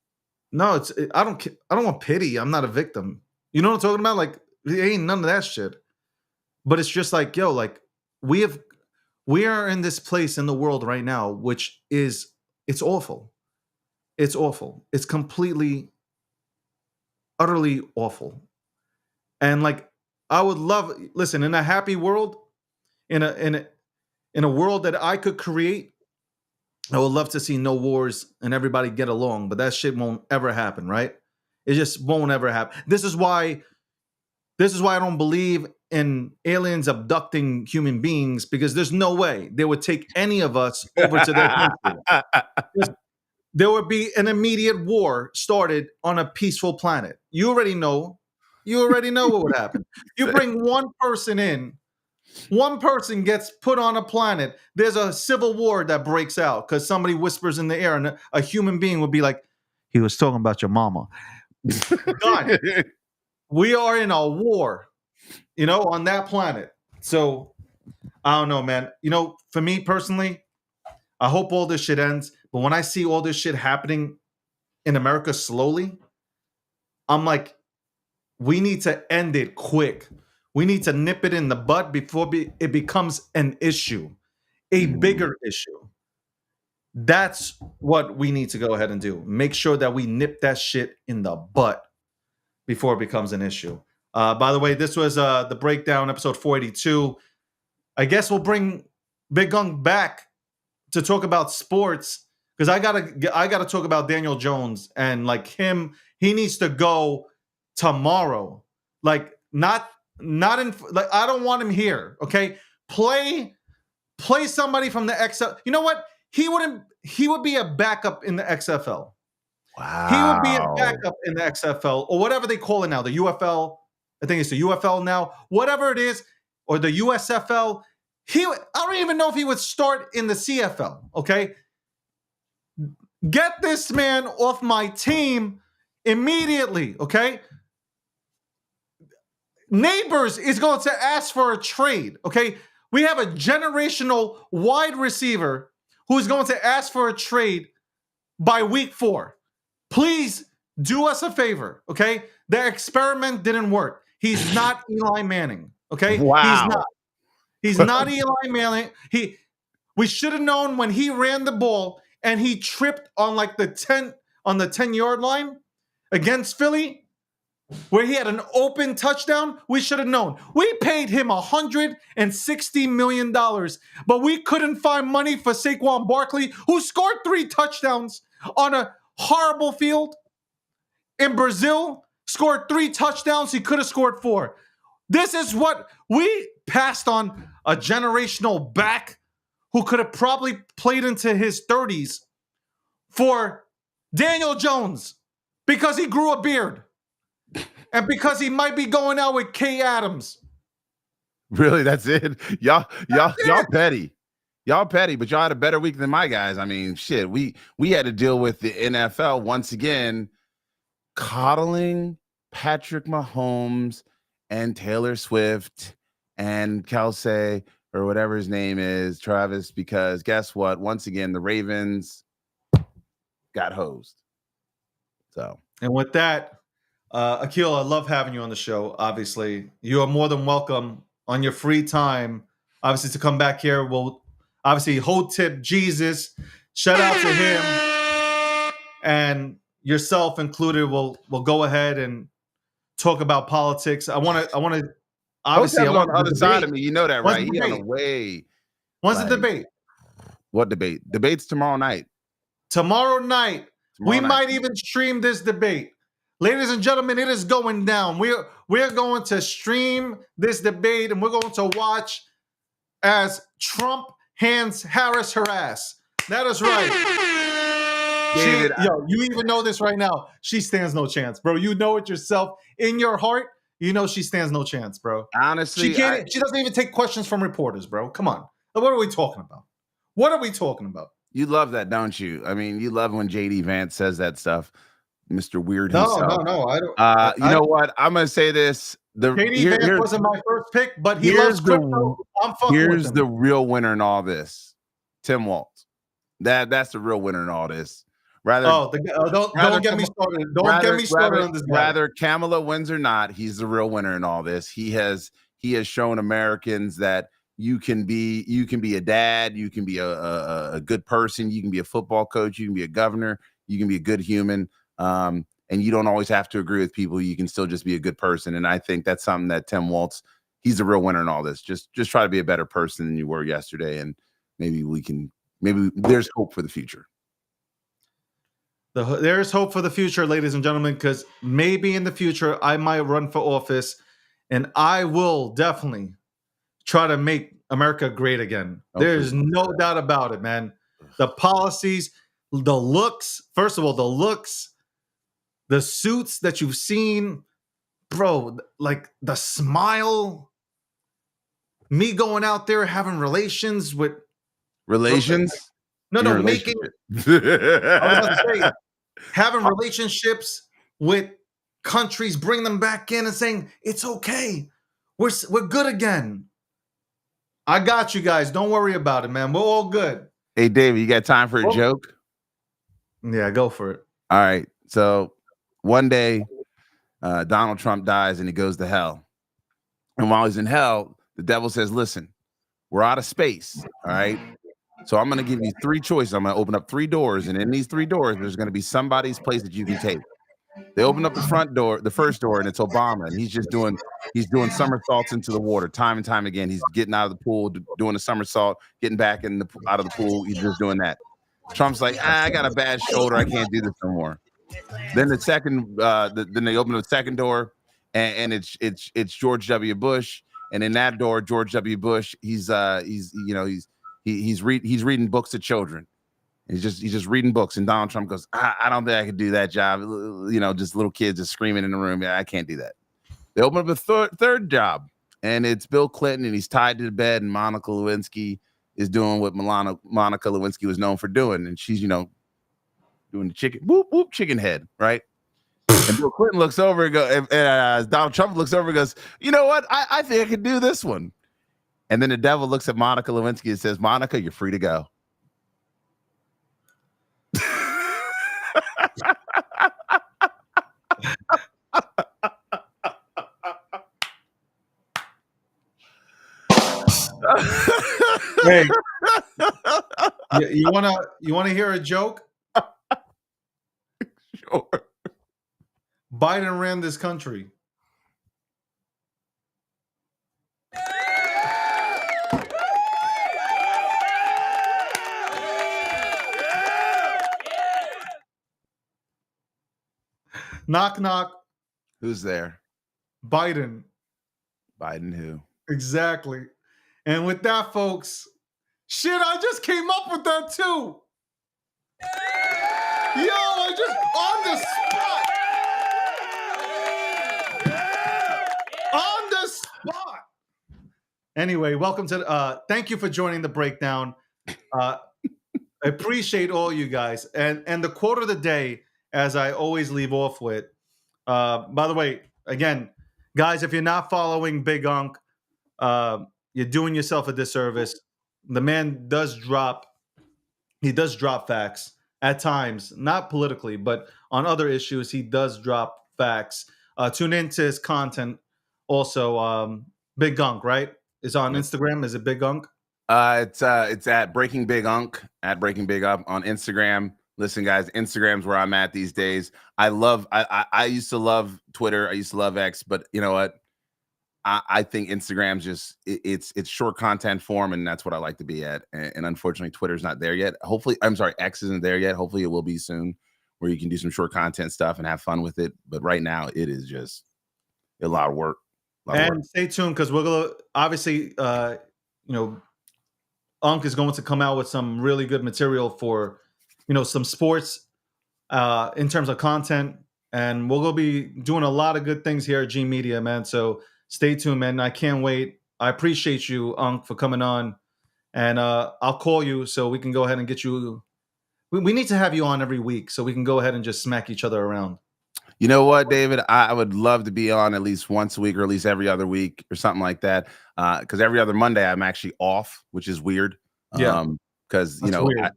No, I don't want pity. I'm not a victim. You know what I'm talking about? Like, it ain't none of that shit. But it's just like, like, we are in this place in the world right now, which is, it's awful. It's awful. It's completely, utterly awful. And like, I would listen, in a happy world, in a world that I could create, I would love to see no wars and everybody get along, but that shit won't ever happen, right? It just won't ever happen. This is why I don't believe in aliens abducting human beings, because there's no way they would take any of us over to their country. There would be an immediate war started on a peaceful planet. You already know what would happen. You bring one person in, one person gets put on a planet, there's a civil war that breaks out because somebody whispers in the air, and a human being would be like, he was talking about your mama. Done. We are in a war, on that planet. So I don't know, man. For me personally, I hope all this shit ends. But when I see all this shit happening in America slowly, I'm like, we need to end it quick. We need to nip it in the bud before it becomes an issue, a bigger issue. That's what we need to go ahead and do. Make sure that we nip that shit in the butt before it becomes an issue. By the way, this was the Breakdown, episode 482. I guess we'll bring Big Gung back to talk about sports, because I gotta talk about Daniel Jones, and like him, he needs to go tomorrow. Like, not in, like, I don't want him here. Okay, play play somebody from the XFL. You know what? He would be a backup in the XFL. Wow. He would be a backup in the XFL or whatever they call it now, the UFL. I think it's the UFL now, whatever it is, or the USFL. I don't even know if he would start in the CFL, okay? Get this man off my team immediately, okay? Neighbors is going to ask for a trade, okay? We have a generational wide receiver who is going to ask for a trade by week 4. Please do us a favor, okay? The experiment didn't work. He's not Eli Manning, okay? Wow. He's not Eli Manning. We should have known when he ran the ball and he tripped on like the 10-yard line against Philly, where he had an open touchdown. We should have known. We paid him $160 million, but we couldn't find money for Saquon Barkley, who scored 3 touchdowns on a horrible field in Brazil, scored 3 touchdowns. He could have scored 4. This is what we passed on, a generational back who could have probably played into his 30s for Daniel Jones because he grew a beard and because he might be going out with Kay Adams. Really? That's it? Y'all petty. Y'all petty, but y'all had a better week than my guys. I mean, shit, we had to deal with the NFL once again coddling Patrick Mahomes and Taylor Swift and Kelsey or whatever his name is, Travis, because guess what? Once again, the Ravens got hosed. So, and with that, Akil, I love having you on the show. Obviously, you are more than welcome on your free time, obviously, to come back here. We'll obviously Hotep Jesus, shout out to him, and yourself included. We'll go ahead and talk about politics. I want to obviously I want on the other side of me. You know that, right? He on the way. When's the debate? What debate? Debate's tomorrow night. Tomorrow night. We might even stream this debate. Ladies and gentlemen, it is going down. We're going to stream this debate, and we're going to watch as Trump hands Harris her ass. That is right. David, you even know this right now. She stands no chance, bro. You know it yourself. In your heart, you know she stands no chance, bro. Honestly, she doesn't even take questions from reporters, bro. Come on. What are we talking about? What are we talking about? You love that, don't you? I mean, you love when JD Vance says that stuff. Mr. Weird himself. No, I don't. You know what? I'm gonna say this. JD Vance wasn't my first pick, but he loves crypto. I'm fucking with him. Here's the real winner in all this. Tim Walz. That's the real winner in all this. Don't get me started. Don't get me started on this guy. Rather Kamala wins or not, he's the real winner in all this. He has shown Americans that you can be a dad, you can be a good person, you can be a football coach, you can be a governor, you can be a good human. And you don't always have to agree with people. You can still just be a good person. And I think that's something that Tim Walz, he's the real winner in all this. Just try to be a better person than you were yesterday. And maybe there's hope for the future. There's hope for the future, ladies and gentlemen, because maybe in the future I might run for office and I will definitely try to make America great again. There's no doubt about it, man. The policies, the looks, first of all, the suits that you've seen, bro, like the smile, me going out there having relations with relations. No, making. I was about to say, having relationships with countries, bring them back in and saying it's okay, we're good again. I got you guys. Don't worry about it, man. We're all good. Hey, David, you got time for a joke? Yeah, go for it. All right. So one day, Donald Trump dies and he goes to hell. And while he's in hell, the devil says, listen, we're out of space. All right. So I'm going to give you 3 choices. I'm going to open up 3 doors. And in these 3 doors, there's going to be somebody's place that you can take. They open up the first door, and it's Obama. And he's doing somersaults into the water time and time again. He's getting out of the pool, doing a somersault, getting back out of the pool. He's just doing that. Trump's like, I got a bad shoulder. I can't do this no more. Then then they open up the second door, and it's George W. Bush. And in that door, George W. Bush, he's He's reading books to children. He's just reading books, and Donald Trump goes, I don't think I could do that job. Just little kids just screaming in the room. Yeah, I can't do that. They open up a third job, and it's Bill Clinton, and he's tied to the bed, and Monica Lewinsky is doing what Monica Lewinsky was known for doing, and she's doing the chicken whoop whoop chicken head, right? And Bill Clinton looks over and Donald Trump looks over and goes, you know what? I think I could do this one. And then the devil looks at Monica Lewinsky and says, Monica, you're free to go. Hey, you wanna hear a joke? Sure. Biden ran this country. Knock knock. Who's there? Biden. Biden who? Exactly. And with that, folks, shit, I just came up with that too. Yo, I just on the spot. Anyway, welcome to thank you for joining the breakdown. I appreciate all you guys. And the quote of the day, as I always leave off with, by the way, again, guys, if you're not following Big Unc, you're doing yourself a disservice. The man does drop facts at times, not politically, but on other issues, he does drop facts. Tune into his content. Also, Big Unc, right? Is on Instagram. Is it Big Unc? It's at Breaking Big Unc, at Breaking Big Up on Instagram. Listen, guys, Instagram's where I'm at these days. I used to love Twitter. I used to love X, but you know what? I think Instagram's just it's short content form, and that's what I like to be at. And unfortunately, Twitter's not there yet. X isn't there yet. Hopefully, it will be soon, where you can do some short content stuff and have fun with it. But right now, it is just a lot of work. Stay tuned, because we're gonna obviously, Unc is going to come out with some really good material for, some sports in terms of content, and we're gonna be doing a lot of good things here at G Media, man. So stay tuned, man. I can't wait. I appreciate you, Unc, for coming on, and I'll call you so we can go ahead and get you. We need to have you on every week so we can go ahead and just smack each other around. You know what, David? I would love to be on at least once a week, or at least every other week, or something like that. Because every other Monday I'm actually off, which is weird. Yeah. Because weird.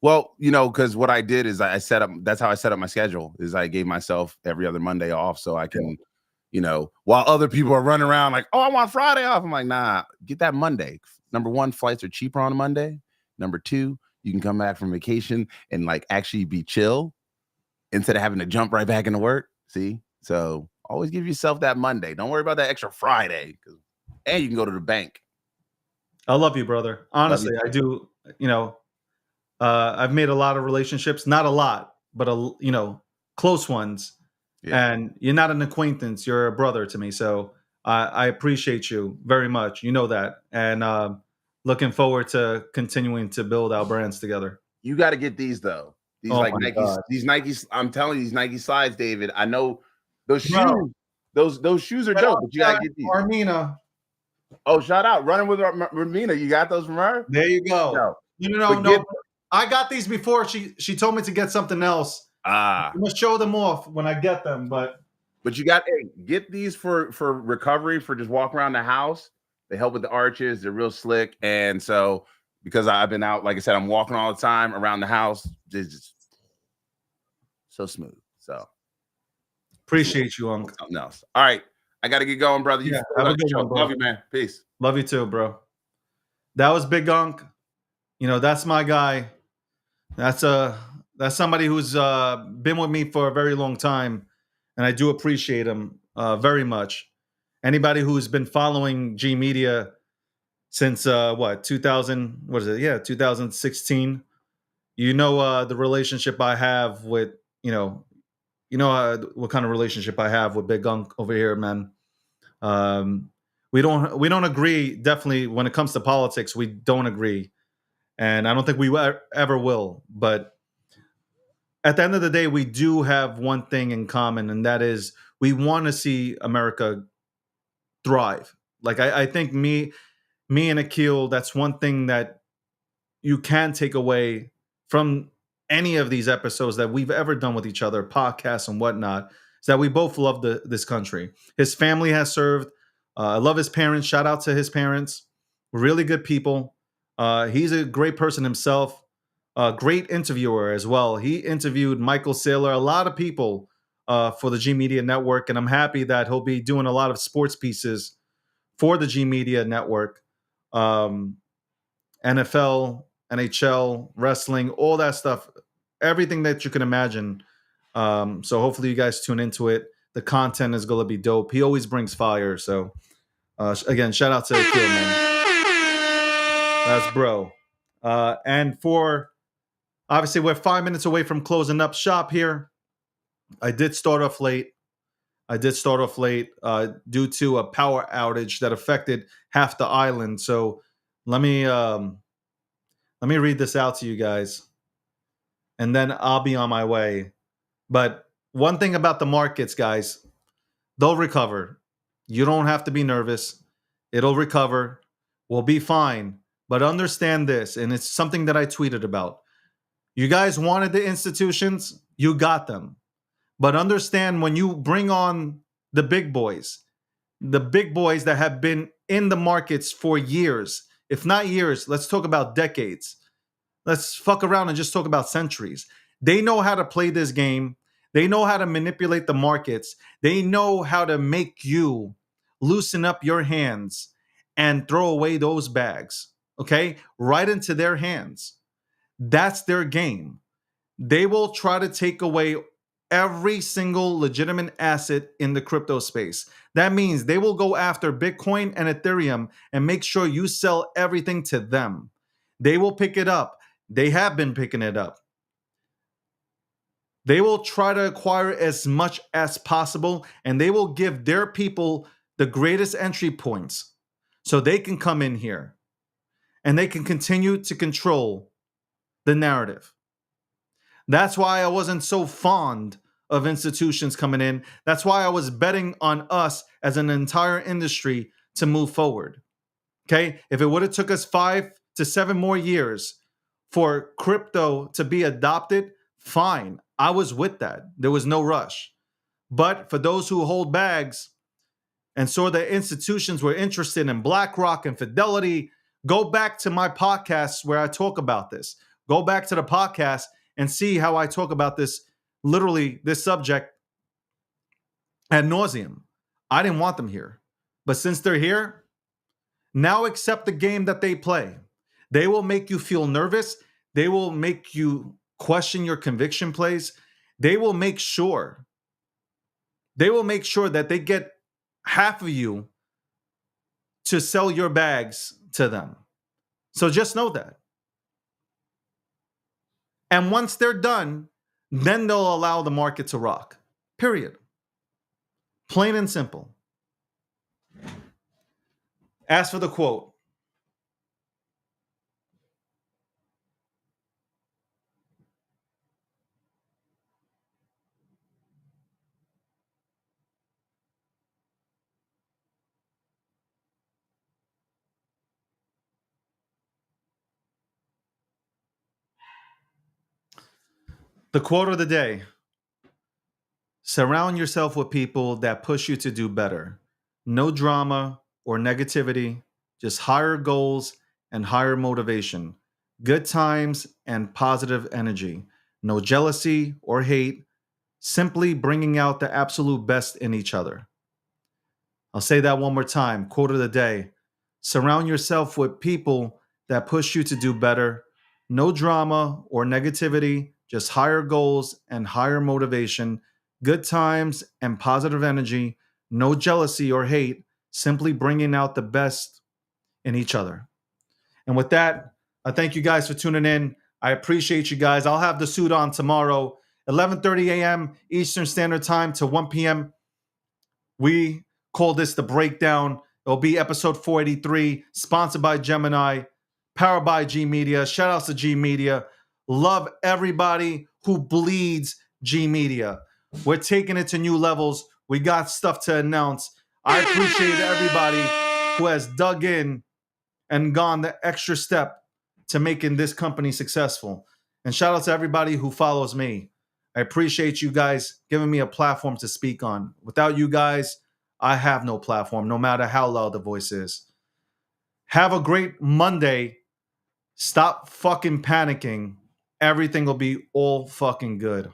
because what I did is I set up. That's how I set up my schedule. Is I gave myself every other Monday off so I can, while other people are running around like, oh, I want Friday off. I'm like, nah, get that Monday. Number one, flights are cheaper on a Monday. Number two, you can come back from vacation and like actually be chill, instead of having to jump right back into work. See? So always give yourself that Monday. Don't worry about that extra Friday. And you can go to the bank. I love you, brother. Honestly, I do. I've made a lot of relationships, not a lot, but close ones. Yeah. And you're not an acquaintance. You're a brother to me. So I appreciate you very much. You know that. And looking forward to continuing to build our brands together. You got to get these though. These Nikes. I'm telling you, these Nike slides, David. I know those shoes. Those shoes are dope, but you gotta get these. Armina. Oh, shout out, running with Armina. You got those from her? There you go. No. I got these before. She told me to get something else. I'm gonna show them off when I get them, but you got get these for recovery, for just walk around the house. They help with the arches. They're real slick, and so. Because I've been out, like I said, I'm walking all the time around the house. Just so smooth. So appreciate you, Unc. Something else. All right. I got to get going, brother. Yeah, have a good one, bro. Love you, man. Peace. Love you too, bro. That was Big Unc. That's my guy. That's somebody who's been with me for a very long time, and I do appreciate him very much. Anybody who's been following G Media since 2016, the relationship I have with what kind of relationship I have with Big Unc over here, man. We don't agree, definitely when it comes to politics. We don't agree, And I don't think we ever will. But at the end of the day, we do have one thing in common, and that is we want to see America thrive. Like I think me and Akil, that's one thing that you can take away from any of these episodes that we've ever done with each other, podcasts and whatnot, is that we both love this country. His family has served. I love his parents. Shout out to his parents. Really good people. He's a great person himself. Great interviewer as well. He interviewed Michael Saylor, a lot of people for the G Media Network, and I'm happy that he'll be doing a lot of sports pieces for the G Media Network. NFL, NHL, wrestling, all that stuff, everything that you can imagine. So hopefully you guys tune into it. The content is going to be dope. He always brings fire. So again, shout out to Akil, man. That's bro. And for, obviously, we're 5 minutes away from closing up shop here. I did start off late due to a power outage that affected half the island. So let me read this out to you guys, and then I'll be on my way. But one thing about the markets, guys, they'll recover. You don't have to be nervous. It'll recover. We'll be fine. But understand this, and it's something that I tweeted about. You guys wanted the institutions, you got them. But understand, when you bring on the big boys that have been in the markets for years, if not years, let's talk about decades. Let's fuck around and just talk about centuries. They know how to play this game. They know how to manipulate the markets. They know how to make you loosen up your hands and throw away those bags, okay? Right into their hands. That's their game. They will try to take away every single legitimate asset in the crypto space. That means they will go after Bitcoin and Ethereum and make sure you sell everything to them. They will pick it up. They have been picking it up. They will try to acquire as much as possible, and they will give their people the greatest entry points so they can come in here and they can continue to control the narrative. That's why I wasn't so fond of institutions coming in. That's why I was betting on us as an entire industry to move forward. Okay? If it would have took us 5 to 7 more years for crypto to be adopted, fine. I was with that. There was no rush. But for those who hold bags and saw that institutions were interested in BlackRock and Fidelity, go back to my podcasts where I talk about this. Go back to the podcast and see how I talk about this, literally this subject ad nauseum. I didn't want them here. But since they're here, now accept the game that they play. They will make you feel nervous. They will make you question your conviction plays. They will make sure that they get half of you to sell your bags to them. So just know that. And once they're done, then they'll allow the market to rock. Period. Plain and simple. As for the quote, the quote of the day: surround yourself with people that push you to do better. No drama or negativity, just higher goals and higher motivation. Good times and positive energy. No jealousy or hate, simply bringing out the absolute best in each other. I'll say that one more time. Quote of the day: surround yourself with people that push you to do better. No drama or negativity, just higher goals and higher motivation. Good times and positive energy. No jealousy or hate, simply bringing out the best in each other. And with that, I thank you guys for tuning in. I appreciate you guys. I'll have the suit on tomorrow, 11:30 a.m. Eastern Standard Time to 1 p.m. We call this the Breakdown. It'll be episode 483, sponsored by Gemini. powered by G Media. Shout outs to G Media. Love everybody who bleeds G Media. We're taking it to new levels. We got stuff to announce. I appreciate everybody who has dug in and gone the extra step to making this company successful. And shout out to everybody who follows me. I appreciate you guys giving me a platform to speak on. Without you guys, I have no platform, no matter how loud the voice is. Have a great Monday. Stop fucking panicking. Everything will be all fucking good.